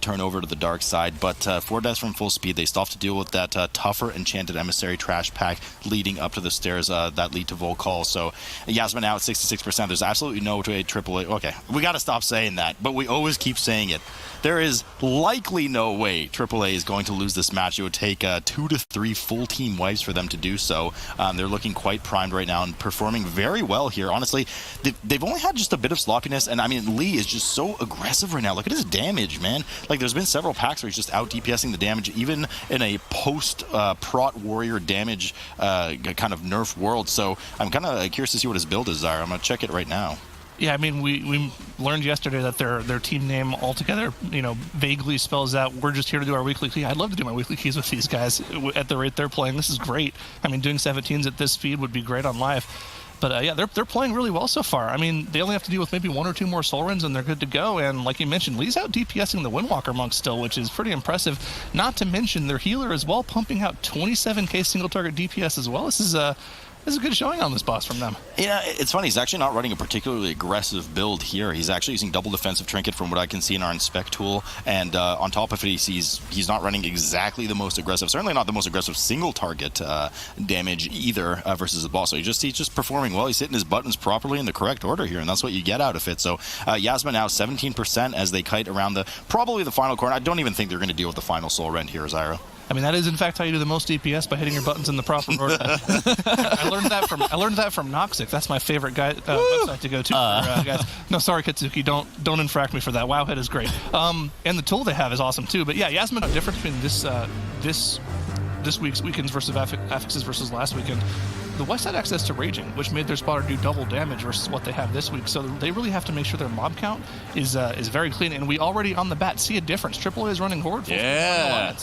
turn over to the dark side. But 4 deaths from Full Speed. They still have to deal with that tougher Enchanted Emissary trash pack leading up to the stairs that lead to Volcall. So Yasmin now at 66%. There's absolutely no way AAA. Okay, we got to stop saying that, but we always keep saying it. There is likely no way AAA is going to lose this match. It would take 2 to 3 full team wipes for them to do so. They're looking quite primed right now and performing very well here. Honestly, they've only had just a bit of sloppiness, and I mean, Lee is just so aggressive right now. Look at his damage, man. Like, there's been several packs where he's just out DPSing the damage, even in a post-prot warrior damage kind of nerf world. So I'm kind of curious to see what his build is, Zyra. I'm going to check it right now. Yeah, I mean, we learned yesterday that their team name altogether, vaguely spells out, we're just here to do our weekly key. I'd love to do my weekly keys with these guys at the rate they're playing. This is great. I mean, doing 17s at this speed would be great on live. But yeah, they're playing really well so far. I mean, they only have to deal with maybe 1 or 2 more soul runs and they're good to go. And like you mentioned, Lee's out DPSing the Windwalker monk still, which is pretty impressive. Not to mention their healer as well, pumping out 27k single target DPS as well. This is a good showing on this boss from them. Yeah, it's funny. He's actually not running a particularly aggressive build here. He's actually using double defensive trinket from what I can see in our inspect tool. And on top of it, he's not running exactly the most aggressive, certainly not the most aggressive single target damage either versus the boss. So he's just performing well. He's hitting his buttons properly in the correct order here, and that's what you get out of it. So Yasma now 17% as they kite around probably the final corner. I don't even think they're going to deal with the final soul rend here, Zyra. I mean, that is in fact how you do the most DPS, by hitting your buttons in the proper order. I learned that from Noxic. That's my favorite website to go to. Guys. No, sorry, Katsuki. Don't infract me for that. Wowhead is great. And the tool they have is awesome too. But yeah, Yasmin, the difference between this week's weekends versus affixes versus last weekend. The West had access to Raging, which made their spotter do double damage versus what they have this week. So they really have to make sure their mob count is very clean. And we already on the bat see a difference. AAA is running Horde. Yeah.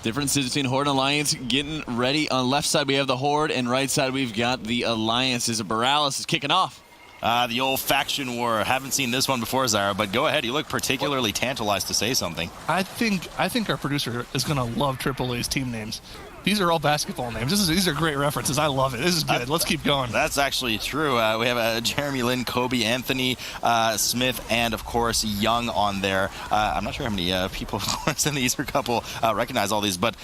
Differences between Horde and Alliance getting ready. On left side, we have the Horde, and right side, we've got the Alliance. As Boralus is kicking off. The old faction war. Haven't seen this one before, Zyra, but go ahead. You look particularly tantalized to say something. I think our producer is going to love AAA's team names. These are all basketball names. These are great references. I love it. This is good. Let's keep going. That's actually true. We have Jeremy Lin, Kobe, Anthony, Smith, and of course Young on there. I'm not sure how many people, of course, in the Easter couple recognize all these, but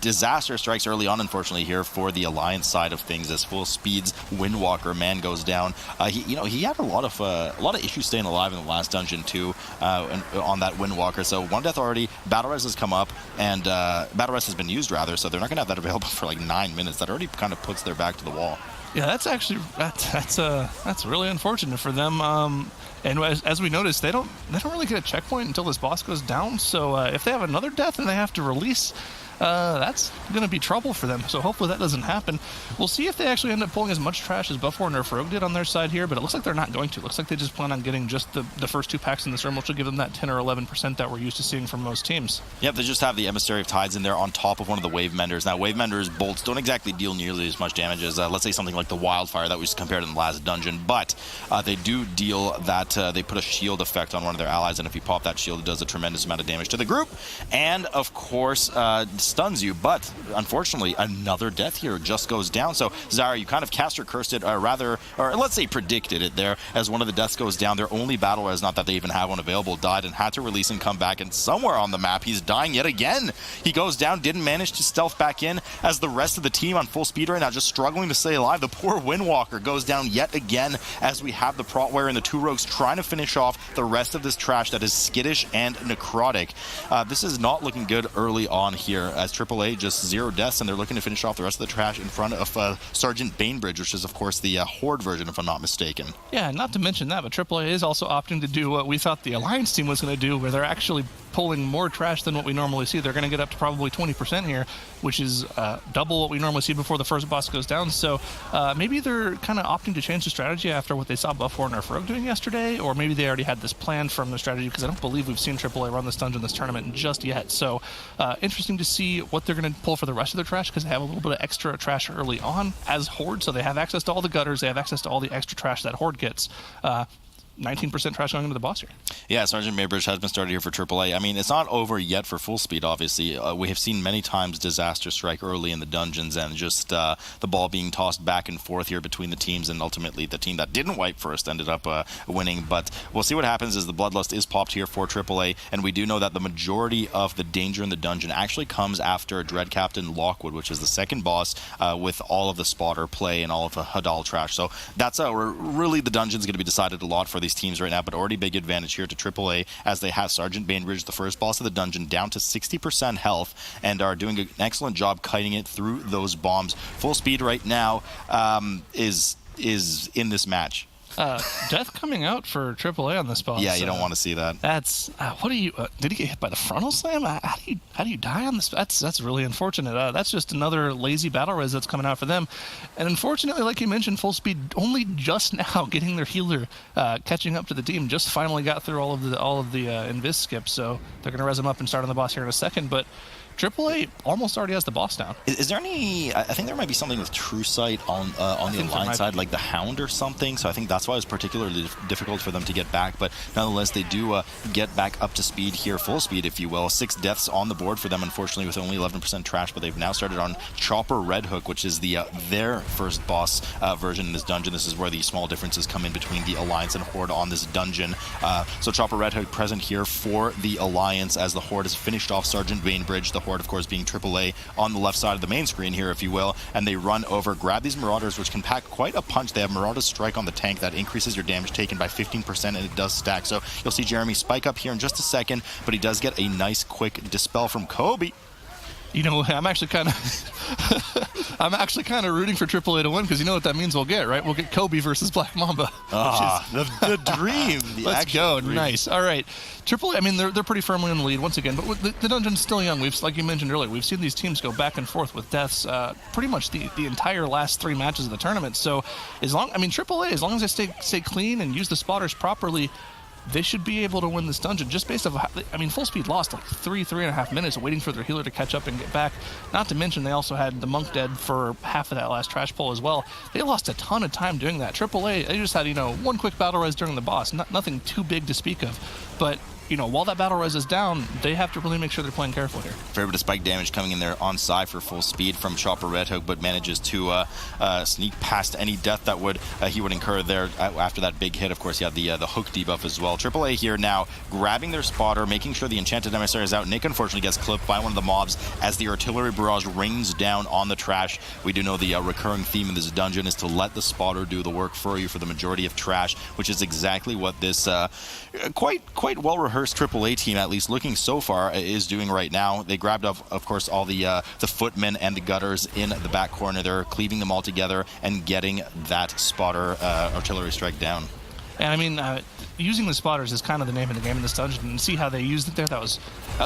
disaster strikes early on, unfortunately, here for the Alliance side of things as Full Speed's Windwalker man goes down. He had a lot of issues staying alive in the last dungeon too, on that Windwalker. So one death already. Battle Res has come up, and Battle Res has been used rather. So they're not going to have that available for like 9 minutes. That already kind of puts their back to the wall. Yeah, that's actually that's really unfortunate for them. And as we noticed, they don't really get a checkpoint until this boss goes down. So if they have another death and they have to release, that's going to be trouble for them. So hopefully that doesn't happen. We'll see if they actually end up pulling as much trash as Buff or Nerf Rogue did on their side here, but it looks like they're not going to. It looks like they just plan on getting just the first 2 packs in this room, which will give them that 10 or 11% that we're used to seeing from most teams. Yep, they just have the Emissary of Tides in there on top of one of the Wave Menders. Now, Wave Mender's bolts don't exactly deal nearly as much damage as, let's say, something like the Wildfire that we just compared in the last dungeon, but they do deal that, they put a shield effect on one of their allies, and if you pop that shield, it does a tremendous amount of damage to the group, and, of course, stuns you, but unfortunately, another death here just goes down. So, Zara, you kind of cast or cursed it, or let's say predicted it there, as one of the deaths goes down. Their only battle res, not that they even have one available, died and had to release and come back. And somewhere on the map, he's dying yet again. He goes down, didn't manage to stealth back in, as the rest of the team on full speed right now just struggling to stay alive. The poor Windwalker goes down yet again, as we have the Protware and the 2 rogues trying to finish off the rest of this trash that is skittish and necrotic. This is not looking good early on here, as AAA just 0 deaths, and they're looking to finish off the rest of the trash in front of Sergeant Bainbridge, which is, of course, the Horde version, if I'm not mistaken. Yeah, not to mention that, but AAA is also opting to do what we thought the Alliance team was going to do, where they're actually pulling more trash than what we normally see. They're going to get up to probably 20% here, which is double what we normally see before the first boss goes down. So maybe they're kind of opting to change the strategy after what they saw Buff or Nerf Rogue doing yesterday, or maybe they already had this planned from the strategy, because I don't believe we've seen AAA run this dungeon this tournament just yet. So interesting to see what they're going to pull for the rest of their trash, because they have a little bit of extra trash early on as Horde, so they have access to all the gutters, they have access to all the extra trash that Horde gets. 19% trash going into the boss here. Yeah, Sergeant Baybridge has been started here for AAA. I mean, it's not over yet for Full Speed, obviously. We have seen many times disaster strike early in the dungeons, and just the ball being tossed back and forth here between the teams, and ultimately the team that didn't wipe first ended up winning. But we'll see what happens as the Bloodlust is popped here for AAA, and we do know that the majority of the danger in the dungeon actually comes after Dread Captain Lockwood, which is the second boss, with all of the spotter play and all of the Hadal trash. So that's really the dungeon's going to be decided a lot for these teams right now, but already big advantage here to AAA, as they have Sergeant Bainbridge, the first boss of the dungeon, down to 60% health, and are doing an excellent job kiting it through those bombs. Full Speed right now is in this match. Death coming out for AAA on this boss. Yeah, you don't want to see that. That's what do you? Did he get hit by the frontal slam? How do you die on this? That's really unfortunate. That's just another lazy battle res that's coming out for them. And unfortunately, like you mentioned, Full Speed only just now getting their healer catching up to the team. Just finally got through all of the invis skips, so they're gonna res him up and start on the boss here in a second. But AAA almost already has the boss down. Is there any? I think there might be something with True Sight on the Alliance side, like the Hound or something. So I think that's why it's particularly difficult for them to get back. But nonetheless, they do get back up to speed here, full speed, if you will. 6 deaths on the board for them, unfortunately, with only 11% trash. But they've now started on Chopper Red Hook, which is their first boss version in this dungeon. This is where the small differences come in between the Alliance and Horde on this dungeon. So Chopper Red Hook present here for the Alliance, as the Horde has finished off Sergeant Bainbridge. The Horde, of course, being AAA on the left side of the main screen here, if you will, and they run over, grab these Marauders, which can pack quite a punch. They have Marauders Strike on the tank that increases your damage taken by 15%, and it does stack. So you'll see Jeremy spike up here in just a second, but he does get a nice quick dispel from Kobe. You know, I'm actually kind of rooting for AAA to win, because you know what that means we'll get, right? We'll get Kobe versus Black Mamba. The dream. Let's go. Dream. Nice. All right. AAA, I mean, they're pretty firmly in the lead once again, but the dungeon's still young. Like you mentioned earlier, we've seen these teams go back and forth with deaths pretty much the entire last 3 matches of the tournament. So AAA, as long as they stay clean and use the spotters properly, they should be able to win this dungeon, just based off, Full Speed lost like 3.5 minutes waiting for their healer to catch up and get back. Not to mention they also had the Monk dead for half of that last trash pull as well. They lost a ton of time doing that. AAA, they just had, one quick battle res during the boss, nothing too big to speak of. But while that battle res is down, they have to really make sure they're playing careful here. Fair bit of spike damage coming in there on side for full speed from Chopper Red Hook, but manages to sneak past any death that he would incur there after that big hit. Of course, he had the hook debuff as well. AAA here now grabbing their spotter, making sure the enchanted emissary is out. Nick unfortunately gets clipped by one of the mobs as the artillery barrage rains down on the trash. We do know the recurring theme in this dungeon is to let the spotter do the work for you for the majority of trash, which is exactly what this quite well rehearsed AAA team, at least looking so far, is doing right now. They grabbed up, of course, all the footmen and the gutters in the back corner. They're cleaving them all together and getting that spotter artillery strike down. And I mean, using the spotters is kind of the name of the game in this dungeon, and see how they used it there. That was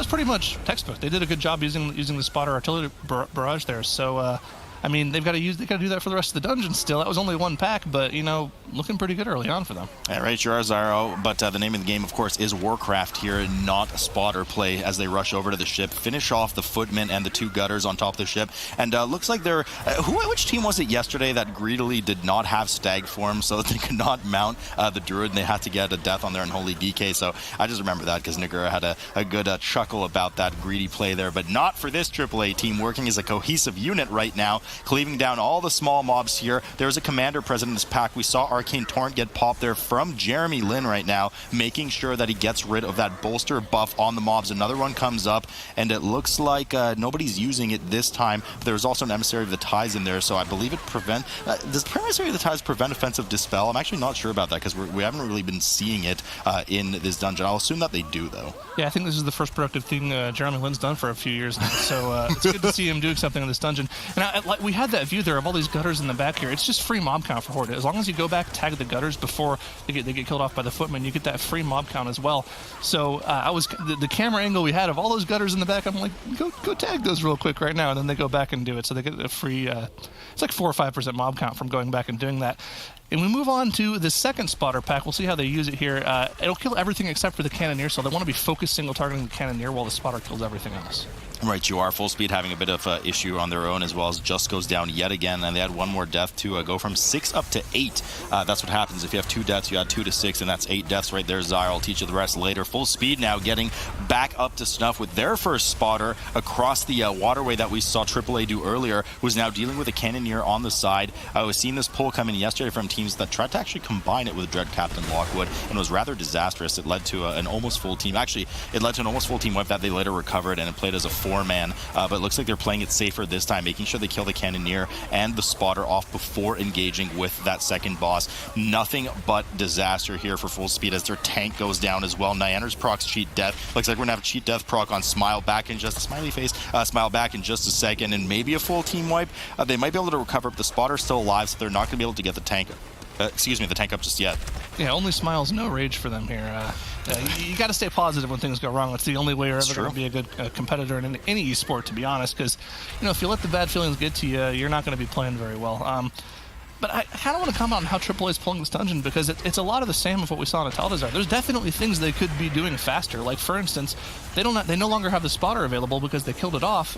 pretty much textbook. They did a good job using the spotter artillery barrage there. So I mean, they got to do that for the rest of the dungeon still. That was only one pack, but, looking pretty good early on for them. All right, sure, Zaro, but the name of the game, of course, is Warcraft here, not a spotter play as they rush over to the ship, finish off the footmen and the two gutters on top of the ship, and looks like they're... which team was it yesterday that greedily did not have stag form so that they could not mount the druid, and they had to get a death on their unholy DK, so I just remember that because Nagura had a good chuckle about that greedy play there, but not for this AAA team, working as a cohesive unit right now, cleaving down all the small mobs here. There's a commander present in this pack. We saw Arcane Torrent get popped there from Jeremy Lin right now, making sure that he gets rid of that bolster buff on the mobs. Another one comes up, and it looks like nobody's using it this time. There's also an Emissary of the Tides in there, so I believe it prevent... does the Emissary of the Tides prevent offensive Dispel? I'm actually not sure about that, because we haven't really been seeing it in this dungeon. I'll assume that they do, though. Yeah, I think this is the first productive thing Jeremy Lin's done for a few years now, so it's good to see him doing something in this dungeon. And we had that view there of all these gutters in the back here. It's just free mob count for Horde. As long as you go back, tag the gutters before they get killed off by the footmen, you get that free mob count as well. So the camera angle we had of all those gutters in the back, I'm like, go tag those real quick right now, and then they go back and do it. So they get a free, it's like 4 or 5% mob count from going back and doing that. And we move on to the second spotter pack. We'll see how they use it here. It'll kill everything except for the Cannoneer, so they want to be focused single targeting the Cannoneer while the spotter kills everything else. Right, you are. Full Speed having a bit of issue on their own, as well as just goes down yet again, and they had one more death to go from 6 up to 8. That's what happens. If you have 2 deaths, you add 2 to 6, and that's 8 deaths right there. Zara, I'll teach you the rest later. Full Speed now getting back up to snuff with their first spotter across the waterway that we saw AAA do earlier, who's now dealing with a Cannoneer on the side. I was seeing this pull come in yesterday from teams that tried to actually combine it with Dread Captain Lockwood, and it was rather disastrous. It led to an almost full team. Actually, it led to an almost full team wipe that they later recovered, and it played as a 4-man. But it looks like they're playing it safer this time, making sure they kill the Cannoneer and the spotter off before engaging with that second boss. Nothing but disaster here for Full Speed as their tank goes down as well. Nyanner's procs cheat death. Looks like we're going to have a cheat death proc on Smile back in just a smiley face. Smile back in just a second, and maybe a full team wipe. They might be able to recover up. The spotter's still alive, so they're not going to be able to get the tank. The tank up just yet. Yeah, only Smiles, no rage for them here. You got to stay positive when things go wrong. That's the only way you're ever going to be a good competitor in any esport, to be honest, because if you let the bad feelings get to you, you're not going to be playing very well. But I kind of want to comment on how AAA is pulling this dungeon, because it's a lot of the same of what we saw in Atal'Dazar. There's definitely things they could be doing faster. Like, for instance, they no longer have the spotter available because they killed it off.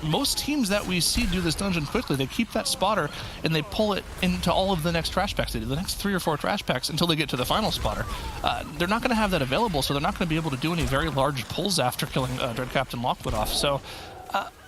Most teams that we see do this dungeon quickly, they keep that spotter and they pull it into all of the next trash packs. They do the next 3 or 4 trash packs until they get to the final spotter. They're not going to have that available, so they're not going to be able to do any very large pulls after killing Dread Captain Lockwood off. So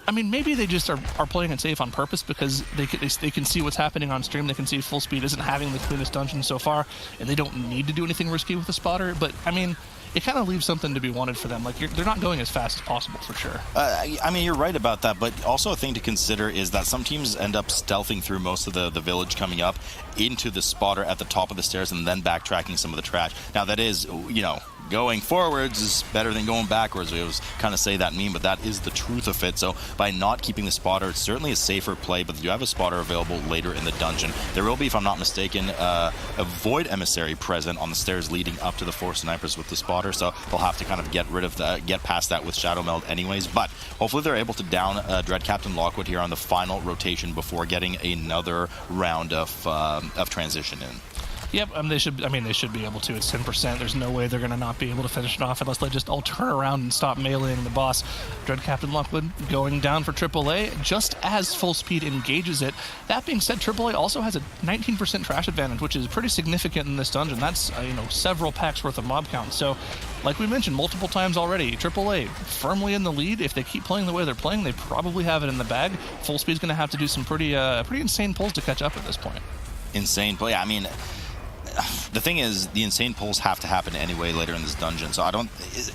I mean, maybe they just are playing it safe on purpose because they can see what's happening on stream. They can see Full Speed isn't having the cleanest dungeon so far, and they don't need to do anything risky with the spotter. But, I mean, it kind of leaves something to be wanted for them. Like, they're not going as fast as possible, for sure. I mean, you're right about that, but also a thing to consider is that some teams end up stealthing through most of the village coming up into the spotter at the top of the stairs and then backtracking some of the trash. Now, that is, going forwards is better than going backwards. We always kind of say that meme, but that is the truth of it. So by not keeping the spotter, it's certainly a safer play, but you have a spotter available later in the dungeon. There will be, if I'm not mistaken, a Void Emissary present on the stairs leading up to the 4 snipers with the spotter, so they'll have to kind of get past that with Shadow Meld anyways, but hopefully they're able to down Dread Captain Lockwood here on the final rotation before getting another round of transition in. Yep, they should. I mean, they should be able to. It's 10%. There's no way they're going to not be able to finish it off unless they just all turn around and stop meleeing the boss. Dread Captain Lockwood going down for AAA just as Full Speed engages it. That being said, AAA also has a 19% trash advantage, which is pretty significant in this dungeon. That's several packs worth of mob count. So, like we mentioned multiple times already, AAA firmly in the lead. If they keep playing the way they're playing, they probably have it in the bag. Full Speed's going to have to do some pretty insane pulls to catch up at this point. Insane play. I mean, the thing is, the insane pulls have to happen anyway later in this dungeon. So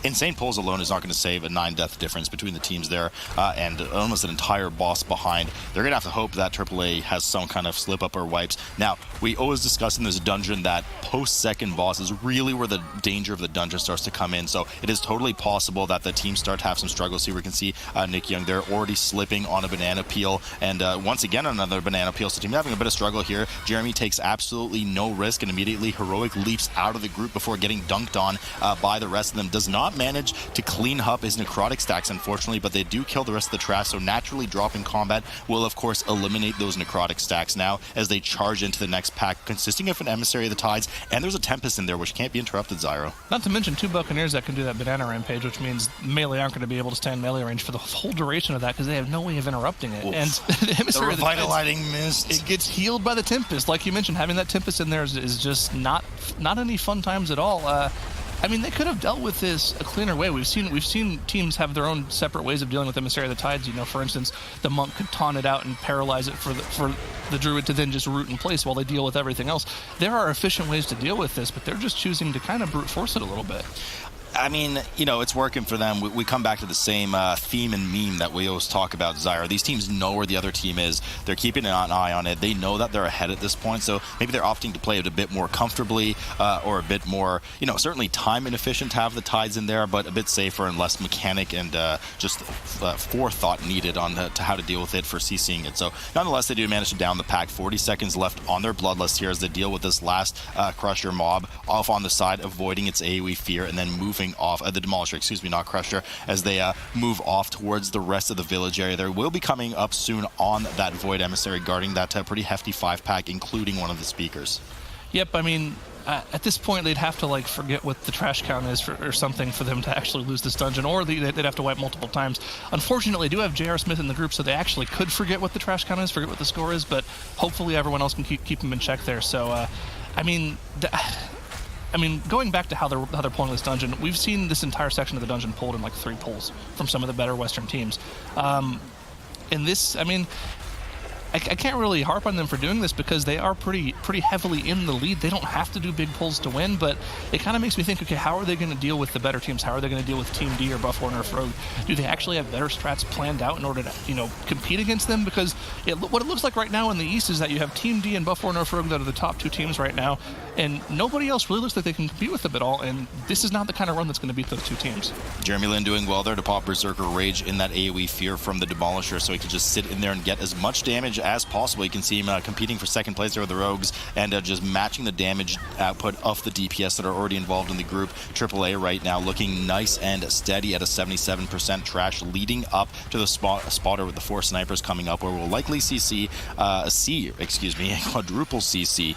insane pulls alone is not going to save a 9-death difference between the teams there and almost an entire boss behind. They're going to have to hope that AAA has some kind of slip up or wipes. Now, we always discuss in this dungeon that post-second boss is really where the danger of the dungeon starts to come in. So it is totally possible that the teams start to have some struggles here. We can see Nick Young there already slipping on a banana peel. And once again, another banana peel. So team having a bit of struggle here. Jeremy takes absolutely no risk and immediately heroic leaps out of the group before getting dunked on by the rest of them. Does not manage to clean up his necrotic stacks, unfortunately, but they do kill the rest of the trash, so naturally dropping combat will, of course, eliminate those necrotic stacks now as they charge into the next pack, consisting of an Emissary of the Tides, and there's a Tempest in there, which can't be interrupted, Zyro. Not to mention 2 Buccaneers that can do that banana rampage, which means melee aren't going to be able to stay in melee range for the whole duration of that because they have no way of interrupting it. Oof. And the Emissary of the Tides, revitalizing mist. it gets healed by the Tempest. Like you mentioned, having that Tempest in there is just not any fun times at all. I mean, they could have dealt with this a cleaner way. We've seen teams have their own separate ways of dealing with Emissary of the Tides. For instance, the monk could taunt it out and paralyze it for the druid to then just root in place while they deal with everything else. There are efficient ways to deal with this, but they're just choosing to kind of brute force it a little bit. I mean, it's working for them. We come back to the same theme and meme that we always talk about, Zyro. These teams know where the other team is. They're keeping an eye on it. They know that they're ahead at this point, so maybe they're opting to play it a bit more comfortably or a bit more, certainly time inefficient to have the Tides in there, but a bit safer and less mechanic and just forethought needed on to how to deal with it for CCing it. So nonetheless, they do manage to down the pack. 40 seconds left on their Bloodlust here as they deal with this last Crusher mob off on the side, avoiding its AoE fear, and then moving off, the Demolisher, excuse me, not Crusher, as they move off towards the rest of the village area. There will be coming up soon on that Void Emissary, guarding that pretty hefty 5-pack, including one of the speakers. Yep, I mean, at this point, they'd have to forget what the trash count is or something for them to actually lose this dungeon, or they'd have to wipe multiple times. Unfortunately, they do have J.R. Smith in the group, so they actually could forget what the trash count is, forget what the score is, but hopefully everyone else can keep them in check there. So, going back to how they're pulling this dungeon, we've seen this entire section of the dungeon pulled in 3 pulls from some of the better Western teams. In this, I can't really harp on them for doing this because they are pretty heavily in the lead. They don't have to do big pulls to win, but it kind of makes me think, okay, how are they going to deal with the better teams? How are they going to deal with Team D or Buff War Nerf Rogue? Do they actually have better strats planned out in order to, compete against them? Because what it looks like right now in the East is that you have Team D and Buff War Nerf Rogue that are the top 2 teams right now, and nobody else really looks like they can compete with them at all, and this is not the kind of run that's going to beat those 2 teams. Jeremy Lin doing well there to pop Berserker Rage in that AoE fear from the Demolisher, so he can just sit in there and get as much damage as possible. You can see him competing for second place there with the Rogues and just matching the damage output of the DPS that are already involved in the group. AAA right now looking nice and steady at a 77% trash, leading up to the spotter with the 4 snipers coming up, where we'll likely see quadruple CC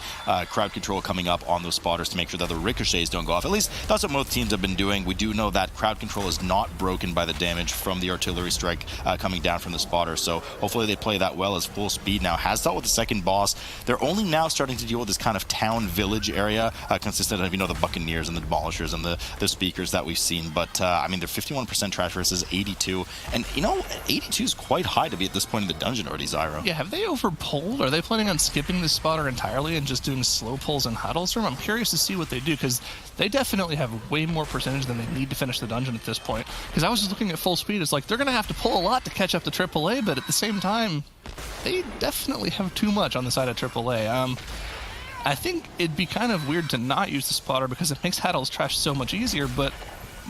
crowd control coming up on those spotters to make sure that the ricochets don't go off. At least that's what most teams have been doing. We do know that crowd control is not broken by the damage from the artillery strike coming down from the spotter, so hopefully they play that well, as Full Speed now has dealt with the second boss. They're only now starting to deal with this kind of town village area consistent of the Buccaneers and the Demolishers and the speakers that we've seen, but they're 51% trash versus 82, and 82 is quite high to be at this point in the dungeon already, Zyro. Yeah, have they overpulled? Are they planning on skipping this spotter entirely and just doing slow pulls and huddles from? I'm curious to see what they do, because they definitely have way more percentage than they need to finish the dungeon at this point. Because I was just looking at Full Speed, it's like they're going to have to pull a lot to catch up to AAA, but at the same time, they definitely have too much on the side of AAA. I think it'd be kind of weird to not use the spotter because it makes Haddle's trash so much easier, but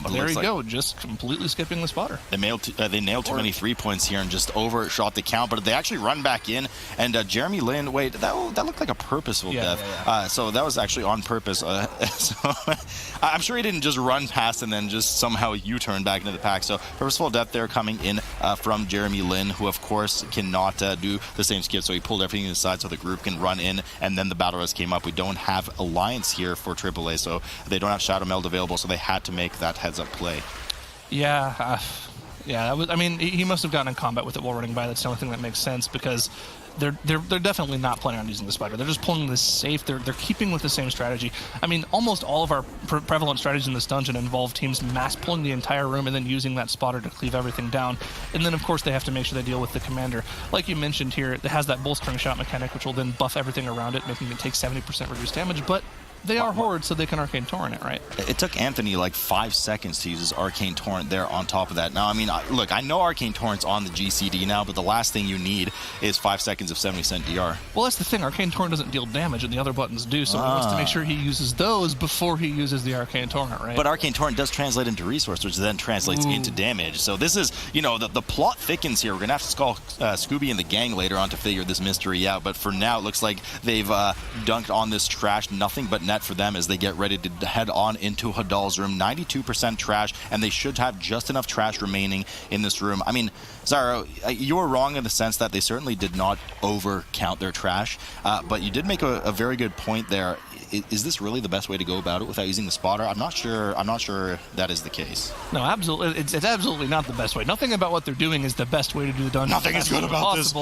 But there you go, just completely skipping the spotter. They nailed too many 3 points here and just overshot the count, but they actually run back in, and Jeremy Lin, wait, that looked like a purposeful death. Yeah. So that was actually on purpose. So I'm sure he didn't just run past and then just somehow U-turn back into the pack. So purposeful death there coming in from Jeremy Lin, who of course cannot do the same skip, so he pulled everything aside so the group can run in, and then the battle res came up. We don't have Alliance here for AAA, so they don't have Shadow Meld available, so they had to make that heads-up play. Yeah, that was. I mean, he must have gotten in combat with it while running by. That's the only thing that makes sense, because they're definitely not planning on using the spider. They're just pulling this safe. They're keeping with the same strategy. I mean, almost all of our prevalent strategies in this dungeon involve teams mass pulling the entire room and then using that spotter to cleave everything down. And then, of course, they have to make sure they deal with the commander. Like you mentioned here, it has that bolstering shot mechanic, which will then buff everything around it, making it take 70% reduced damage. But they are hordes, so they can Arcane Torrent it, right? It took Anthony like 5 seconds to use his Arcane Torrent there on top of that. Now, I mean, look, I know Arcane Torrent's on the GCD now, but the last thing you need is 5 seconds of 70% DR. Well, that's the thing. Arcane Torrent doesn't deal damage, and the other buttons do, so he wants to make sure he uses those before he uses the Arcane Torrent, right? But Arcane Torrent does translate into resource, which then translates into damage. So this is, you know, the plot thickens here. We're going to have to call Scooby and the gang later on to figure this mystery out. But for now, it looks like they've dunked on this trash. Nothing but net for them as they get ready to head on into Hadal's room. 92% trash, and they should have just enough trash remaining in this room. I mean, Zara, you were wrong in the sense that they certainly did not overcount their trash, but you did make a very good point there. Is this really the best way to go about it without using the spotter? I'm not sure that is the case. No, absolutely. It's absolutely not the best way. Nothing about what they're doing is the best way to do the dungeon. Nothing is good about this.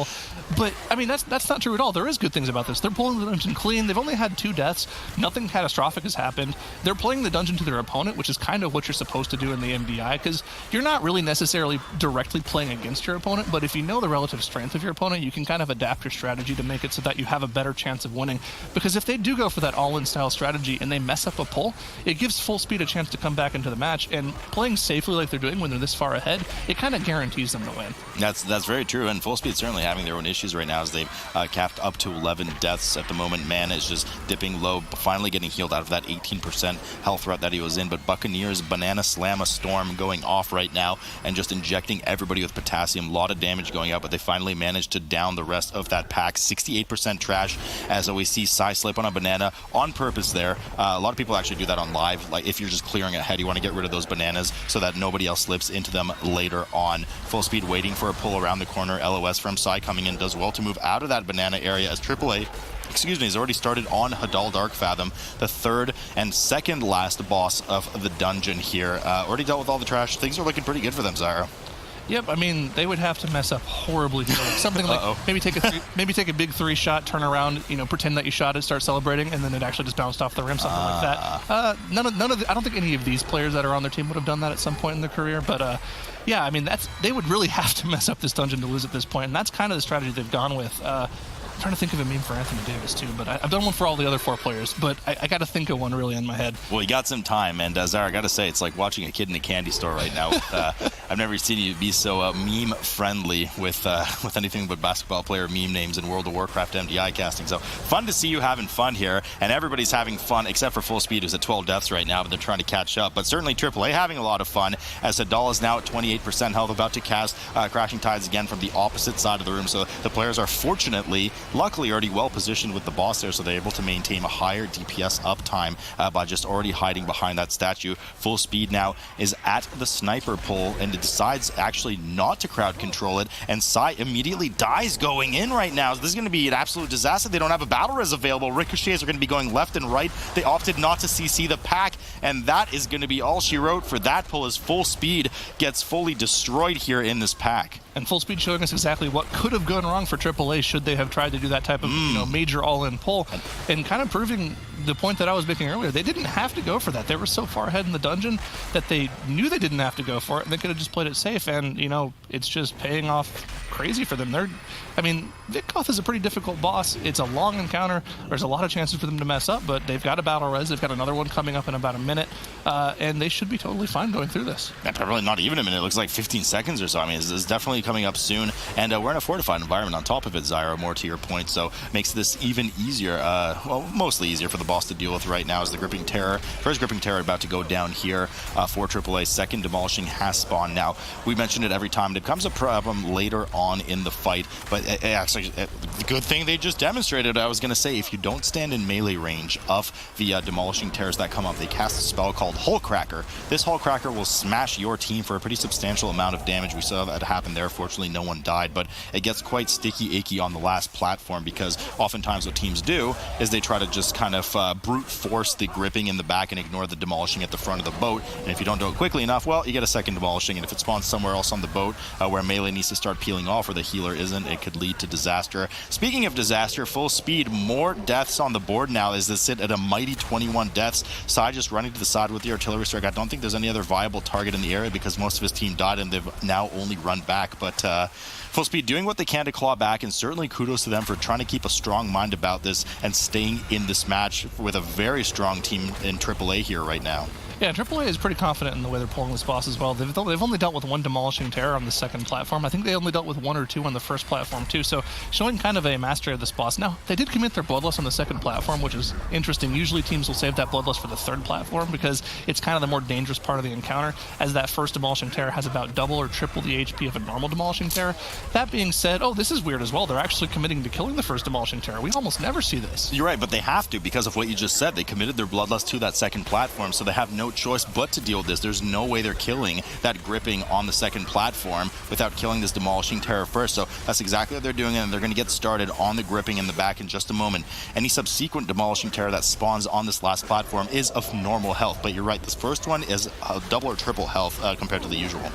But, I mean, that's not true at all. There is good things about this. They're pulling the dungeon clean. They've only had 2 deaths. Nothing catastrophic has happened. They're playing the dungeon to their opponent, which is kind of what you're supposed to do in the MDI, because you're not really necessarily directly playing against your opponent, but if you know the relative strength of your opponent, you can kind of adapt your strategy to make it so that you have a better chance of winning. Because if they do go for that all-in style strategy and they mess up a pull, it gives Full Speed a chance to come back into the match, and playing safely like they're doing when they're this far ahead, it kind of guarantees them to win. That's very true, and Full Speed certainly having their own issues right now as they've capped up to 11 deaths at the moment. Man is just dipping low, finally getting healed out of that 18% health threat that he was in, but Buccaneers Banana Slam a Storm going off right now and just injecting everybody with potassium. A lot of damage going out, but they finally managed to down the rest of that pack. 68% trash as we see Psy slip on a banana on purpose there. A lot of people actually do that on live. Like if you're just clearing ahead, you want to get rid of those bananas so that nobody else slips into them later on. Full Speed waiting for a pull around the corner. LOS from Psy coming in does well to move out of that banana area as AAA has already started on Hadal Dark Fathom, the third and second last boss of the dungeon here. Already dealt with all the trash. Things are looking pretty good for them, Zyro. Yep, I mean, they would have to mess up horribly here. Like something like maybe take a big 3 shot, turn around, pretend that you shot it, start celebrating, and then it actually just bounced off the rim, something like that. None of I don't think any of these players that are on their team would have done that at some point in their career, but yeah, I mean, they would really have to mess up this dungeon to lose at this point, and that's kind of the strategy they've gone with. I'm trying to think of a meme for Anthony Davis too, but I've done one for all the other 4 players, but I got to think of one really in my head. Well, you got some time, and Zara, I got to say, it's like watching a kid in a candy store right now. I've never seen you be so meme-friendly with anything but basketball player meme names in World of Warcraft MDI casting. So fun to see you having fun here, and everybody's having fun except for Full Speed, who's at 12 deaths right now, but they're trying to catch up. But certainly AAA having a lot of fun, as Hadal is now at 28% health, about to cast Crashing Tides again from the opposite side of the room. So the players are luckily already well positioned with the boss there, so they're able to maintain a higher DPS uptime by just already hiding behind that statue. Full Speed now is at the sniper pole and decides actually not to crowd control it, and Psy immediately dies going in right now. So this is going to be an absolute disaster. They don't have a battle res available. Ricochets are going to be going left and right. They opted not to CC the pack, and that is going to be all she wrote for that pull, as Full Speed gets fully destroyed here in this pack. And Full Speed showing us exactly what could have gone wrong for AAA should they have tried to do that type of major all-in pull, and kind of proving the point that I was making earlier. They didn't have to go for that. They were so far ahead in the dungeon that they knew they didn't have to go for it, and they could have just played it safe, and it's just paying off crazy for them. I mean, Vikkoth is a pretty difficult boss. It's a long encounter. There's a lot of chances for them to mess up, but they've got a battle res. They've got another one coming up in about a minute, and they should be totally fine going through this. Yeah, probably not even a minute. It looks like 15 seconds or so. I mean, it's definitely coming up soon, and we're in a fortified environment on top of it, Zyro, more to your point, so makes this even easier, well, mostly easier for the boss to deal with right now. Is the Gripping Terror. First Gripping Terror about to go down here for AAA. Second Demolishing has spawned. Now, we mentioned it every time. It becomes a problem later on in the fight, but actually, the good thing they just demonstrated, I was going to say, if you don't stand in melee range of the Demolishing Terrors that come up, they cast a spell called Hull Cracker. This Hull Cracker will smash your team for a pretty substantial amount of damage. We saw that happen there. Fortunately, no one died, but it gets quite sticky icky on the last platform, because oftentimes what teams do is they try to just kind of brute force the gripping in the back and ignore the demolishing at the front of the boat, and if you don't do it quickly enough, well, you get a second demolishing, and if it spawns somewhere else on the boat where melee needs to start peeling off or the healer isn't, it could lead to disaster. Speaking of disaster, full speed, more deaths on the board now as they sit at a mighty 21 deaths. Sai just running to the side with the artillery strike. I don't think there's any other viable target in the area because most of his team died and they've now only run back, but Full Speed doing what they can to claw back, and certainly kudos to them for trying to keep a strong mind about this and staying in this match with a very strong team in AAA here right now. Yeah, AAA is pretty confident in the way they're pulling this boss as well. They've only dealt with one Demolishing Terror on the second platform. I think they only dealt with one or two on the first platform too, so showing kind of a mastery of this boss. Now, they did commit their Bloodlust on the second platform, which is interesting. Usually teams will save that Bloodlust for the third platform because it's kind of the more dangerous part of the encounter, as that first Demolishing Terror has about double or triple the HP of a normal Demolishing Terror. That being said, oh, this is weird as well. They're actually committing to killing the first Demolishing Terror. We almost never see this. You're right, but they have to because of what you just said. They committed their Bloodlust to that second platform, so they have no choice but to deal with this. There's no way they're killing that gripping on the second platform without killing this Demolishing Terror first. So that's exactly what they're doing, and they're going to get started on the gripping in the back in just a moment. Any subsequent Demolishing Terror that spawns on this last platform is of normal health, but you're right, this first one is double or triple health compared to the usual.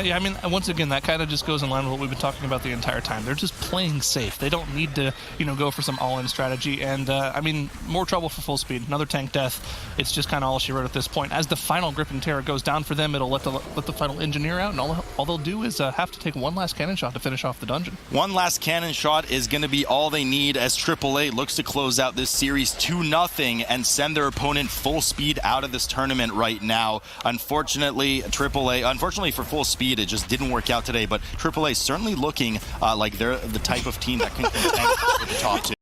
Yeah, I mean, once again, that kind of just goes in line with what we've been talking about the entire time. They're just playing safe. They don't need to, go for some all-in strategy. And, I mean, more trouble for Full Speed. Another tank death. It's just kind of all she wrote at this point. As the final Gripping Terror goes down for them, it'll let the final Engineer out, and all they'll do is have to take one last cannon shot to finish off the dungeon. One last cannon shot is going to be all they need as AAA looks to close out this series 2-0 and send their opponent Full Speed out of this tournament right now. Unfortunately for Full Speed, it just didn't work out today, but AAA certainly looking like they're the type of team that can contend with the top two.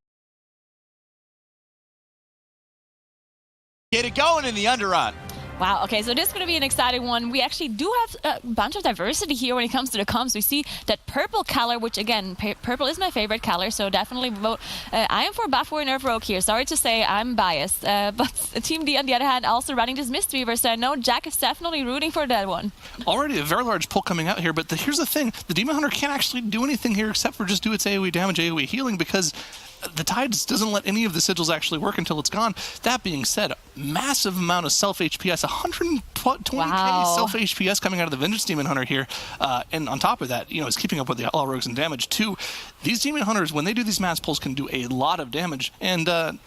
Get it going in the Underrot. Wow, okay, so this is going to be an exciting one. We actually do have a bunch of diversity here when it comes to the comps. We see that purple color, which again, purple is my favorite color, so definitely vote. I am for Buff Warrior Nerf Rogue here. Sorry to say I'm biased, but Team D, on the other hand, also running this Mistweaver, so I know Jack is definitely rooting for that one. Already a very large pull coming out here, but here's the thing. The Demon Hunter can't actually do anything here except for just do its AoE damage, AoE healing, because the Tides doesn't let any of the sigils actually work until it's gone. That being said, massive amount of self-HPS, 120k self-HPS coming out of the Vengeance Demon Hunter here. And on top of that, is keeping up with the Outlaw Rogues in damage too. These Demon Hunters, when they do these mass pulls, can do a lot of damage. And, credit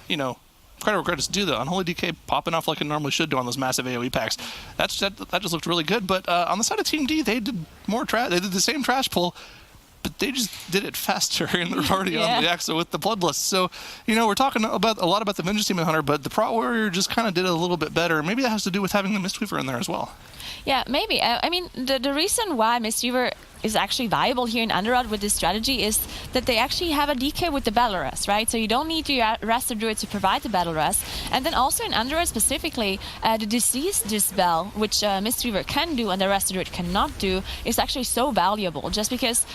where credit's due, the Unholy DK popping off like it normally should do on those massive AoE packs. That just looked really good. But on the side of Team D, they did they did the same trash pull, but they just did it faster, and they're already on the Axo with the Bloodlust. So, we're talking a lot about the Vengeance Demon Hunter, but the Prot Warrior just kind of did it a little bit better. Maybe that has to do with having the Mistweaver in there as well. Yeah, maybe. I mean, the reason why Mistweaver is actually viable here in Underrot with this strategy is that they actually have a DK with the Battle Rest, right? So you don't need to rest the Druid to provide the Battle Rest. And then also in Underrot specifically, the Disease Dispel, which Mistweaver can do and the rest of the Druid cannot do, is actually so valuable, just because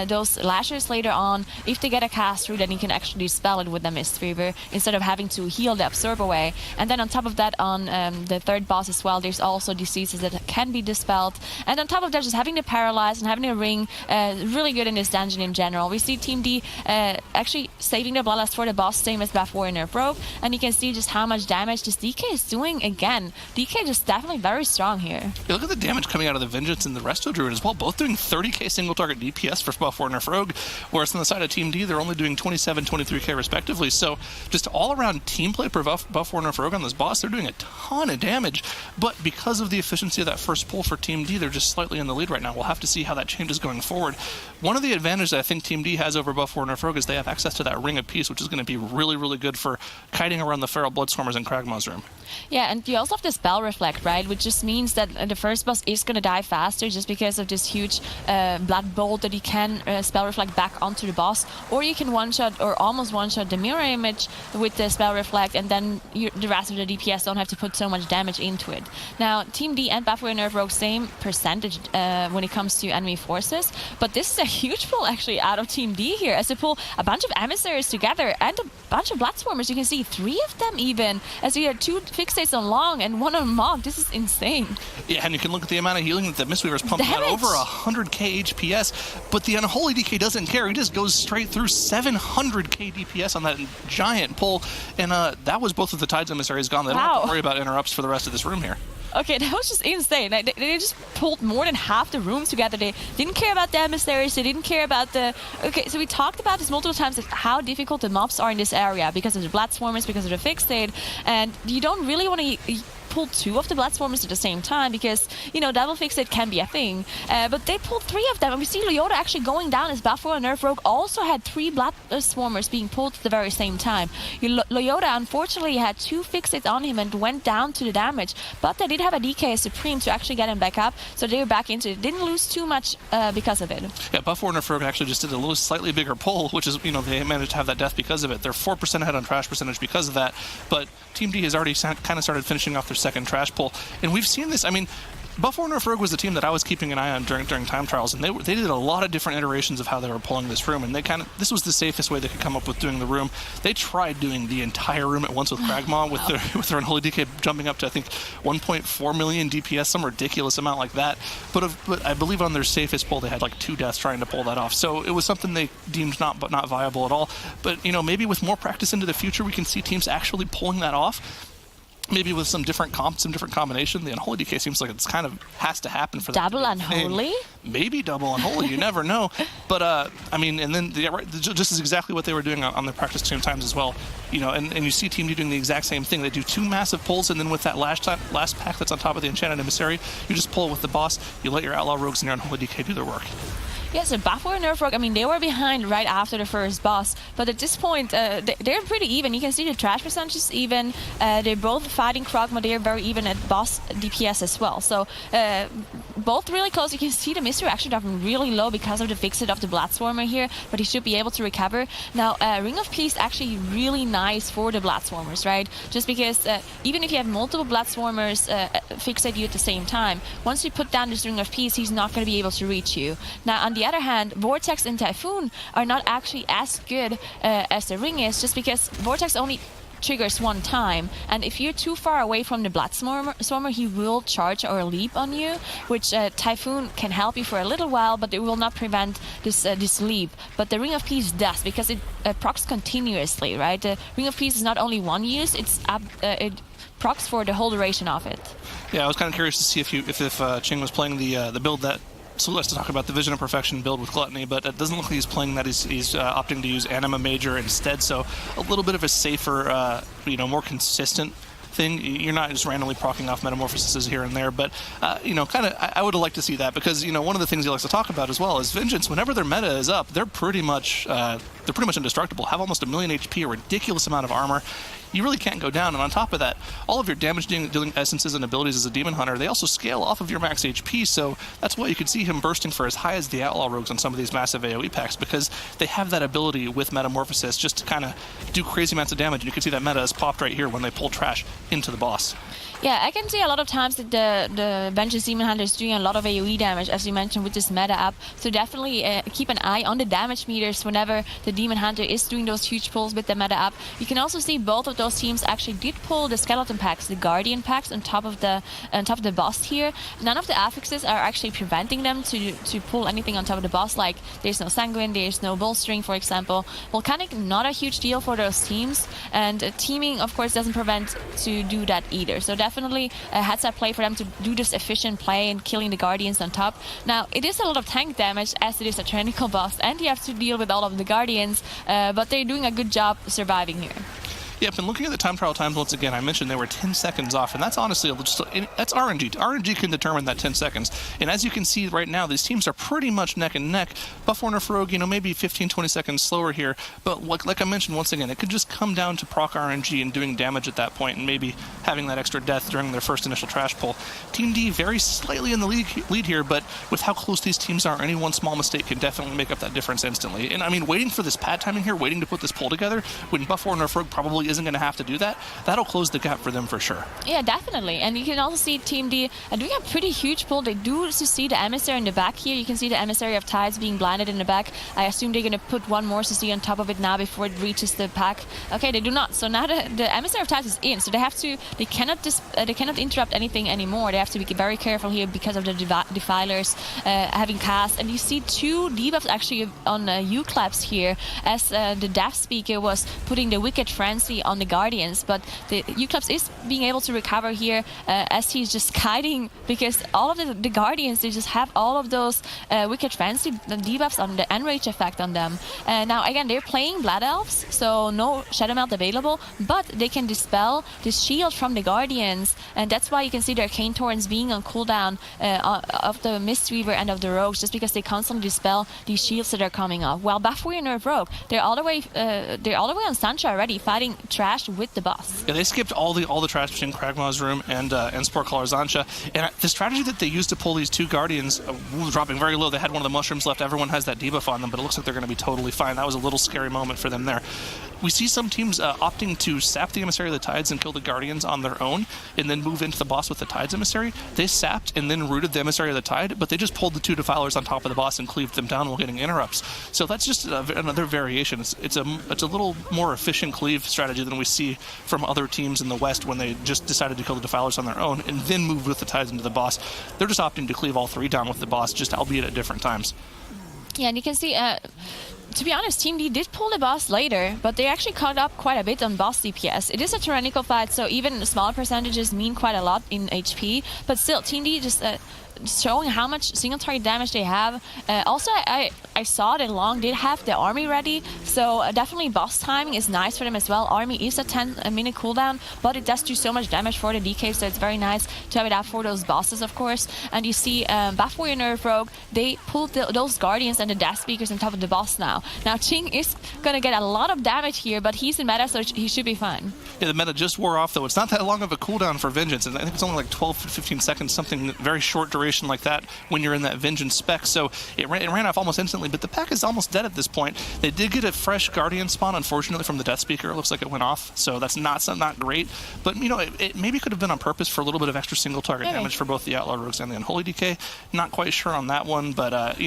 those Lashers later on, if they get a cast through, then you can actually dispel it with the Mistweaver instead of having to heal the Absorb away. And then on top of that, on the third boss as well, there's also diseases that can be dispelled. And on top of that, just having the Paralyze and having the really good in this dungeon in general. We see Team D actually saving the Bloodlust for the boss, same as Buff Warrior Nerf Rogue, and you can see just how much damage this DK is doing again. DK just definitely very strong here. Yeah, look at the damage coming out of the Vengeance and the Resto Druid as well, both doing 30k single target DPS for Buff Warrior Nerf Rogue, whereas on the side of Team D, they're only doing 27, 23k respectively. So just all around team play for Buff Warrior Nerf Rogue on this boss, they're doing a ton of damage, but because of the efficiency of that first pull for Team D, they're just slightly in the lead right now. We'll have to see how that changes challenges going forward. One of the advantages I think Team D has over Buff War Nerf Rogue is they have access to that Ring of Peace, which is going to be really, really good for kiting around the Feral Bloodstormers in Kragmaw's room. Yeah, and you also have the Spell Reflect, right? Which just means that the first boss is going to die faster just because of this huge Blood Bolt that you can Spell Reflect back onto the boss. Or you can one-shot or almost one-shot the Mirror Image with the Spell Reflect, and then the rest of the DPS don't have to put so much damage into it. Now, Team D and Buff War Nerf Rogue, same percentage when it comes to enemy forces, but this is a huge pull actually out of Team D here, as they pull a bunch of emissaries together and a bunch of Bloodstormers. You can see 3 of them even, as you have 2 fixates on Long and 1 on Mog. This is insane. Yeah, and you can look at the amount of healing that the Mistweaver's pumping out, over 100k HPS, but the Unholy DK doesn't care. He just goes straight through 700k DPS on that giant pull, and that was both of the Tides emissaries gone. They don't have to worry about interrupts for the rest of this room here. Okay, that was just insane. They just pulled more than half the rooms together. They didn't care about the emissaries. They didn't care about the... Okay, so we talked about this multiple times, how difficult the mobs are in this area because of the Bloodstormers, because of the fixate, and you don't really want to pull 2 of the Bloodstormers at the same time because, you know, double fixate can be a thing. But they pulled 3 of them, and we see Leota actually going down as Buff War Nerf Rogue also had 3 Bloodstormers being pulled at the very same time. Leota unfortunately had 2 fixates on him and went down to the damage, but they did have a DK Supreme to actually get him back up, so they were back into it. Didn't lose too much because of it. Yeah, Buff War Nerf Rogue actually just did a little slightly bigger pull, which is, you know, they managed to have that death because of it. They're 4% ahead on trash percentage because of that, but Team D has already kind of started finishing off their second trash pull, and we've seen this. I mean, Buff War Nerf Rogue was the team that I was keeping an eye on during time trials, and they did a lot of different iterations of how they were pulling this room, and this was the safest way they could come up with doing the room. They tried doing the entire room at once with Kragmaw with their Unholy DK jumping up to, I think, 1.4 million DPS, some ridiculous amount like that. But I believe on their safest pull they had like 2 deaths trying to pull that off. So it was something they deemed not viable at all. But, you know, maybe with more practice into the future we can see teams actually pulling that off. Maybe with some different combination. The Unholy DK seems like it's kind of has to happen for that. Double Unholy? Maybe double Unholy, you never know. But, I mean, and then, just is exactly what they were doing on the practice team times as well. You know, and you see Team D doing the exact same thing. They do 2 massive pulls, and then with that last pack that's on top of the Enchanted Emissary, you just pull it with the boss, you let your Outlaw Rogues and your Unholy DK do their work. Yeah, so Buff War Nerf Rogue, I mean, they were behind right after the first boss, but at this point, they're pretty even. You can see the trash percentages even. They're both fighting Kragmaw. They're very even at boss DPS as well. So both really close. You can see the Mystery actually dropping really low because of the fixit of the Bloodstormer here, but he should be able to recover. Now, Ring of Peace actually really nice for the Bloodstormers, right? Just because even if you have multiple Bloodstormers fixate you at the same time, once you put down this Ring of Peace, he's not going to be able to reach you. Now, on the other hand, Vortex and Typhoon are not actually as good as the Ring is, just because Vortex only triggers 1 time, and if you're too far away from the Bloodstormer, he will charge or leap on you, which Typhoon can help you for a little while, but it will not prevent this leap. But the Ring of Peace does, because it procs continuously, right? The Ring of Peace is not only one use, it procs for the whole duration of it. Yeah, I was kind of curious to see if Ching was playing the build that... So let's talk about the Vision of Perfection build with Gluttony, but it doesn't look like he's playing that. He's opting to use Anima Major instead, so a little bit of a safer, more consistent thing. You're not just randomly proccing off metamorphoses here and there, but kind of I would have liked to see that, because one of the things he likes to talk about as well is Vengeance. Whenever their meta is up, they're pretty much indestructible. Have almost 1 million HP, a ridiculous amount of armor. You really can't go down, and on top of that, all of your damage dealing essences and abilities as a Demon Hunter, they also scale off of your max HP, so that's why you could see him bursting for as high as the Outlaw Rogues on some of these massive AoE packs, because they have that ability with Metamorphosis just to kind of do crazy amounts of damage, and you can see that meta is popped right here when they pull trash into the boss. Yeah, I can see a lot of times that the Vengeance Demon Hunter is doing a lot of AoE damage, as you mentioned, with this meta up. So definitely keep an eye on the damage meters whenever the Demon Hunter is doing those huge pulls with the meta up. You can also see both of those teams actually did pull the Skeleton packs, the Guardian packs, on top of the boss here. None of the affixes are actually preventing them to pull anything on top of the boss, like there's no Sanguine, there's no Bolstering, for example. Volcanic, not a huge deal for those teams, and teaming, of course, doesn't prevent to do that either. So definitely a heads-up play for them to do this efficient play and killing the Guardians on top. Now, it is a lot of tank damage, as it is a technical boss, and you have to deal with all of the Guardians, but they're doing a good job surviving here. Yep, and looking at the time trial times once again, I mentioned they were 10 seconds off, and that's honestly that's RNG. RNG can determine that 10 seconds. And as you can see right now, these teams are pretty much neck and neck. Buff Warner Rogue, maybe 15, 20 seconds slower here, but like I mentioned once again, it could just come down to proc RNG and doing damage at that point, and maybe having that extra death during their first initial trash pull. Team D very slightly in the lead here, but with how close these teams are, any one small mistake can definitely make up that difference instantly. And I mean, waiting for this pad timing here, waiting to put this pull together, when Buff Warner Rogue probably isn't going to have to do that, that'll close the gap for them for sure. Yeah, definitely. And you can also see Team D doing a pretty huge pull. They do see the emissary in the back here. You can see the emissary of Tides being blinded in the back. I assume they're going to put one more CC on top of it now before it reaches the pack. Okay, they do not. So now the emissary of Tides is in. So they cannot interrupt anything anymore. They have to be very careful here because of the defilers having cast. And you see two debuffs actually on U-Claps here, as the Death Speaker was putting the Wicked Frenzy on the Guardians. But the U-Claps is being able to recover here as he's just kiting, because all of the Guardians, they just have all of those Wicked Frenzy debuffs on the Enrage effect on them. Now again, they're playing Blood Elves, so no Shadow Melt available, but they can dispel the shield from the Guardians, and that's why you can see their Arcane Torrents being on cooldown of the Mistweaver and of the Rogues, just because they constantly dispel these shields that are coming off. While Buff Warrior Rogue, they're all the way on Sancha already, fighting trash with the boss. Yeah, they skipped all the trash between Kragmaw's room and Sport Caller Sancha, and the strategy that they used to pull these two Guardians, dropping very low. They had one of the mushrooms left. Everyone has that debuff on them, but it looks like they're going to be totally fine. That was a little scary moment for them there. We see some teams opting to sap the Emissary of the Tides and kill the Guardians on their own, and then move into the boss with the Tides Emissary. They sapped and then rooted the Emissary of the Tide, but they just pulled the two Defilers on top of the boss and cleaved them down while getting interrupts. So that's just another variation. It's a little more efficient cleave strategy than we see from other teams in the West when they just decided to kill the Defilers on their own and then moved with the Tides into the boss. They're just opting to cleave all three down with the boss, just albeit at different times. Yeah, and you can see, to be honest, Team D did pull the boss later, but they actually caught up quite a bit on boss DPS. It is a tyrannical fight, so even smaller percentages mean quite a lot in HP, but still, Team D just showing how much single target damage they have. Also, I saw that Long did have the army ready, so definitely boss timing is nice for them as well. Army is a 10-minute cooldown, but it does do so much damage for the DK, so it's very nice to have it out for those bosses, of course. And you see Buff Warrior Nerve Rogue, they pulled those Guardians and the Death Speakers on top of the boss now. Now Ching is going to get a lot of damage here, but he's in meta, so he should be fine. Yeah, the meta just wore off, though. It's not that long of a cooldown for Vengeance, and I think it's only like 12 to 15 seconds, something very short duration like that when you're in that Vengeance spec. So it ran off almost instantly, but the pack is almost dead at this point. They did get a fresh Guardian spawn, unfortunately, from the Death Speaker. It looks like it went off, so that's not great. But, it maybe could have been on purpose for a little bit of extra single target damage for both the Outlaw Rogues and the Unholy DK. Not quite sure on that one, but,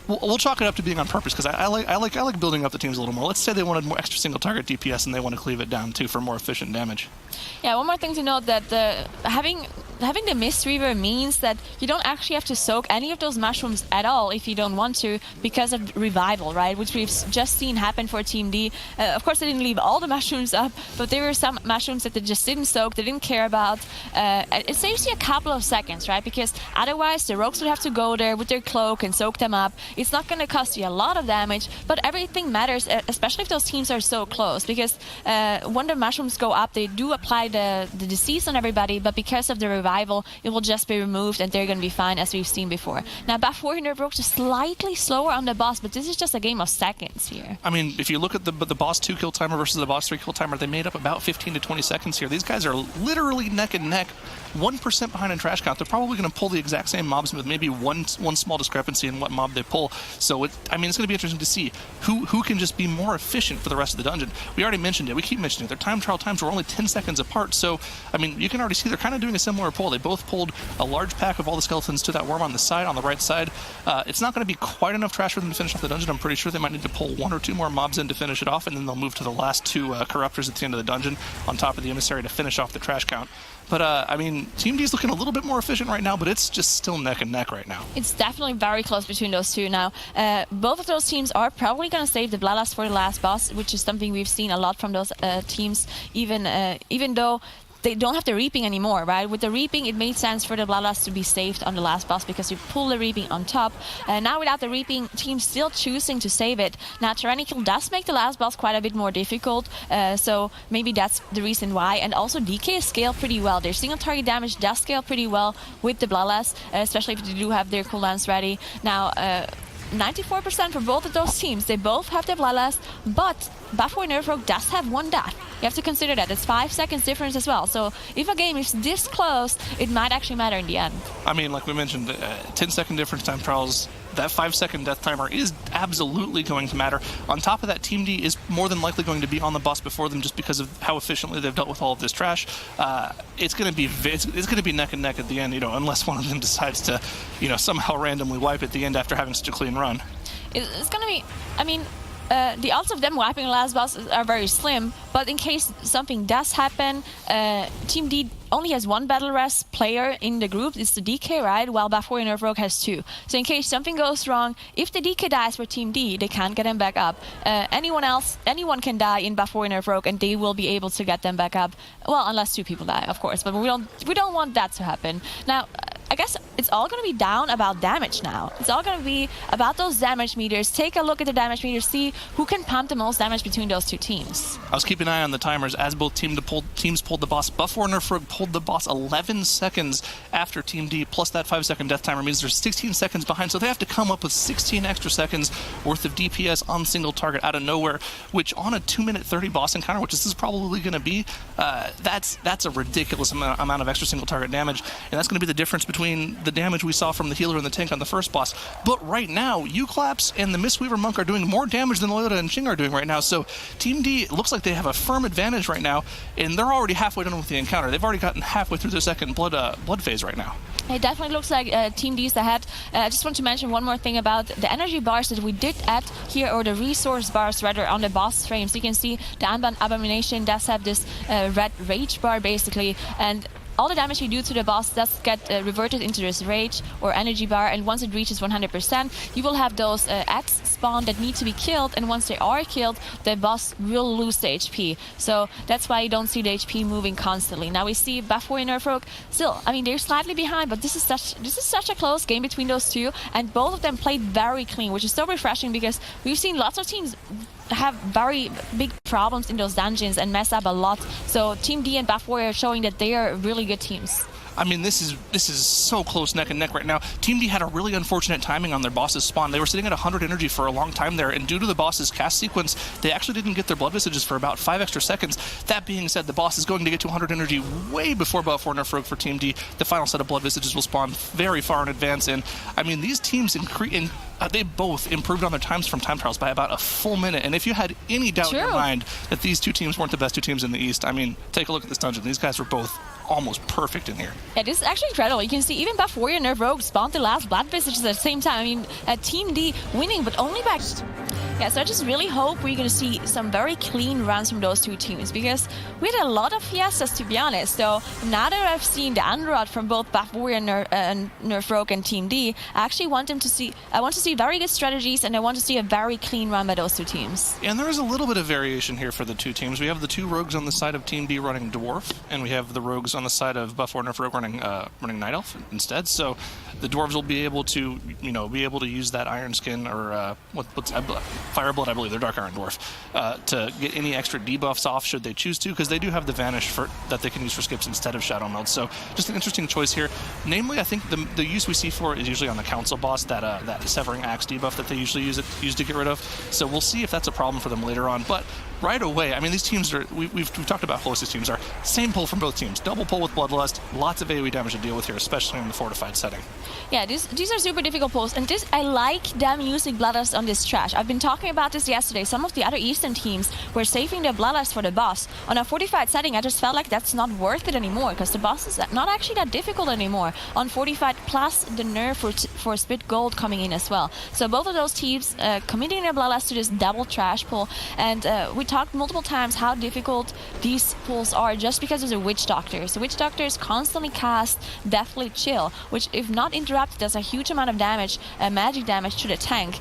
we'll chalk it up to being on purpose, because I like building up the teams a little more. Let's say they wanted more extra single target DPS and they want to cleave it down too for more efficient damage. Yeah, one more thing to note, that having the Mistweaver means that you don't actually have to soak any of those mushrooms at all if you don't want to, because of Revival, right? Which we've just seen happen for Team D. Of course, they didn't leave all the mushrooms up, but there were some mushrooms that they just didn't soak, they didn't care about. It saves you a couple of seconds, right? Because otherwise, the Rogues would have to go there with their cloak and soak them up. It's not going to cost you a lot of damage, but everything matters, especially if those teams are so close, because when the mushrooms go up, they do apply the disease on everybody, but because of the Revival, it will just be removed and they're going to be fine, as we've seen before. Now, Buff Warrior Rogue is slightly slower on the boss, but this is just a game of seconds here. I mean, if you look at the boss 2 kill timer versus the boss 3 kill timer, they made up about 15 to 20 seconds here. These guys are literally neck and neck, 1% behind in trash count. They're probably going to pull the exact same mobs with maybe one small discrepancy in what mob they pull. So it's going to be interesting to see who can just be more efficient for the rest of the dungeon. We already mentioned it. We keep mentioning it. Their time trial times were only 10 seconds apart. So, I mean, you can already see they're kind of doing a similar pull. They both pulled a large pack of all the skeletons to that worm on the right side. It's not going to be quite enough trash for them to finish off the dungeon. I'm pretty sure they might need to pull 1 or 2 more mobs in to finish it off, and then they'll move to the last 2 corruptors at the end of the dungeon on top of the emissary to finish off the trash count. But, I mean, Team D is looking a little bit more efficient right now, but it's just still neck and neck right now. It's definitely very close between those two now. Both of those teams are probably going to save the Bloodlust for the last boss, which is something we've seen a lot from those teams, even though they don't have the reaping anymore, right? With the reaping, it made sense for the Bloodlust to be saved on the last boss because you pull the reaping on top. Now without the reaping, teams still choosing to save it. Now Tyrannical does make the last boss quite a bit more difficult, so maybe that's the reason why. And also DK scale pretty well. Their single target damage does scale pretty well with the Bloodlust, especially if they do have their cooldowns ready. Now 94% for both of those teams. They both have their Bloodlust, but Buff Warrior Nerf Rogue does have one death. You have to consider that. It's 5 seconds difference as well. So if a game is this close, it might actually matter in the end. I mean, like we mentioned, 10-second difference time trials, that 5-second death timer is absolutely going to matter. On top of that, Team D is more than likely going to be on the boss before them just because of how efficiently they've dealt with all of this trash. It's going to be neck and neck at the end, unless one of them decides to, somehow randomly wipe at the end after having such a clean run. It's going to be, I mean, the odds of them wiping the last boss are very slim, but in case something does happen, Team D only has one Battle Res player in the group. It's the DK, right? While Buff Warrior Nerf Rogue has 2. So in case something goes wrong, if the DK dies for Team D, they can't get him back up. Anyone can die in Buff Warrior Nerf Rogue, and they will be able to get them back up. Well, unless 2 people die, of course. But we don't want that to happen. Now, I guess it's all going to be down about damage now. It's all going to be about those damage meters. Take a look at the damage meters, see who can pump the most damage between those 2 teams. I was keeping an eye on the timers as both teams pulled the boss. Buff Warrior Nerf Rogue pulled the boss 11 seconds after Team D, plus that 5-second death timer means they're 16 seconds behind, so they have to come up with 16 extra seconds worth of DPS on single target out of nowhere, which on a 2-minute 30 boss encounter, which this is probably going to be, that's a ridiculous amount of extra single target damage, and that's going to be the difference between the damage we saw from the healer and the tank on the first boss. But right now, Euclaps and the Mistweaver Monk are doing more damage than Loyola and Ching are doing right now, so Team D looks like they have a firm advantage right now, and they're already halfway done with the encounter. They've already gotten halfway through their second blood phase right now. It definitely looks like Team D is ahead. I just want to mention one more thing about the energy bars that we did add here, or the resource bars rather, on the boss frames. You can see the Unbound Abomination does have this red rage bar basically, and all the damage you do to the boss does get reverted into this rage or energy bar, and once it reaches 100%, you will have those ads spawn that need to be killed, and once they are killed, the boss will lose the HP. So that's why you don't see the HP moving constantly. Now we see Buff Warrior Nerf Rogue still, I mean, they're slightly behind, but this is such a close game between those 2, and both of them played very clean, which is so refreshing because we've seen lots of teams have very big problems in those dungeons and mess up a lot. So Team D and Buff Warrior are showing that they are really good teams. I mean, this is so close neck and neck right now. Team D had a really unfortunate timing on their boss's spawn. They were sitting at 100 energy for a long time there, and due to the boss's cast sequence, they actually didn't get their blood visages for about 5 extra seconds. That being said, the boss is going to get to 100 energy way before Buff Warrior Nerf Rogue for Team D. The final set of blood visages will spawn very far in advance, and I mean, these teams they both improved on their times from time trials by about a full minute. And if you had any doubt in your mind that these 2 teams weren't the best 2 teams in the East, I mean, take a look at this dungeon. These guys were both almost perfect in here. Yeah, this is actually incredible. You can see even Buff Warrior Nerf Rogue spawned the last blood visages at the same time. I mean, Team D winning, but only by... Yeah, so I just really hope we're going to see some very clean runs from those 2 teams, because we had a lot of fiestas, to be honest. So now that I've seen the Underrot from both Buff Warrior and Nerf Rogue and Team D, I actually want to see very good strategies, and I want to see a very clean run by those 2 teams. And there is a little bit of variation here for the 2 teams. We have the 2 rogues on the side of Team D running Dwarf, and we have the rogues on the side of Buff Warrior Nerf Rogue running Night Elf instead. So the Dwarves will be able to, use that Iron Skin or what's Fireblood, I believe, they're Dark Iron Dwarf, to get any extra debuffs off should they choose to, because they do have the Vanish that they can use for skips instead of Shadow Meld. So just an interesting choice here. Namely, I think the use we see for it is usually on the Council boss, that Severing Axe debuff that they usually use to get rid of. So we'll see if that's a problem for them later on. But right away, I mean, these teams are, we've talked about how close these teams are. Same pull from both teams. Double pull with Bloodlust. Lots of AoE damage to deal with here, especially in the fortified setting. Yeah, these are super difficult pulls, and I like them using Bloodlust on this trash. I've been talking about this yesterday. Some of the other Eastern teams were saving their Bloodlust for the boss. On a fortified setting, I just felt like that's not worth it anymore, because the boss is not actually that difficult anymore. On fortified, plus the nerf for split gold coming in as well. So both of those teams committing their Bloodlust to this double trash pull, and we talked multiple times how difficult these pulls are just because of the Witch Doctors. The Witch Doctors constantly cast Deathly Chill, which if not interrupted does a huge amount of damage, magic damage to the tank,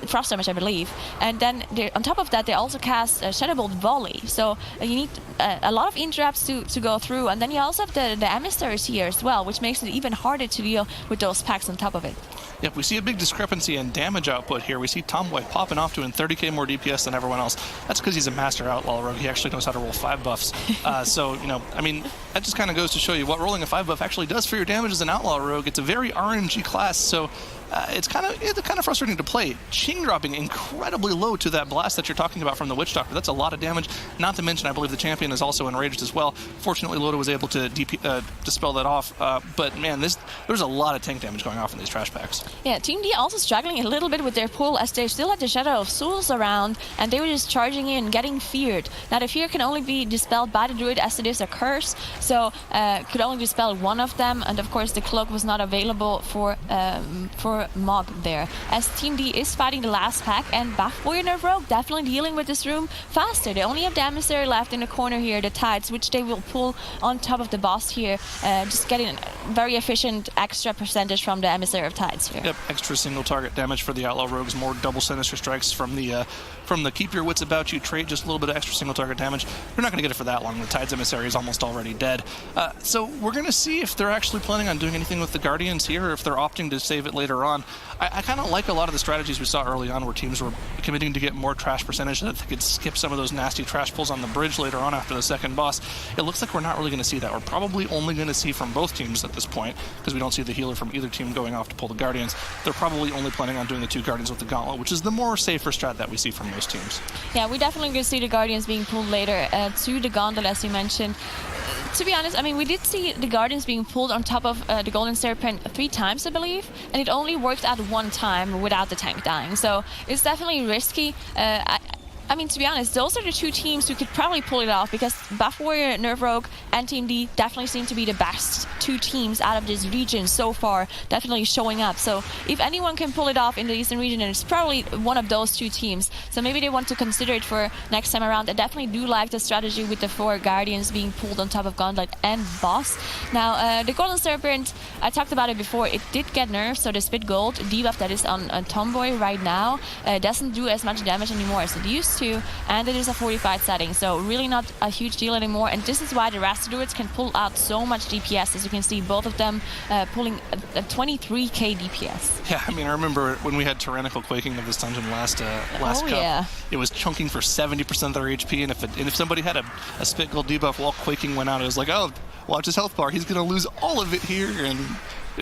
frost damage I believe. And then on top of that they also cast Shadow Bolt Volley. So you need a lot of interrupts to go through, and then you also have the emissaries here as well, which makes it even harder to deal with those packs on top of it. Yep, we see a big discrepancy in damage output here. We see Tomboy popping off doing 30k more DPS than everyone else. That's because he's a master outlaw rogue. He actually knows how to roll 5 buffs. So, you know, I mean, that just kind of goes to show you what rolling a 5 buff actually does for your damage as an outlaw rogue. It's a very RNG class, so it's kind of frustrating to play. Ching dropping incredibly low to that blast that you're talking about from the Witch Doctor. That's a lot of damage. Not to mention, I believe the champion is also enraged as well. Fortunately, Loda was able to dispel that off. But man, there's a lot of tank damage going off in these trash packs. Yeah, Team D also struggling a little bit with their pull as they still had the Shadow of Souls around, and they were just charging in, getting feared. Now the fear can only be dispelled by the druid as it is a curse, so could only dispel one of them, and of course the cloak was not available for Mog there. As Team D is fighting the last pack, and Buff Warrior Nerve Rogue definitely dealing with this room faster. They only have the emissary left in the corner here, the Tides, which they will pull on top of the boss here, just getting very efficient extra percentage from the emissary of Tides here. Yep, extra single target damage for the outlaw rogues, more double sinister strikes from the keep your wits about you trait, just a little bit of extra single target damage. You're not going to get it for that long. The Tides emissary is almost already dead. So we're going to see if they're actually planning on doing anything with the Guardians here, or if they're opting to save it later on. I kind of like a lot of the strategies we saw early on where teams were committing to get more trash percentage so that they could skip some of those nasty trash pulls on the bridge later on after the second boss. It looks like we're not really going to see that. We're probably only going to see from both teams at this point, because we don't see the healer from either team going off to pull the Guardians. They're probably only planning on doing the 2 Guardians with the Gauntlet, which is the more safer strat that we see from most teams. Yeah, we definitely going to see the Guardians being pulled later to the Gauntlet, as you mentioned. To be honest, I mean, we did see the Guardians being pulled on top of the Golden Serpent 3 times, I believe, and it only worked at 1 time without the tank dying. So it's definitely risky. I mean, to be honest, those are the 2 teams who could probably pull it off, because Buff Warrior, Nerve Rogue, and Team D definitely seem to be the best 2 teams out of this region so far, definitely showing up. So if anyone can pull it off in the Eastern region, it's probably one of those 2 teams. So maybe they want to consider it for next time around. I definitely do like the strategy with the 4 Guardians being pulled on top of Gauntlet and Boss. Now, the Golden Serpent, I talked about it before, it did get nerfed, so the Spit Gold debuff that is on Tomboy right now doesn't do as much damage anymore as it used to, and it is a 45 setting, so really not a huge deal anymore. And this is why the Rasta Druids can pull out so much DPS. As you can see, both of them pulling a 23k DPS. Yeah, I mean, I remember when we had Tyrannical Quaking of this dungeon last cup, yeah. It was chunking for 70% of their HP, and if somebody had a Spit Gold debuff while Quaking went out, it was like, oh, watch his health bar, he's going to lose all of it here, and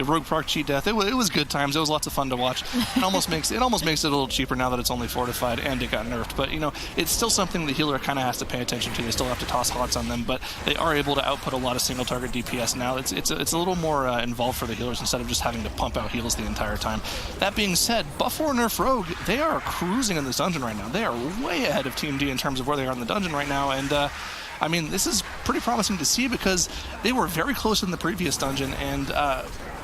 Rogue proc cheat death. It was good times. It was lots of fun to watch. It almost makes it a little cheaper now that it's only fortified and it got nerfed. But you know, it's still something the healer kind of has to pay attention to. They still have to toss hots on them, but they are able to output a lot of single target DPS now. It's a little more involved for the healers instead of just having to pump out heals the entire time. That being said, Buff or Nerf Rogue, they are cruising in this dungeon right now. They are way ahead of Team D in terms of where they are in the dungeon right now, and I mean, this is pretty promising to see, because they were very close in the previous dungeon, and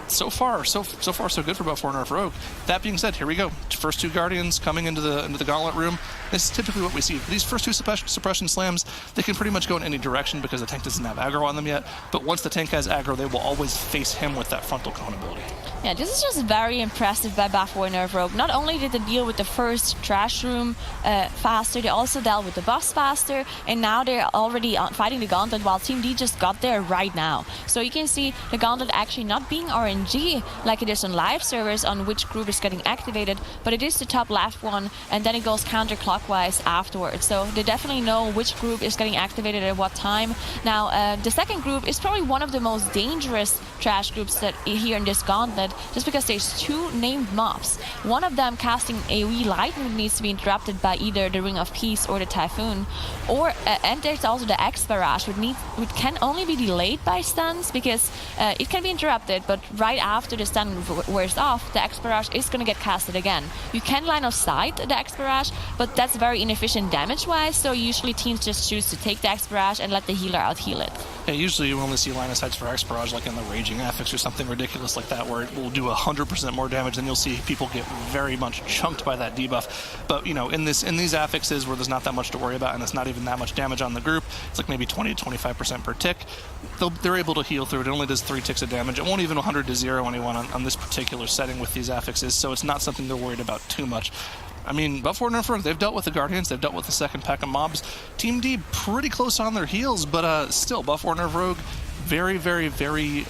so far so good for Buff Warrior Nerf Rogue. That being said, here we go. First 2 Guardians coming into the Gauntlet room. This is typically what we see. These first 2 suppression slams, they can pretty much go in any direction because the tank doesn't have aggro on them yet. But once the tank has aggro, they will always face him with that frontal cone ability. Yeah, this is just very impressive by Buff Warrior Nerve Rogue. Not only did they deal with the first trash room faster, they also dealt with the boss faster, and now they're already fighting the Gauntlet, while Team D just got there right now. So you can see the Gauntlet actually not being RNG like it is on live servers on which group is getting activated, but it is the top left one, and then it goes counterclockwise afterwards. So they definitely know which group is getting activated at what time. Now, the second group is probably one of the most dangerous trash groups that here in this Gauntlet, just because there's 2 named mobs. One of them casting AoE lightning needs to be interrupted by either the Ring of Peace or the Typhoon, or and there's also the X Barrage, which can only be delayed by stuns, because it can be interrupted, but right right after the stun wears off, the X-Barrage is going to get casted again. You can line of sight the X-Barrage, but that's very inefficient damage-wise, so usually teams just choose to take the X-Barrage and let the healer out-heal it. Yeah, usually you only see line of sights for X-Barrage like in the Raging Affix or something ridiculous like that, where it will do 100% more damage, and you'll see people get very much chunked by that debuff. But, you know, in these affixes where there's not that much to worry about and it's not even that much damage on the group, it's like maybe 20 to 25% per tick, they're able to heal through it. It only does 3 ticks of damage. It won't even 100 to 0 anyone on this particular setting with these affixes, so it's not something they're worried about too much. I mean, but for Nerf Rogue, they've dealt with the Guardians, they've dealt with the second pack of mobs. Team D pretty close on their heels, but still, Buff or Nerf Rogue, very, very, very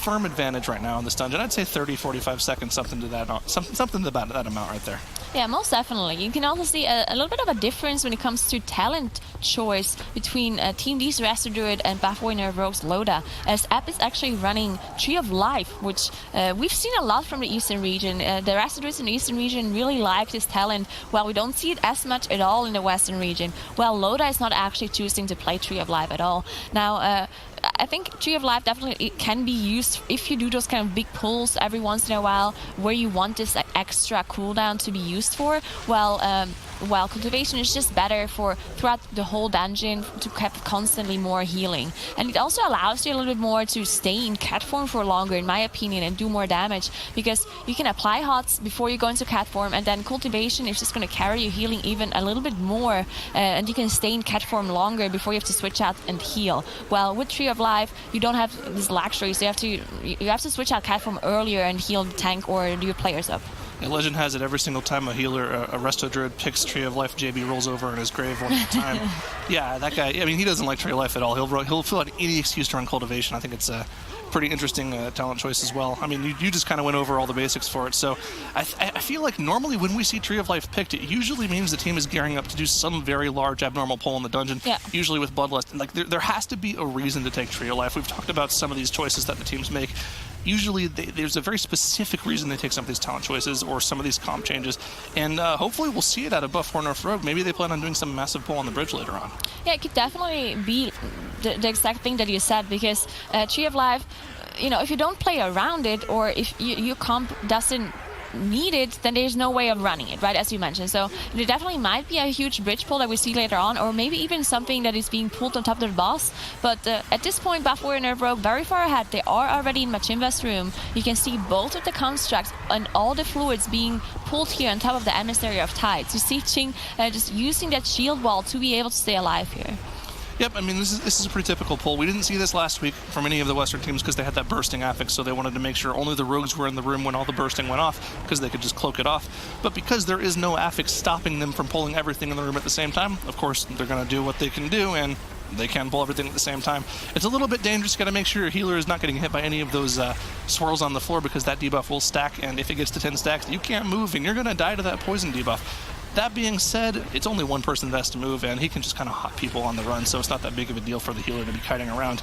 firm advantage right now in this dungeon. I'd say 30, 45 seconds, something about that amount right there. Yeah, most definitely. You can also see a little bit of a difference when it comes to talent choice between Team D's Resto Druid and Buffboy Nerve Rogue's Loda, as App is actually running Tree of Life, which we've seen a lot from the Eastern region. The Resto Druids in the Eastern region really like this talent, while we don't see it as much at all in the Western region. Well, Loda is not actually choosing to play Tree of Life at all. Now, I think Tree of Life definitely can be used if you do those kind of big pulls every once in a while where you want this extra cooldown to be used for. While Cultivation is just better for throughout the whole dungeon to keep constantly more healing. And it also allows you a little bit more to stay in cat form for longer, in my opinion, and do more damage, because you can apply HOTS before you go into cat form, and then Cultivation is just going to carry you healing even a little bit more, and you can stay in cat form longer before you have to switch out and heal. Well, with Tree of Life, you don't have this luxury, so you have to switch out cat form earlier and heal the tank or your players up. And Legend has it every single time a healer, a Resto Druid picks Tree of Life, JB rolls over in his grave one at a time. Yeah, that guy, I mean, he doesn't like Tree of Life at all. He'll fill out any excuse to run Cultivation. I think it's a pretty interesting talent choice as well. I mean, you just kind of went over all the basics for it. So I feel like normally when we see Tree of Life picked, it usually means the team is gearing up to do some very large abnormal pull in the dungeon, usually with Bloodlust. And like there has to be a reason to take Tree of Life. We've talked about some of these choices that the teams make. Usually there's a very specific reason they take some of these talent choices or some of these comp changes, and hopefully we'll see it out of Buff or Nerf Rogue. Maybe they plan on doing some massive pull on the bridge later on. Yeah, it could definitely be the exact thing that you said, because Tree of Life, you know, if you don't play around it, or if your comp doesn't need it, then there's no way of running it, right, as you mentioned. So there definitely might be a huge bridge pull that we see later on, or maybe even something that is being pulled on top of the boss. But at this point, Buff Warrior Nerve Rogue very far ahead. They are already in Machimba's room. You can see both of the constructs and all the fluids being pulled here on top of the Emissary of Tides. You see Ching just using that shield wall to be able to stay alive here. Yep, I mean, this is a pretty typical pull. We didn't see this last week from any of the Western teams because they had that bursting affix, so they wanted to make sure only the rogues were in the room when all the bursting went off, because they could just cloak it off. But because there is no affix stopping them from pulling everything in the room at the same time, of course, they're going to do what they can do, and they can pull everything at the same time. It's a little bit dangerous. Got to make sure your healer is not getting hit by any of those swirls on the floor, because that debuff will stack, and if it gets to 10 stacks, you can't move, and you're going to die to that poison debuff. That being said, it's only one person that has to move, and he can just kind of hot people on the run, so it's not that big of a deal for the healer to be kiting around.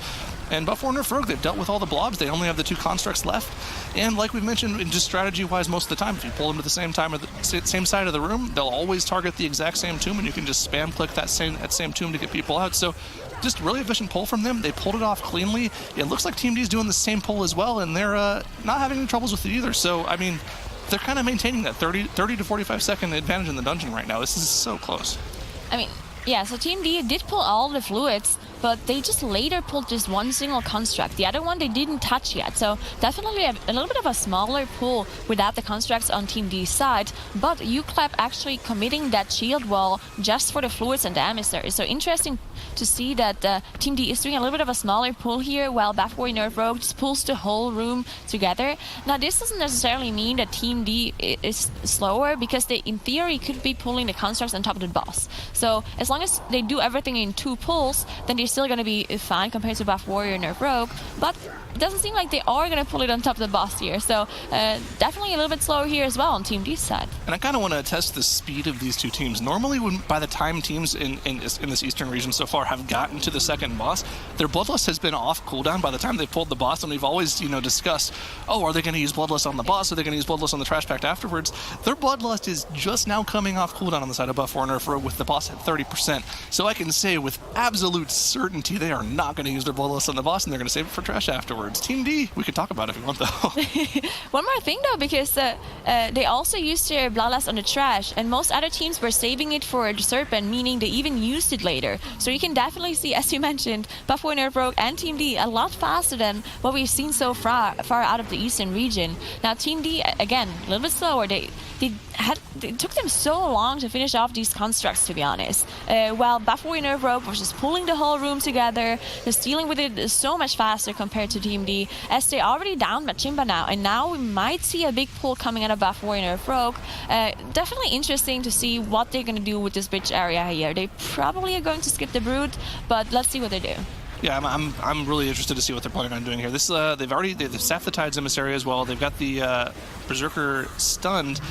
And Buff or Nerf Rogue, they've dealt with all the blobs. They only have the 2 constructs left. And like we mentioned, just strategy-wise, most of the time, if you pull them to the same time or the same side of the room, they'll always target the exact same tomb, and you can just spam click that same tomb to get people out. So just really efficient pull from them. They pulled it off cleanly. It looks like Team D's doing the same pull as well, and they're not having any troubles with it either. So, I mean, they're kind of maintaining that 30 to 45 second advantage in the dungeon right now. This is so close. I mean, yeah, so Team D did pull all the fluids, but they just later pulled just one single construct. The other one they didn't touch yet, so definitely a little bit of a smaller pull without the constructs on Team D's side, but UClap actually committing that shield wall just for the fluids and the emissary. So interesting to see that Team D is doing a little bit of a smaller pull here, while Buff Warrior Nerf Rogue just pulls the whole room together. Now this doesn't necessarily mean that Team D is slower, because they in theory could be pulling the constructs on top of the boss. So as long as they do everything in 2 pulls, then they're still going to be fine compared to Buff Warrior Nerf Rogue, but it doesn't seem like they are going to pull it on top of the boss here. So definitely a little bit slower here as well on Team D's side. And I kind of want to test the speed of these 2 teams. Normally, by the time teams in this Eastern region so far have gotten to the second boss, their Bloodlust has been off cooldown by the time they've pulled the boss, and we've always, discussed, oh, are they going to use Bloodlust on the boss? Are they going to use Bloodlust on the Trash Pact afterwards? Their Bloodlust is just now coming off cooldown on the side of Buff or Nerf Rogue with the boss at 30%. So I can say with absolute certainty certainty they are not going to use their Bloodlust on the boss, and they're going to save it for trash afterwards. Team D, we could talk about it if you want, though. One more thing, though, because they also used their Bloodlust on the trash, and most other teams were saving it for the Serpent, meaning they even used it later. So you can definitely see, as you mentioned, Buffalo Nerf Rogue and Team D a lot faster than what we've seen so far out of the Eastern region. Now, Team D, again, a little bit slower. It took them so long to finish off these constructs, to be honest. While Buffalo Nerf Rogue was just pulling the whole room together, just dealing with it so much faster compared to Team D, as they already downed Machimba now, and now we might see a big pull coming out of Buffalo Nerf Rogue. Definitely interesting to see what they're going to do with this bridge area here. They probably are going to skip the Brood, but let's see what they do. Yeah, I'm really interested to see what they're planning on doing here. This they've staffed the Tides Emissary as well. They've got the Berserker stunned.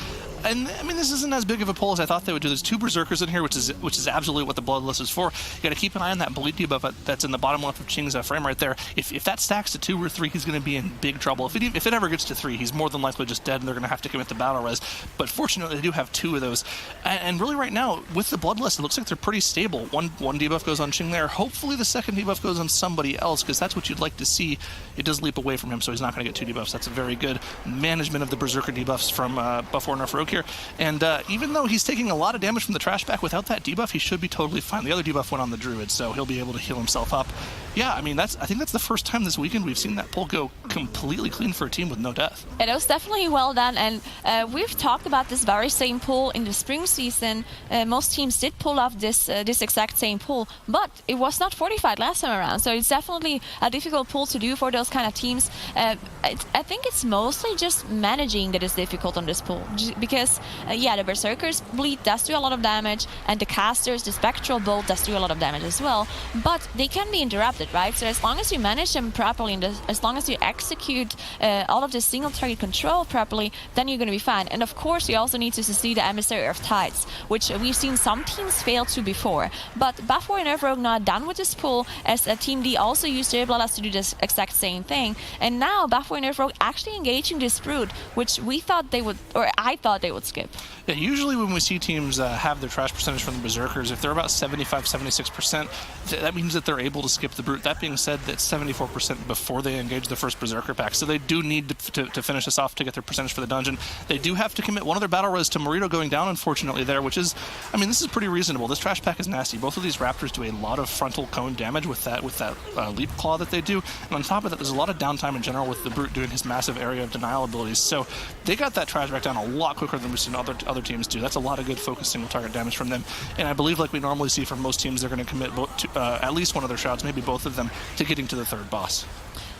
And I mean, this isn't as big of a pull as I thought they would do. There's 2 Berserkers in here, which is absolutely what the Bloodlust is for. You got to keep an eye on that bleed debuff that's in the bottom left of Ching's frame right there. If that stacks to 2 or 3, he's going to be in big trouble. If it ever gets to 3, he's more than likely just dead, and they're going to have to commit the battle res. But fortunately, they do have 2 of those. And really, right now with the Bloodlust, it looks like they're pretty stable. One debuff goes on Ching there. Hopefully, the second debuff goes on somebody else, because that's what you'd like to see. It does leap away from him, so he's not going to get 2 debuffs. That's a very good management of the Berserker debuffs from Buffalo Nerf Rogue here. And even though he's taking a lot of damage from the trash back, without that debuff, he should be totally fine. The other debuff went on the Druid, so he'll be able to heal himself up. Yeah, I mean, I think that's the first time this weekend we've seen that pull go completely clean for a team with no death. It was definitely well done, and we've talked about this very same pull in the spring season. Most teams did pull off this exact same pull, but it was not fortified last time around, so it's definitely a difficult pull to do for those kind of teams. I think it's mostly just managing that is difficult on this pull, because, yeah, the Berserker's bleed does do a lot of damage, and the casters, the Spectral Bolt does do a lot of damage as well, but they can be interrupted, right? So as long as you manage them properly, and as long as you execute all of the single target control properly, then you're going to be fine. And of course, you also need to see the Emissary of Tides, which we've seen some teams fail to before. But Buffalo and Nerf Rogue not done with this pull, as Team D also used their Bloodlust to do this exact same thing. And now Buffalo and Nerf Rogue actually engaging this Brood, which we thought they would, or I thought they would skip. Yeah, usually when we see teams have their trash percentage from the Berserkers, if they're about 75, 76%, that means that they're able to skip the Brute. That being said, that's 74% before they engage the first Berserker pack. So they do need to finish this off to get their percentage for the dungeon. They do have to commit one of their battle res to Morito going down, unfortunately, there, which is, I mean, this is pretty reasonable. This trash pack is nasty. Both of these Raptors do a lot of frontal cone damage with that leap claw that they do. And on top of that, there's a lot of downtime in general with the Brute doing his massive area of denial abilities. So they got that trash back down a lot quicker than we've seen other teams do. That's a lot of good focused single target damage from them. And I believe, like we normally see from most teams, they're going to commit at least one of their shrouds, maybe both of them, to getting to the third boss.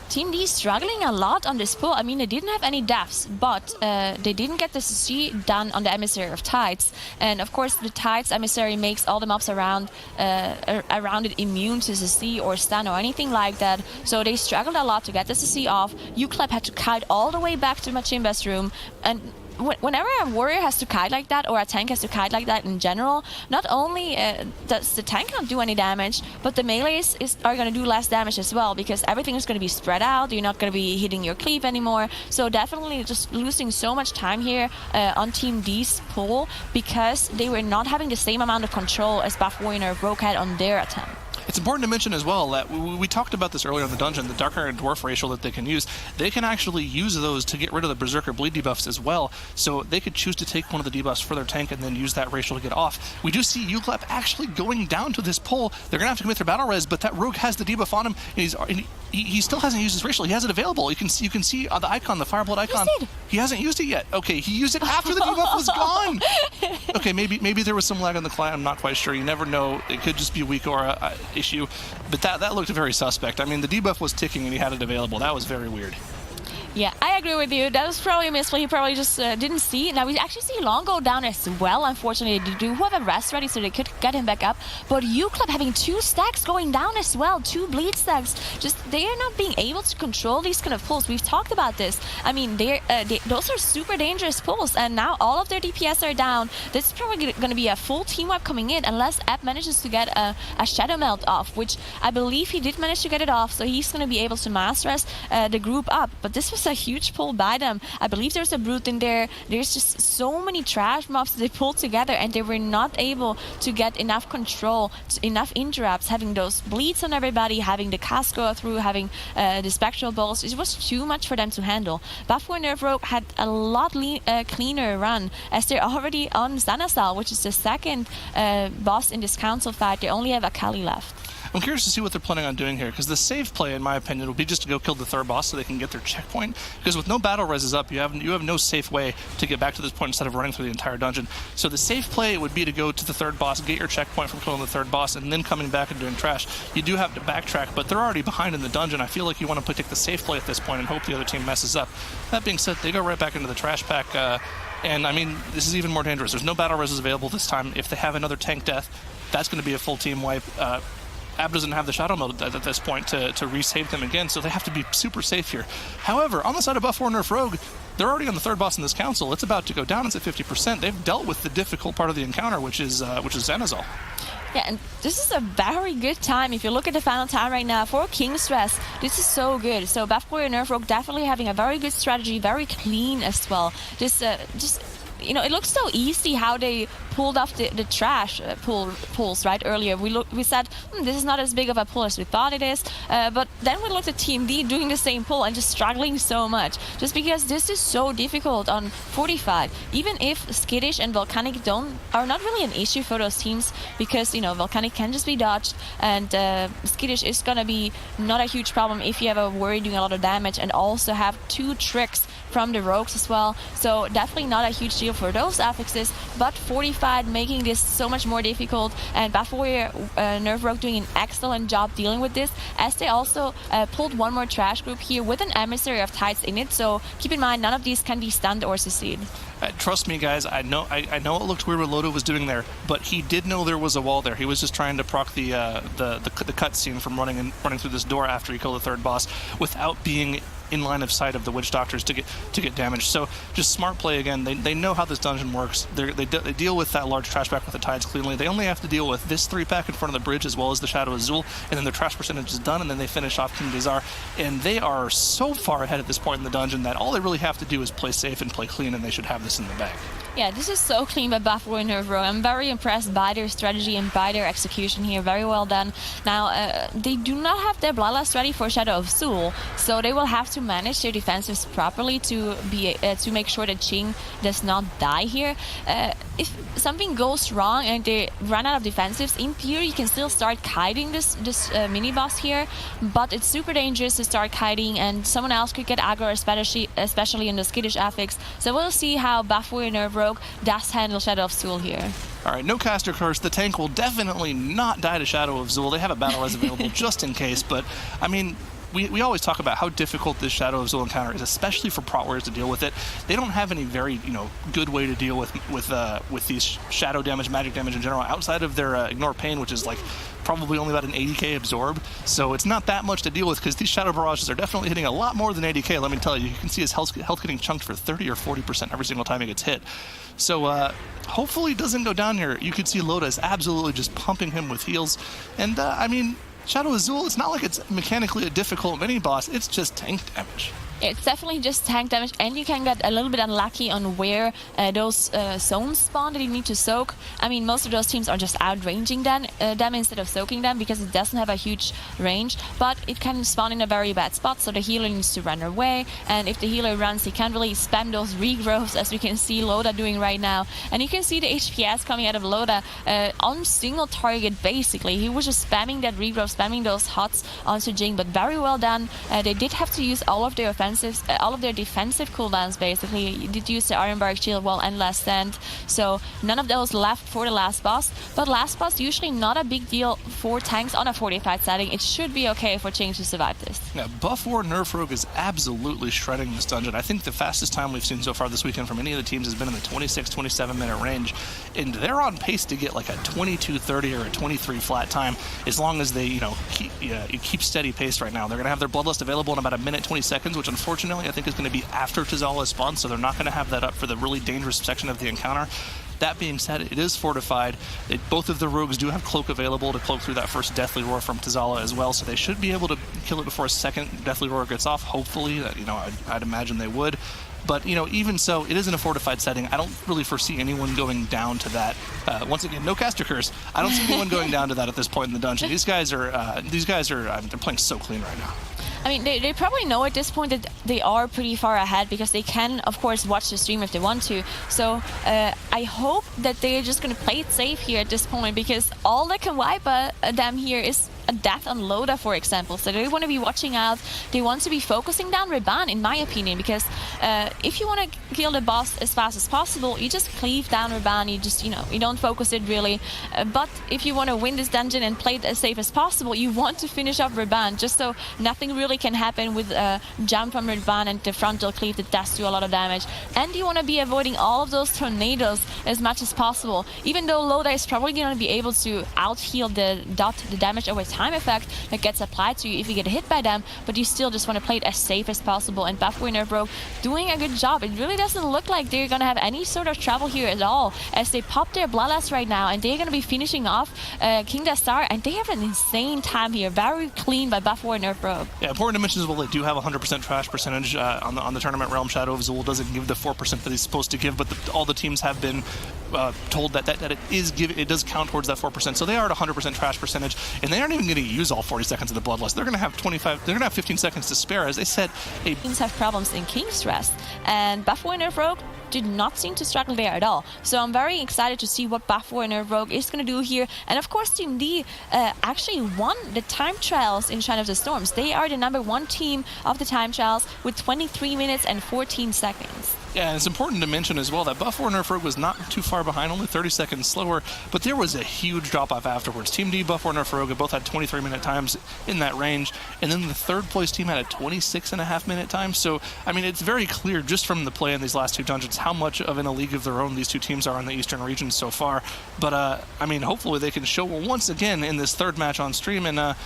Team D struggling a lot on this pull. I mean, they didn't have any deaths, but they didn't get the CC done on the Emissary of Tides. And of course, the Tides Emissary makes all the mobs around it immune to CC or stun or anything like that. So they struggled a lot to get the CC off. UClap had to kite all the way back to Machimba's room. And whenever a warrior has to kite like that, or a tank has to kite like that in general, not only does the tank not do any damage, but the melees are going to do less damage as well, because everything is going to be spread out. You're not going to be hitting your cleave anymore. So definitely just losing so much time here on Team D's pull, because they were not having the same amount of control as Buff Warrior Rogue had on their attempt. It's important to mention as well that we talked about this earlier in the dungeon, the Dark Iron Dwarf racial that they can use. They can actually use those to get rid of the Berserker bleed debuffs as well. So they could choose to take one of the debuffs for their tank and then use that racial to get off. We do see UClap actually going down to this pull. They're going to have to commit their battle res, but that rogue has the debuff on him, and he still hasn't used his racial. He has it available. You can see the icon, the Fireblood icon. He hasn't used it yet. Okay, he used it after the debuff was gone. Okay, maybe there was some lag on the client. I'm not quite sure. You never know. It could just be a weak aura issue. But that looked very suspect. I mean, the debuff was ticking and he had it available. That was very weird. Yeah, I agree with you. That was probably a misplay. He probably just didn't see it. Now, we actually see Long go down as well, unfortunately. They do have a rest ready, so they could get him back up. But UClub having 2 stacks going down as well, 2 bleed stacks. Just, they are not being able to control these kind of pulls. We've talked about this. I mean, those are super dangerous pulls, and now all of their DPS are down. This is probably going to be a full team wipe coming in, unless App manages to get a Shadow Melt off, which I believe he did manage to get it off, so he's going to be able to mass rest the group up. But this was was a huge pull by them. I believe there's a brute in there. There's just so many trash mobs that they pulled together, and they were not able to get enough control, enough interrupts, having those bleeds on everybody, having the cast go through, having the spectral balls. It was too much for them to handle. Buff4 Nerf Rogue had a lot cleaner run, as they're already on Xanazal, which is the second boss in this council fight. They only have Akali left. I'm curious to see what they're planning on doing here, because the safe play, in my opinion, will be just to go kill the third boss so they can get their checkpoint. Because with no battle reses up, you have no safe way to get back to this point instead of running through the entire dungeon. So the safe play would be to go to the third boss, get your checkpoint from killing the third boss, and then coming back and doing trash. You do have to backtrack, but they're already behind in the dungeon. I feel like you want to take the safe play at this point and hope the other team messes up. That being said, they go right back into the trash pack. And I mean, this is even more dangerous. There's no battle reses available this time. If they have another tank death, that's going to be a full team wipe. Ab doesn't have the shadow mode at this point to resave them again, so they have to be super safe here. However, on the side of Buff4 Nerf Rogue, they're already on the third boss in this council. It's about to go down. It's at 50%. They've dealt with the difficult part of the encounter, which is Xanazal. Yeah, and this is a very good time. If you look at the final time right now for King's Rest, this is so good. So Buff4 Nerf Rogue definitely having a very good strategy, very clean as well. Just you know, it looks so easy how they pulled off the trash pulls right earlier. We said this is not as big of a pull as we thought it is, but then we looked at Team D doing the same pull and just struggling so much, just because this is so difficult on 45. Even if Skittish and Volcanic are not really an issue for those teams, because you know Volcanic can just be dodged, and Skittish is gonna be not a huge problem if you have a worry doing a lot of damage and also have 2 tricks from the rogues as well. So definitely not a huge deal for those affixes, but 45 making this so much more difficult, and Buff4 Nerf Rogue doing an excellent job dealing with this, as they also pulled one more trash group here with an Emissary of Tides in it. So keep in mind, none of these can be stunned or succeed. Trust me, guys, I know it looked weird what Loda was doing there, but he did know there was a wall there. He was just trying to proc the cutscene from running through this door after he killed the third boss without being in line of sight of the Witch Doctors to get damaged. So just smart play again. They know how this dungeon works. They deal with that large trash pack with the tides cleanly. They only have to deal with this 3-pack in front of the bridge as well as the Shadow Azul, and then their trash percentage is done, and then they finish off Atal'Dazar. And they are so far ahead at this point in the dungeon that all they really have to do is play safe and play clean, and they should have this in the bag. Yeah, this is so clean by Buff4 Nerf Rogue. I'm very impressed by their strategy and by their execution here. Very well done. Now, they do not have their Bloodlust ready for Shadow of Zul, so they will have to manage their defensives properly to make sure that Jing does not die here. If something goes wrong and they run out of defensives, in theory you can still start kiting this mini-boss here, but it's super dangerous to start kiting, and someone else could get aggro, especially in the Skittish affix. So we'll see how Buff4 Nerf Rogue does handle Shadow of Zul here. All right, no caster curse. The tank will definitely not die to Shadow of Zul. They have a battle res available just in case, but I mean, we always talk about how difficult this Shadow of Zul encounter is, especially for prot warriors to deal with it. They don't have any very good way to deal with these shadow damage, magic damage in general, outside of their ignore pain, which is like probably only about an 80k absorb. So it's not that much to deal with, because these shadow barrages are definitely hitting a lot more than 80k. Let me tell you, you can see his health getting chunked for 30 or 40% every single time he gets hit. So hopefully it doesn't go down here. You could see Loda is absolutely just pumping him with heals, and I mean, Shadow Azul, it's not like it's mechanically a difficult mini-boss, it's just tank damage. It's definitely just tank damage, and you can get a little bit unlucky on where those zones spawn that you need to soak. I mean, most of those teams are just outranging them instead of soaking them, because it doesn't have a huge range, but it can spawn in a very bad spot, so the healer needs to run away, and if the healer runs, he can't really spam those regrowths, as we can see Loda doing right now. And you can see the HPS coming out of Loda on single target, basically. He was just spamming that regrowth, spamming those hots onto Jing, but very well done. They did have to use all of their all of their defensive cooldowns, basically. You did use the Ironbark Shield Wall and Last Stand, so none of those left for the last boss. But last boss usually not a big deal for tanks on a 45 setting. It should be okay for Jing to survive this. Yeah, Buff4 Nerf Rogue is absolutely shredding this dungeon. I think the fastest time we've seen so far this weekend from any of the teams has been in the 26-27 minute range, and they're on pace to get like a 22:30 or a 23 flat time, as long as they keep steady pace right now. They're going to have their Bloodlust available in about 1:20 seconds, which unfortunately I think is going to be after Tazala is spawned, so they're not going to have that up for the really dangerous section of the encounter. That being said, it is fortified. Both of the rogues do have cloak available to cloak through that first Deathly Roar from Tazala as well, so they should be able to kill it before a second Deathly Roar gets off. Hopefully, I'd imagine they would. But, even so, it is in a fortified setting. I don't really foresee anyone going down to that. Once again, no caster curse. I don't see anyone going down to that at this point in the dungeon. These guys are they're playing so clean right now. I mean, they probably know at this point that they are pretty far ahead because they can, of course, watch the stream if they want to. So I hope that they're just going to play it safe here at this point, because all that can wipe them here is a death on Loda, for example. So they want to be watching out. They want to be focusing down Reban, in my opinion, because if you want to kill the boss as fast as possible, you just cleave down Reban. You just, you don't focus it really. But if you want to win this dungeon and play it as safe as possible, you want to finish off Reban, just so nothing really can happen with jump from Reban and the frontal cleave that does do a lot of damage. And you want to be avoiding all of those tornadoes as much as possible. Even though Loda is probably going to be able to out-heal the damage over time effect that gets applied to you if you get hit by them, but you still just want to play it as safe as possible. And Buff Winner Rogue doing a good job. It really doesn't look like they're going to have any sort of trouble here at all, as they pop their Bloodlust right now, and they're going to be finishing off Atal'Dazar, and they have an insane time here. Very clean by Buff Winner Rogue. Yeah, important to mention as well, they do have 100% trash percentage on the tournament realm. Shadow of Azul doesn't give the 4% that he's supposed to give, but all the teams have been told that it does count towards that 4%. So they are at 100% trash percentage, and they aren't even going to use all 40 seconds of the Bloodlust. They're going to have 15 seconds to spare. As they said, teams have problems in King's Rest, and Buff Winner Rogue did not seem to struggle there at all. So I'm very excited to see what Buff Winner Rogue is going to do here. And of course, Team D actually won the time trials in Shrine of the Storms. They are the #1 team of the time trials with 23 minutes and 14 seconds. Yeah, and it's important to mention as well that Buff Warner Ferg was not too far behind, only 30 seconds slower, but there was a huge drop-off afterwards. Team D, Buff Warner Ferg both had 23-minute times in that range, and then the third-place team had a 26.5-minute time. So, I mean, it's very clear just from the play in these last two dungeons how much of in a league of their own these two teams are in the Eastern region so far. But, I mean, hopefully they can show once again in this third match on stream, and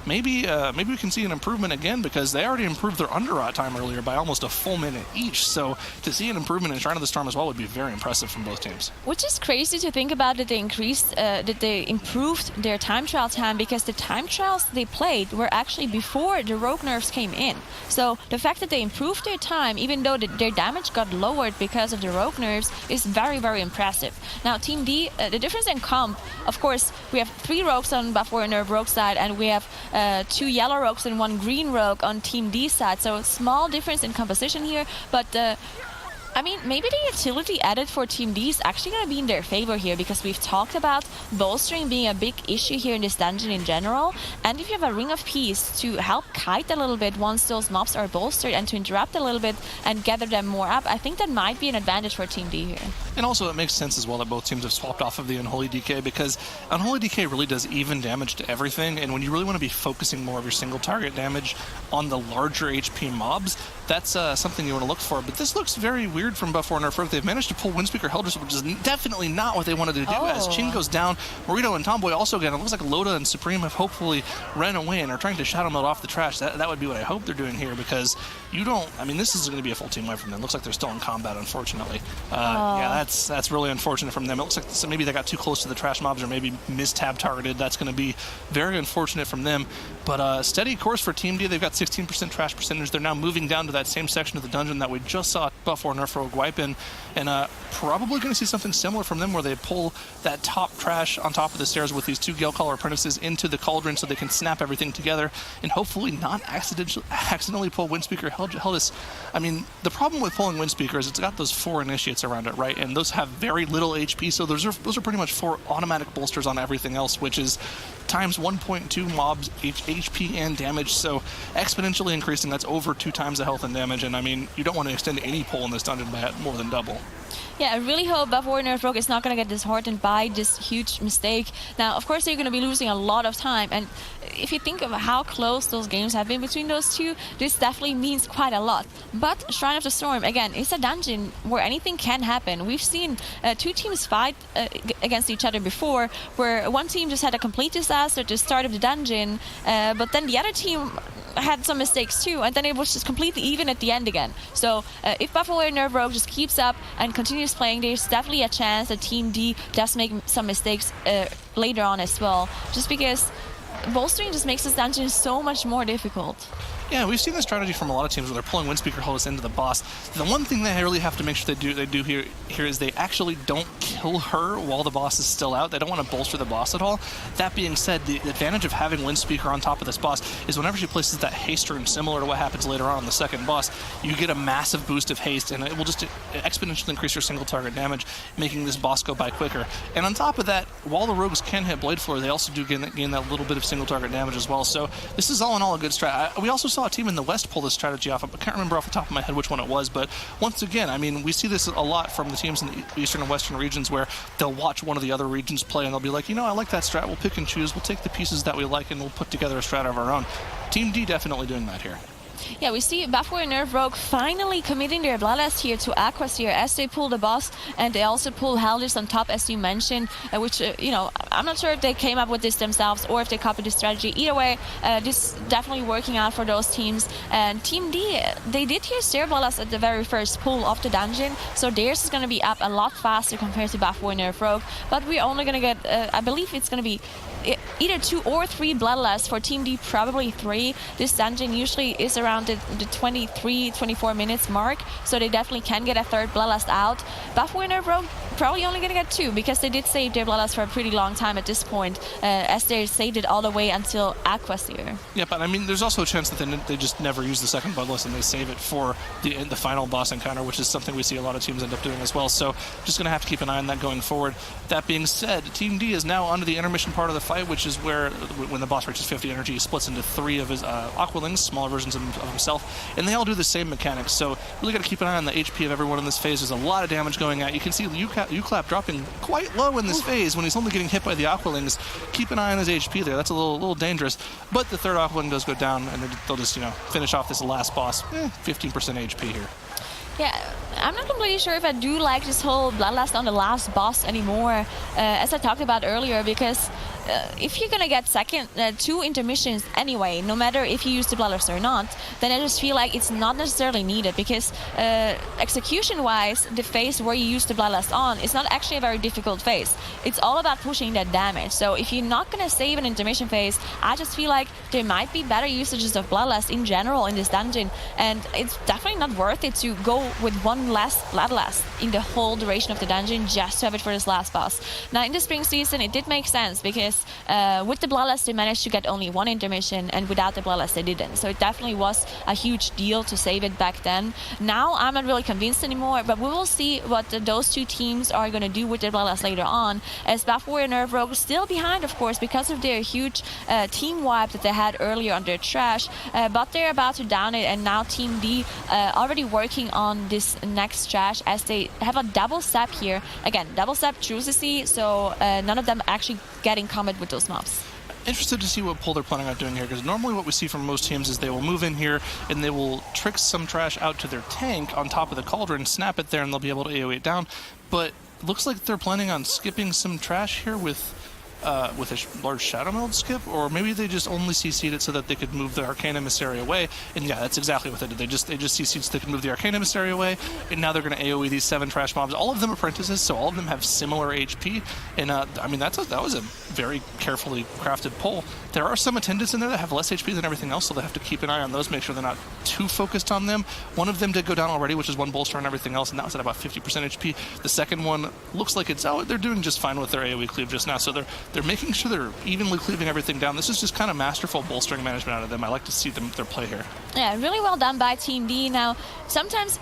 maybe we can see an improvement again, because they already improved their Underrot time earlier by almost a full minute each. So to see an improvement in Shrine of the Storm as well would be very impressive from both teams. Which is crazy to think about, that they improved their time trial time, because the time trials they played were actually before the rogue nerfs came in. So the fact that they improved their time, even though their damage got lowered because of the rogue nerfs, is very, very impressive. Now Team D, the difference in comp, of course, we have 3 rogues on Buff Warner rogue side, and we have 2 yellow rogues and 1 green rogue on Team D side. So a small difference in composition here, but I mean, maybe the utility added for Team D is actually going to be in their favor here, because we've talked about bolstering being a big issue here in this dungeon in general. And if you have a Ring of Peace to help kite a little bit once those mobs are bolstered, and to interrupt a little bit and gather them more up, I think that might be an advantage for Team D here. And also it makes sense as well that both teams have swapped off of the Unholy DK, because Unholy DK really does even damage to everything, and when you really want to be focusing more of your single target damage on the larger HP mobs, that's something you want to look for. But this looks very weird from Buff Warner Ferg. They've managed to pull Windspeaker Heldress, which is definitely not what they wanted to do. As Chin goes down, Morito and Tomboy also again, it looks like Loda and Supreme have hopefully ran away and are trying to shadow melt off the trash. That would be what I hope they're doing here, because you don't, I mean, this is going to be a full team wipe from them. Looks like they're still in combat, unfortunately. Yeah, that's really unfortunate from them. It looks like maybe they got too close to the trash mobs, or maybe mistab targeted. That's going to be very unfortunate from them. But steady course for Team D. They've got 16% trash percentage. They're now moving down to that same section of the dungeon that we just saw Buff Warner Ferg wipe in, and probably going to see something similar from them, where they pull that top trash on top of the stairs with these 2 Galecaller apprentices into the cauldron, so they can snap everything together and hopefully not accidentally pull Windspeaker Heldress. I mean, the problem with pulling Windspeaker is it's got those 4 initiates around it, right? And those have very little HP, so those are pretty much 4 automatic bolsters on everything else, which is times 1.2 mobs HP and damage, so exponentially increasing. That's over 2 times the health and damage, and I mean, you don't want to extend any pull in this dungeon by more than double. Yeah, I really hope Buff Warner Rogue is not going to get disheartened by this huge mistake. Now, of course, they're going to be losing a lot of time, and if you think of how close those games have been between those two, this definitely means quite a lot. But Shrine of the Storm, again, it's a dungeon where anything can happen. We've seen 2 teams fight against each other before, where one team just had a complete disaster at the start of the dungeon, but then the other team had some mistakes too, and then it was just completely even at the end again. So if Buffalo Nerve Rogue just keeps up and continues playing, there's definitely a chance that Team D does make some mistakes later on as well, just because bolstering just makes this dungeon so much more difficult. Yeah, we've seen this strategy from a lot of teams where they're pulling Windspeaker Host into the boss. The one thing they really have to make sure they do here is they actually don't kill her while the boss is still out. They don't want to bolster the boss at all. That being said, the advantage of having Windspeaker on top of this boss is whenever she places that haste rune, similar to what happens later on the second boss, you get a massive boost of haste, and it will just exponentially increase your single target damage, making this boss go by quicker. And on top of that, while the rogues can hit Blade Floor, they also do gain that little bit of single target damage as well. So this is all in all a good strat. We also saw a team in the West pull this strategy off. I can't remember off the top of my head which one it was, but once again, I mean, we see this a lot from the teams in the Eastern and Western regions where they'll watch one of the other regions play and they'll be like, you know, I like that strat, we'll pick and choose, we'll take the pieces that we like and we'll put together a strat of our own. Team D definitely doing that here. Yeah, we see Buffalo Nerve Rogue finally committing their Bloodlust here to Aquasphere as they pull the boss, and they also pull Hellish on top, as you mentioned, which, you know, I'm not sure if they came up with this themselves or if they copied this strategy. Either way, this is definitely working out for those teams. And Team D, they did use their Bloodlust at the very first pull of the dungeon, so theirs is going to be up a lot faster compared to Buffalo Nerve Rogue, but we're only going to get, I believe it's going to be either 2 or 3 Bloodlusts for Team D, probably 3. This dungeon usually is around the 23-24 minutes mark, so they definitely can get a third Bloodlust out. Buffalo Nerve Rogue probably only gonna get 2 because they did save their Bloodlust for a pretty long time at this point, as they saved it all the way until Aquasphere. Yeah, but I mean, there's also a chance that they just never use the second Bloodlust and they save it for the final boss encounter, which is something we see a lot of teams end up doing as well. So just gonna have to keep an eye on that going forward. That being said, Team D is now onto the intermission part of the fight, which is where, when the boss reaches 50 energy, he splits into 3 of his Aqualings, smaller versions of himself, and they all do the same mechanics. So really got to keep an eye on the HP of everyone in this phase. There's a lot of damage going out. You can see Uclap dropping quite low in this phase when he's only getting hit by the Aqualings. Keep an eye on his HP there. That's a little dangerous. But the third Aqualing does go down, and they'll just, you know, finish off this last boss. 15% HP here. Yeah, I'm not completely sure if I do like this whole Bloodlust on the last boss anymore, as I talked about earlier, because if you're gonna get 2 intermissions anyway, no matter if you use the Bloodlust or not, then I just feel like it's not necessarily needed, because execution-wise, the phase where you use the Bloodlust on is not actually a very difficult phase. It's all about pushing that damage. So if you're not gonna save an intermission phase, I just feel like there might be better usages of Bloodlust in general in this dungeon, and it's definitely not worth it to go with 1 less Bloodlust in the whole duration of the dungeon just to have it for this last boss. Now in the spring season, it did make sense, because with the Bloodlust they managed to get only 1 intermission, and without the Bloodlust they didn't. So it definitely was a huge deal to save it back then. Now I'm not really convinced anymore, but we will see what those 2 teams are going to do with their Bloodlust later on, as Buffalo and Nerve Rogue still behind, of course, because of their huge team wipe that they had earlier on their trash, but they're about to down it, and now Team D already working on this next trash, as they have a double step here. Again, double step chooses C, so none of them actually getting combat with those mobs. Interested to see what pull they're planning on doing here, because normally what we see from most teams is they will move in here and they will trick some trash out to their tank on top of the cauldron, snap it there, and they'll be able to AoE it down. But it looks like they're planning on skipping some trash here with a large Shadow Meld skip, or maybe they just only CC'd it so that they could move the Arcane Emissary away. And yeah, that's exactly what they did. They just CC'd so they could move the Arcane Emissary away, and now they're going to AoE these 7 trash mobs. All of them apprentices, so all of them have similar HP. And I mean, that was a very carefully crafted pull. There are some attendants in there that have less HP than everything else, so they have to keep an eye on those, make sure they're not too focused on them. One of them did go down already, which is 1 bolster on everything else, and that was at about 50% HP. The second one looks like they're doing just fine with their AoE cleave just now, so they're making sure they're evenly cleaving everything down. This is just kind of masterful bolstering management out of them. I like to see their play here. Yeah, really well done by Team D. Now, sometimes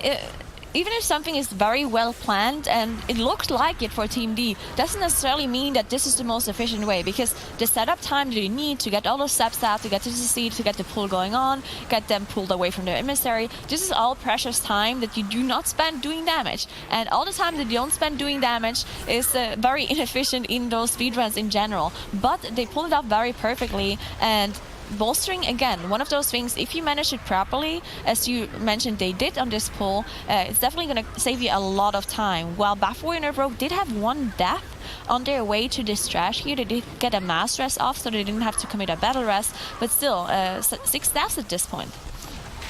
even if something is very well planned and it looks like it for Team D, doesn't necessarily mean that this is the most efficient way, because the setup time that you need to get all those steps out, to get to the seed, to get the pull going on, get them pulled away from their emissary, this is all precious time that you do not spend doing damage. And all the time that you don't spend doing damage is very inefficient in those speedruns in general. But they pulled it off very perfectly, and bolstering, again, one of those things, if you manage it properly, as you mentioned they did on this pull, it's definitely going to save you a lot of time. While Buff Warrior Nerf Rogue did have one death on their way to this trash here, they did get a mass rest off, so they didn't have to commit a battle rest, but still, 6 deaths at this point.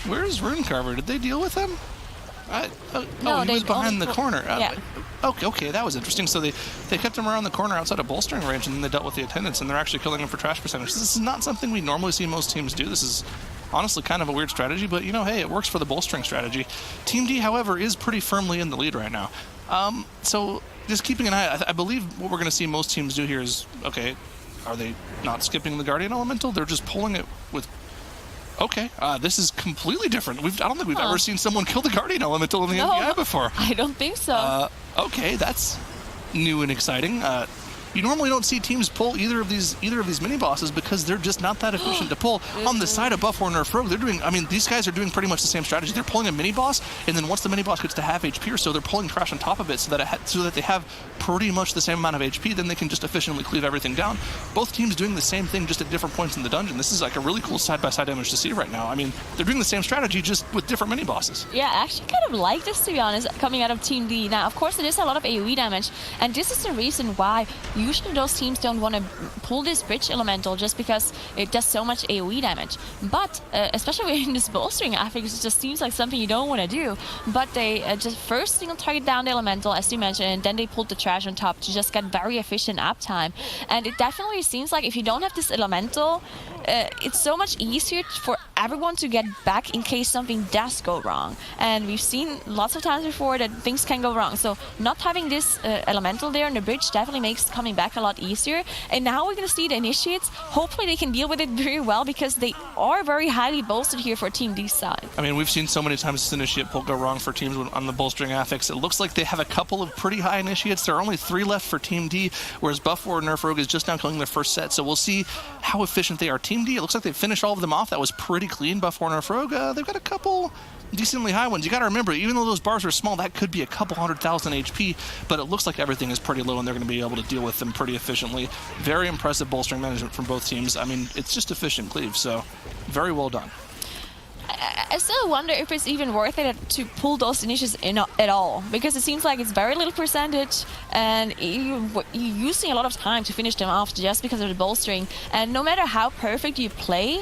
Where is Rune Carver? Did they deal with him? No, he was behind the corner. Yeah. Okay, that was interesting. So they kept him around the corner outside of bolstering range, and then they dealt with the attendants, and they're actually killing him for trash percentage. This is not something we normally see most teams do. This is honestly kind of a weird strategy, but hey, it works for the bolstering strategy. Team D, however, is pretty firmly in the lead right now. So just keeping an eye, I believe what we're going to see most teams do here is, okay, are they not skipping the Guardian Elemental? They're just pulling it with... Okay, this is completely different. I don't think we've ever seen someone kill the Guardian Elemental in the MDI before. I don't think so. Okay, that's new and exciting. You normally don't see teams pull either of these mini bosses because they're just not that efficient to pull. On the side of Buff Warrior Nerf Rogue, they're doing. I mean, these guys are doing pretty much the same strategy. They're pulling a mini boss, and then once the mini boss gets to half HP or so, they're pulling trash on top of it so that they have pretty much the same amount of HP. Then they can just efficiently cleave everything down. Both teams doing the same thing, just at different points in the dungeon. This is like a really cool side-by-side image to see right now. I mean, they're doing the same strategy just with different mini bosses. Yeah, I actually kind of like this, to be honest, coming out of Team D. Now, of course, it is a lot of AoE damage, and this is the reason why usually those teams don't want to pull this bridge elemental just because it does so much AoE damage. But especially in this bolstering, I think it just seems like something you don't want to do. But they just first single target down the elemental, as you mentioned, and then they pulled the trash on top to just get very efficient uptime. And it definitely seems like if you don't have this elemental, it's so much easier for everyone to get back in case something does go wrong. And we've seen lots of times before that things can go wrong. So not having this elemental there on the bridge definitely makes coming back a lot easier. And now we're going to see the initiates. Hopefully they can deal with it very well because they are very highly bolstered here for Team D's side. I mean, we've seen so many times this initiate pull go wrong for teams on the bolstering affix. It looks like they have a couple of pretty high initiates. There are only 3 left for Team D, whereas Buff Warrior Nerf Rogue is just now killing their first set. So we'll see how efficient they are. Team D, it looks like they finished all of them off. That was pretty clean. Buff Warrior Nerf Rogue, they've got a couple decently high ones. You got to remember, even though those bars are small, that could be a couple 100,000 HP, but it looks like everything is pretty low and they're going to be able to deal with them pretty efficiently. Very impressive bolstering management from both teams. I mean, it's just efficient cleave, so very well done. I still wonder if it's even worth it to pull those initiatives at all, because it seems like it's very little percentage and you're using a lot of time to finish them off just because of the bolstering. And no matter how perfect you play,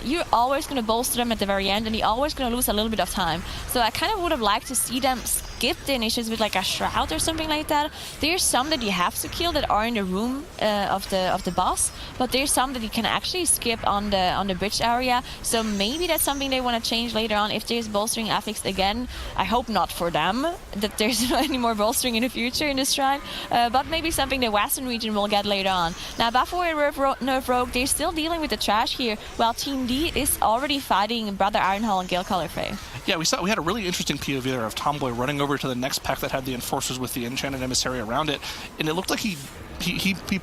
you're always going to bolster them at the very end and you're always going to lose a little bit of time. So I kind of would have liked to see them skip the initiatives with like a shroud or something like that. There's some that you have to kill that are in the room of the boss, but there's some that you can actually skip on the bridge area. So maybe that's something they want to change later on if there's bolstering affixed again. I hope not for them that there's any more bolstering in the future in this shrine, but maybe something the Western region will get later on. Now, Buff Warrior Nerf Rogue, they're still dealing with the trash here, while Team D is already fighting Brother Ironhall and Gale Colorfay. Yeah, we had a really interesting POV there of Tomboy running over to the next pack that had the Enforcers with the Enchanted Emissary around it, and it looked like he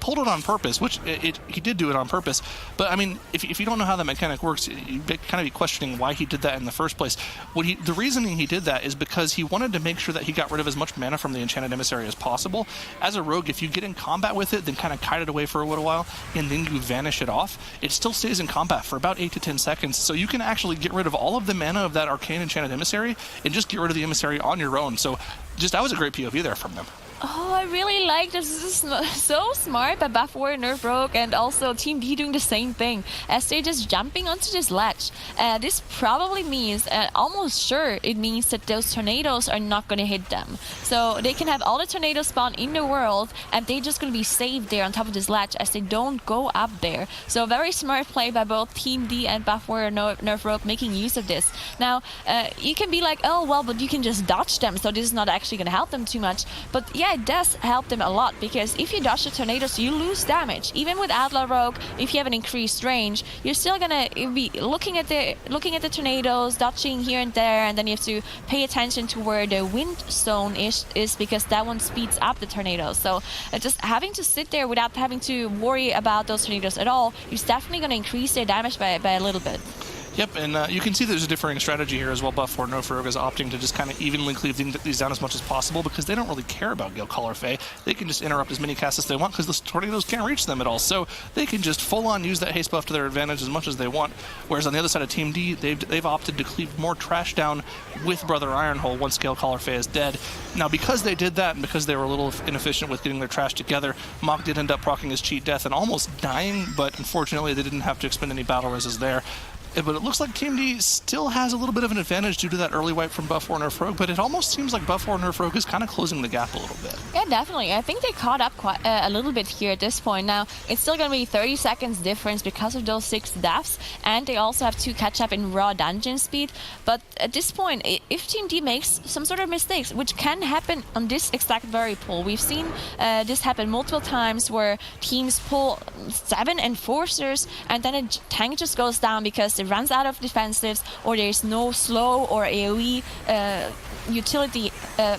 pulled it on purpose, which he did do it on purpose. But I mean, if you don't know how that mechanic works, you kind of be questioning why he did that in the first place. The reasoning he did that is because he wanted to make sure that he got rid of as much mana from the Enchanted Emissary as possible. As a rogue, if you get in combat with it, then kind of kite it away for a little while, and then you vanish it off, it still stays in combat for about 8 to 10 seconds. So you can actually get rid of all of the mana of that Arcane Enchanted Emissary and just get rid of the Emissary on your own. So that was a great POV there from them. Oh, I really like this. This is so smart by Buff Warrior Nerf Rogue and also Team D doing the same thing as they're just jumping onto this ledge. This probably means, almost sure it means that those tornadoes are not going to hit them. So they can have all the tornadoes spawn in the world and they're just going to be saved there on top of this ledge as they don't go up there. So a very smart play by both Team D and Buff Warrior Nerf Rogue making use of this. Now, you can be like, oh, well, but you can just dodge them, so this is not actually going to help them too much. But yeah, it does help them a lot, because if you dodge the tornadoes, you lose damage. Even with Atal'Dazar Rogue, if you have an increased range, you're still gonna be looking at the tornadoes, dodging here and there, and then you have to pay attention to where the wind stone is because that one speeds up the tornadoes. So just having to sit there without having to worry about those tornadoes at all is definitely going to increase their damage by a little bit. Yep, and you can see there's a differing strategy here as well. Buff or Nerf Rogue is opting to just kind of evenly cleave these down as much as possible because they don't really care about Gale Caller Fae. They can just interrupt as many casts as they want because the tornadoes can't reach them at all. So they can just full-on use that haste buff to their advantage as much as they want. Whereas on the other side of Team D, they've opted to cleave more trash down with Brother Ironhole once Gale Caller Fae is dead. Now, because they did that and because they were a little inefficient with getting their trash together, Mach did end up proccing his cheat death and almost dying, but unfortunately they didn't have to expend any battle reses there. But it looks like Team D still has a little bit of an advantage due to that early wipe from Buff or Nerf Rogue, but it almost seems like Buff or Nerf Rogue is kind of closing the gap a little bit. Yeah, definitely. I think they caught up quite a little bit here at this point. Now, it's still going to be 30 seconds difference because of those 6 deaths, and they also have to catch up in raw dungeon speed. But at this point, if Team D makes some sort of mistakes, which can happen on this exact very pull, we've seen this happen multiple times where teams pull 7 enforcers, and then a tank just goes down because it runs out of defensives, or there's no slow or AoE utility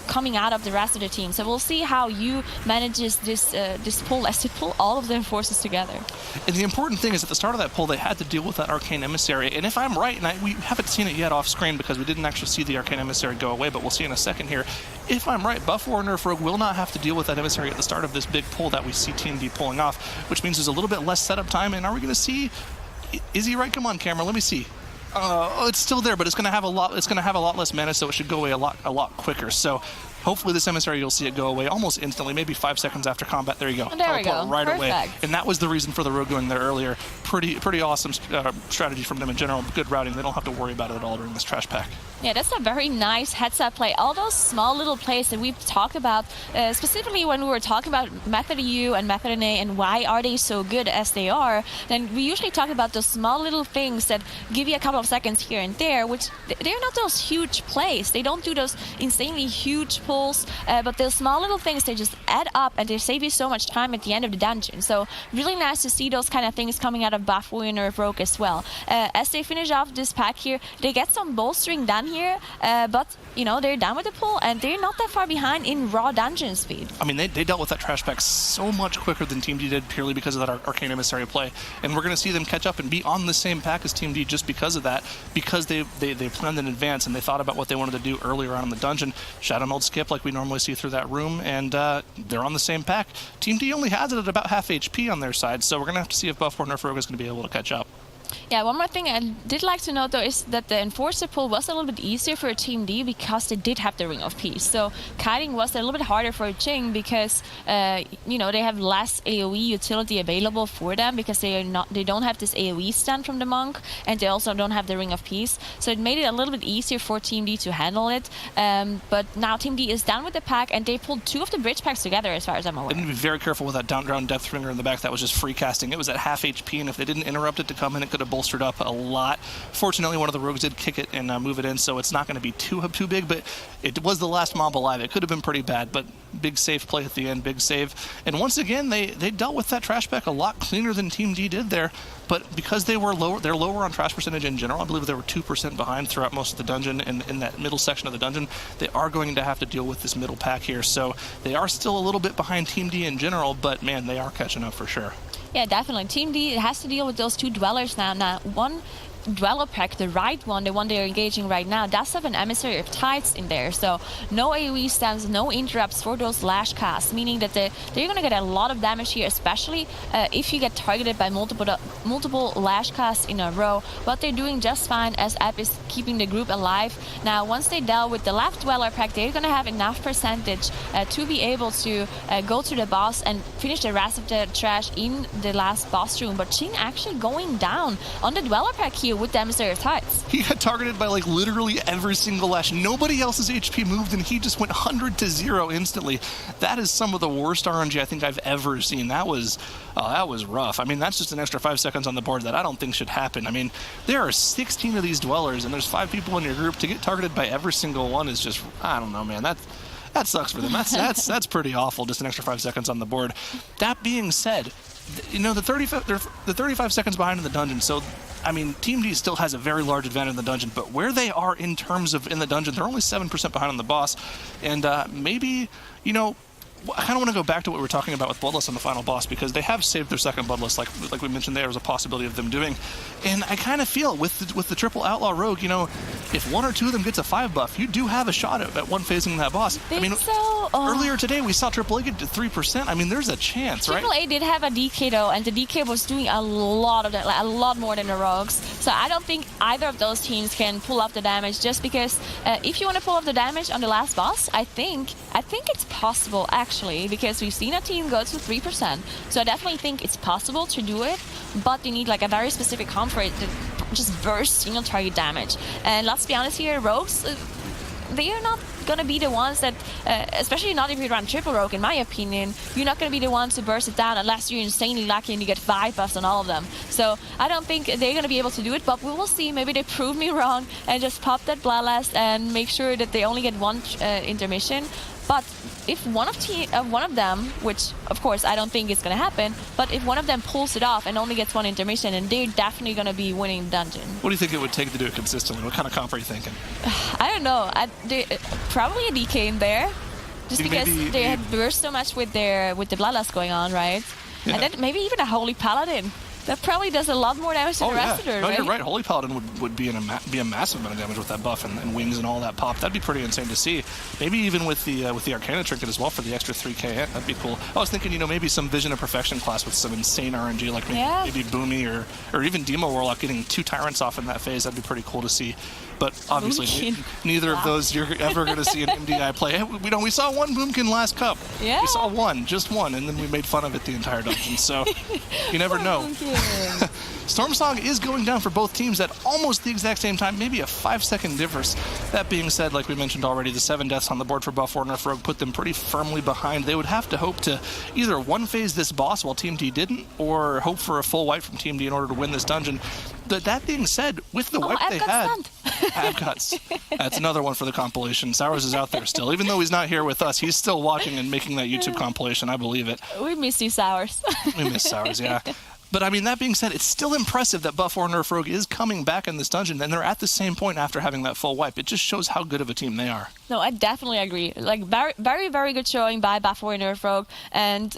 coming out of the rest of the team. So we'll see how you manages this pull as to pull all of the enforcers together. And the important thing is at the start of that pull, they had to deal with that Arcane Emissary. And if I'm right, and we haven't seen it yet off screen because we didn't actually see the Arcane Emissary go away, but we'll see in a second here. If I'm right, Buff or Nerf Rogue will not have to deal with that Emissary at the start of this big pull that we see Team D pulling off, which means there's a little bit less setup time. And are we going to see... Is he right? Come on, camera. Let me see. It's still there, but it's going to have a lot. It's going to have a lot less mana, so it should go away a lot quicker. So hopefully this Emissary, you'll see it go away almost instantly, maybe 5 seconds after combat. There you go. There we go. Right Perfect. away. And that was the reason for the Rogue going there earlier. Pretty awesome strategy from them in general. Good routing. They don't have to worry about it at all during this trash pack. Yeah, that's a very nice heads-up play. All those small little plays that we've talked about, specifically when we were talking about Method U and Method NA and why are they so good as they are, then we usually talk about those small little things that give you a couple of seconds here and there, which they're not those huge plays. They don't do those insanely huge pulls, but those small little things, they just add up and they save you so much time at the end of the dungeon. So really nice to see those kind of things coming out of Buff, Warrior, Nerf Rogue as well. As they finish off this pack here, they get some bolstering done here, but you know, they're done with the pull and they're not that far behind in raw dungeon speed. I mean, they dealt with that trash pack so much quicker than Team D did purely because of that Arcane Emissary play, and we're going to see them catch up and be on the same pack as Team D just because of that, because they planned in advance and they thought about what they wanted to do earlier on in the dungeon. Shadow Mold skip like we normally see through that room, and they're on the same pack. Team D only has it at about half HP on their side, so we're going to have to see if Buff or Nerf Rogue is going to be able to catch up. Yeah, one more thing I did like to note though is that the Enforcer pull was a little bit easier for Team D because they did have the Ring of Peace. So kiting was a little bit harder for Ching because you know, they have less AoE utility available for them because they don't have this AoE stun from the Monk, and they also don't have the Ring of Peace. So it made it a little bit easier for Team D to handle it. But now Team D is done with the pack and they pulled 2 of the bridge packs together as far as I'm aware. They need to be very careful with that down Depth Ringer in the back. That was just free casting. It was at half HP, and if they didn't interrupt it to come in, it could have bolstered up a lot. Fortunately, one of the rogues did kick it and move it in, so it's not going to be too big, but it was the last Mamba alive. It could have been pretty bad, but big safe play at the end, big save. And once again, they dealt with that trash pack a lot cleaner than Team D did there, but because they're lower on trash percentage in general, I believe they were 2% behind throughout most of the dungeon, and in that middle section of the dungeon, they are going to have to deal with this middle pack here, so they are still a little bit behind Team D in general, but man, they are catching up for sure. Yeah, definitely. Team D has to deal with those 2 dwellers now. Now, one dweller pack, the right one, the one they're engaging right now, does have an Emissary of Tides in there. So no AoE stuns, no interrupts for those lash casts, meaning that they're going to get a lot of damage here, especially if you get targeted by multiple lash casts in a row. But they're doing just fine as App is keeping the group alive. Now, once they deal with the left dweller pack, they're going to have enough percentage to be able to go to the boss and finish the rest of the trash in the last boss room. But Ching actually going down on the dweller pack here with the Emissary of Tides. He got targeted by like literally every single lash. Nobody else's HP moved and he just went 100 to 0 instantly. That is some of the worst RNG I think I've ever seen. That was rough. I mean, that's just an extra 5 seconds on the board that I don't think should happen. I mean, there are 16 of these dwellers and there's 5 people in your group. To get targeted by every single one is just, I don't know, man. That sucks for them. That's pretty awful, just an extra 5 seconds on the board. That being said, you know, the 35 seconds behind in the dungeon, so I mean, Team D still has a very large advantage in the dungeon, but where they are in terms of in the dungeon, they're only 7% behind on the boss, and maybe, you know, I kind of want to go back to what we were talking about with Bloodlust on the final boss, because they have saved their second Bloodlust, like we mentioned there was a possibility of them doing. And I kind of feel with the triple Outlaw Rogue, you know, if one or two of them gets a 5 buff, you do have a shot at one phasing that boss. I mean, earlier today we saw AAA get to 3%. I mean, there's a chance, right? AAA did have a DK though, and the DK was doing a lot of that, like a lot more than the Rogues. So I don't think either of those teams can pull off the damage, just because if you want to pull off the damage on the last boss, I think it's possible actually, because we've seen a team go to 3%. So I definitely think it's possible to do it, but you need like a very specific comp for it to just burst single target damage. And let's be honest here, Rogues, they are not going to be the ones that, especially not if you run triple Rogue, in my opinion, you're not going to be the ones to burst it down unless you're insanely lucky and you get 5 buffs on all of them. So I don't think they're going to be able to do it, but we will see. Maybe they prove me wrong and just pop that Bloodlust and make sure that they only get 1 intermission. But if one of them, which of course I don't think is going to happen, but if one of them pulls it off and only gets 1 intermission, and they're definitely going to be winning the dungeon. What do you think it would take to do it consistently? What kind of comp are you thinking? I don't know. Probably a DK in there, just because they had burst so much with the Bloodlust going on, right? Yeah. And then maybe even a Holy Paladin. That probably does a lot more damage than the rest of it, No, right? you're right. Holy Paladin would be a massive amount of damage with that buff and wings and all that pop. That'd be pretty insane to see. Maybe even with the Arcana Trinket as well for the extra 3k hit. That'd be cool. I was thinking, you know, maybe some Vision of Perfection class with some insane RNG, like maybe Boomy or even Demo Warlock getting 2 Tyrants off in that phase. That'd be pretty cool to see. But obviously, neither of those you're ever going to see an MDI play. We saw one Boomkin last cup. Yeah. We saw one, just one, and then we made fun of it the entire dungeon. So you never know. Stormsong is going down for both teams at almost the exact same time, maybe a 5-second difference. That being said, like we mentioned already, the 7 deaths on the board for Buff or Nerf Rogue put them pretty firmly behind. They would have to hope to either one-phase this boss while Team D didn't, or hope for a full wipe from Team D in order to win this dungeon. But that being said, with the wipe they had... Abcuts. That's another one for the compilation. Sours is out there still. Even though he's not here with us, he's still watching and making that YouTube compilation. I believe it. We miss you, Sours. We miss Sours, yeah. But I mean, that being said, it's still impressive that Buff or Nerf Rogue is coming back in this dungeon, and they're at the same point after having that full wipe. It just shows how good of a team they are. No, I definitely agree. Like, very, very, very good showing by Buff or Nerf Rogue. And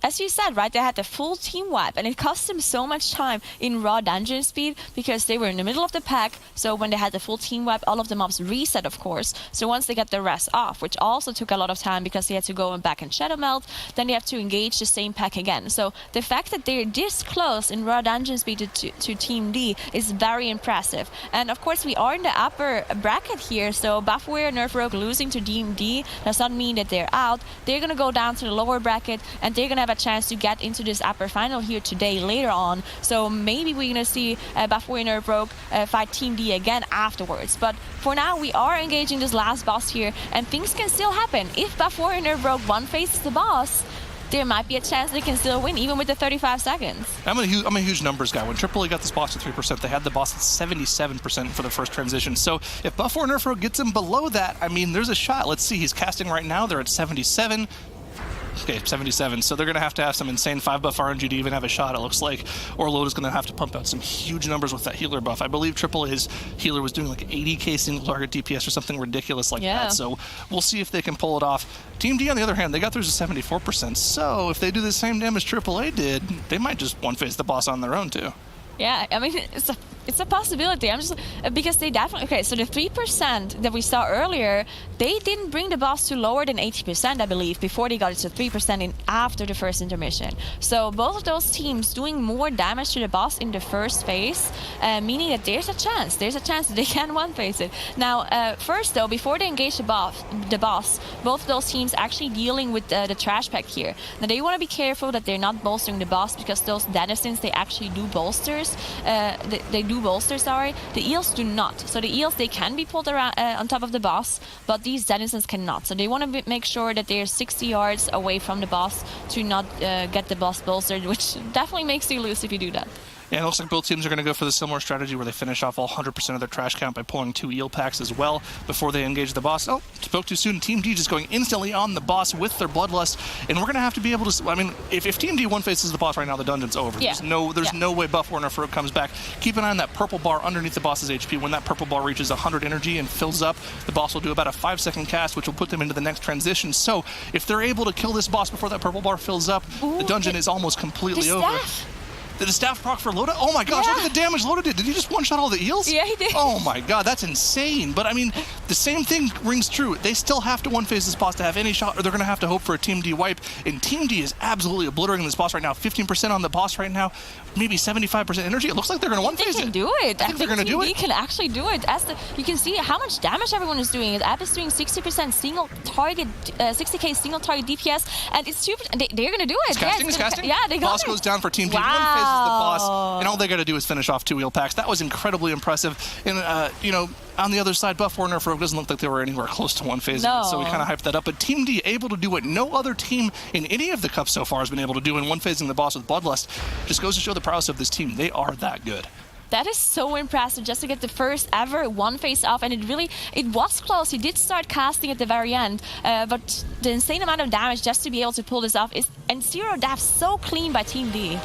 as you said, right, they had the full team wipe, and it cost them so much time in raw dungeon speed because they were in the middle of the pack. So when they had the full team wipe, all of the mobs reset, of course. So once they got the rest off, which also took a lot of time because they had to go back and Shadow Melt, then they have to engage the same pack again. So the fact that they're this close in raw dungeon speed to Team D is very impressive. And of course, we are in the upper bracket here, so Buffware and Nerf Rogue losing to Team D does not mean that they're out. They're going to go down to the lower bracket, and they're going to have a chance to get into this upper final here today later on. So maybe we're going to see Buffware and Nerf Rogue fight Team D again afterwards. But for now, we are engaging this last boss here, and things can still happen. If Buffware and Nerf Rogue one faces the boss, there might be a chance they can still win, even with the 35 seconds. I'm a huge numbers guy. When AAA got this boss at 3%, they had the boss at 77% for the first transition. So if Buff or Nerf Rogue gets him below that, I mean, there's a shot. Let's see, he's casting right now. They're at 77. Okay, 77. So they're going to have some insane 5-buff RNG to even have a shot, it looks like. Or Load is going to have to pump out some huge numbers with that healer buff. I believe AAA's healer was doing like 80k single target DPS or something ridiculous like that. So we'll see if they can pull it off. Team D, on the other hand, they got theirs to 74%. So if they do the same damage AAA did, they might just one-phase the boss on their own too. Yeah, I mean, it's a possibility. I'm just because they definitely so the 3% that we saw earlier, they didn't bring the boss to lower than 80%, I believe, before they got it to 3% after the first intermission. So both of those teams doing more damage to the boss in the first phase, meaning that there's a chance that they can one-phase it. Now, first though, before they engage the boss, both of those teams actually dealing with the trash pack here. Now they want to be careful that they're not bolstering the boss, because those denizens, they actually do bolsters. They do bolster, sorry. The eels do not. So the eels, they can be pulled around on top of the boss, but these denizens cannot. So they want to make sure that they're 60 yards away from the boss to not get the boss bolstered, which definitely makes you lose if you do that. Yeah, it looks like both teams are going to go for the similar strategy where they finish off all 100% of their trash count by pulling 2 eel packs as well before they engage the boss. Oh, spoke too soon. Team D just going instantly on the boss with their Bloodlust, and we're going to have to be able to... I mean, if Team D one faces the boss right now, the dungeon's over. Yeah. There's no way Buff Warner Fruit comes back. Keep an eye on that purple bar underneath the boss's HP. When that purple bar reaches 100 energy and fills up, the boss will do about a 5-second cast, which will put them into the next transition. So if they're able to kill this boss before that purple bar fills up, the dungeon is almost completely over. Did the staff proc for Loda? Oh my gosh, look at the damage Loda did. Did he just one-shot all the eels? Yeah, he did. Oh my god, that's insane. But I mean, the same thing rings true. They still have to one-phase this boss to have any shot, or they're going to have to hope for a Team D wipe. And Team D is absolutely obliterating this boss right now. 15% on the boss right now, maybe 75% energy. It looks like they're going to one-phase it. They can do it. I think they're going to do it. Team D can actually do it. You can see how much damage everyone is doing. App is doing 60% single target, 60k single target DPS, and it's super. They're going to do it. It's casting? Yeah, they got boss it. goes down for Team D. Wow. One-phases the boss. And all they got to do is finish off 2 wheel packs. That was incredibly impressive. And, you know, on the other side, Buff Warner Farouk doesn't look like they were anywhere close to one phase. No. So we kind of hyped that up. But Team D able to do what no other team in any of the cups so far has been able to do in one phasing the boss with Bloodlust. Just goes to show the prowess of this team. They are that good. That is so impressive just to get the first ever one face off, and it was close. He did start casting at the very end, but the insane amount of damage just to be able to pull this off and 0 deaths so clean by Team D.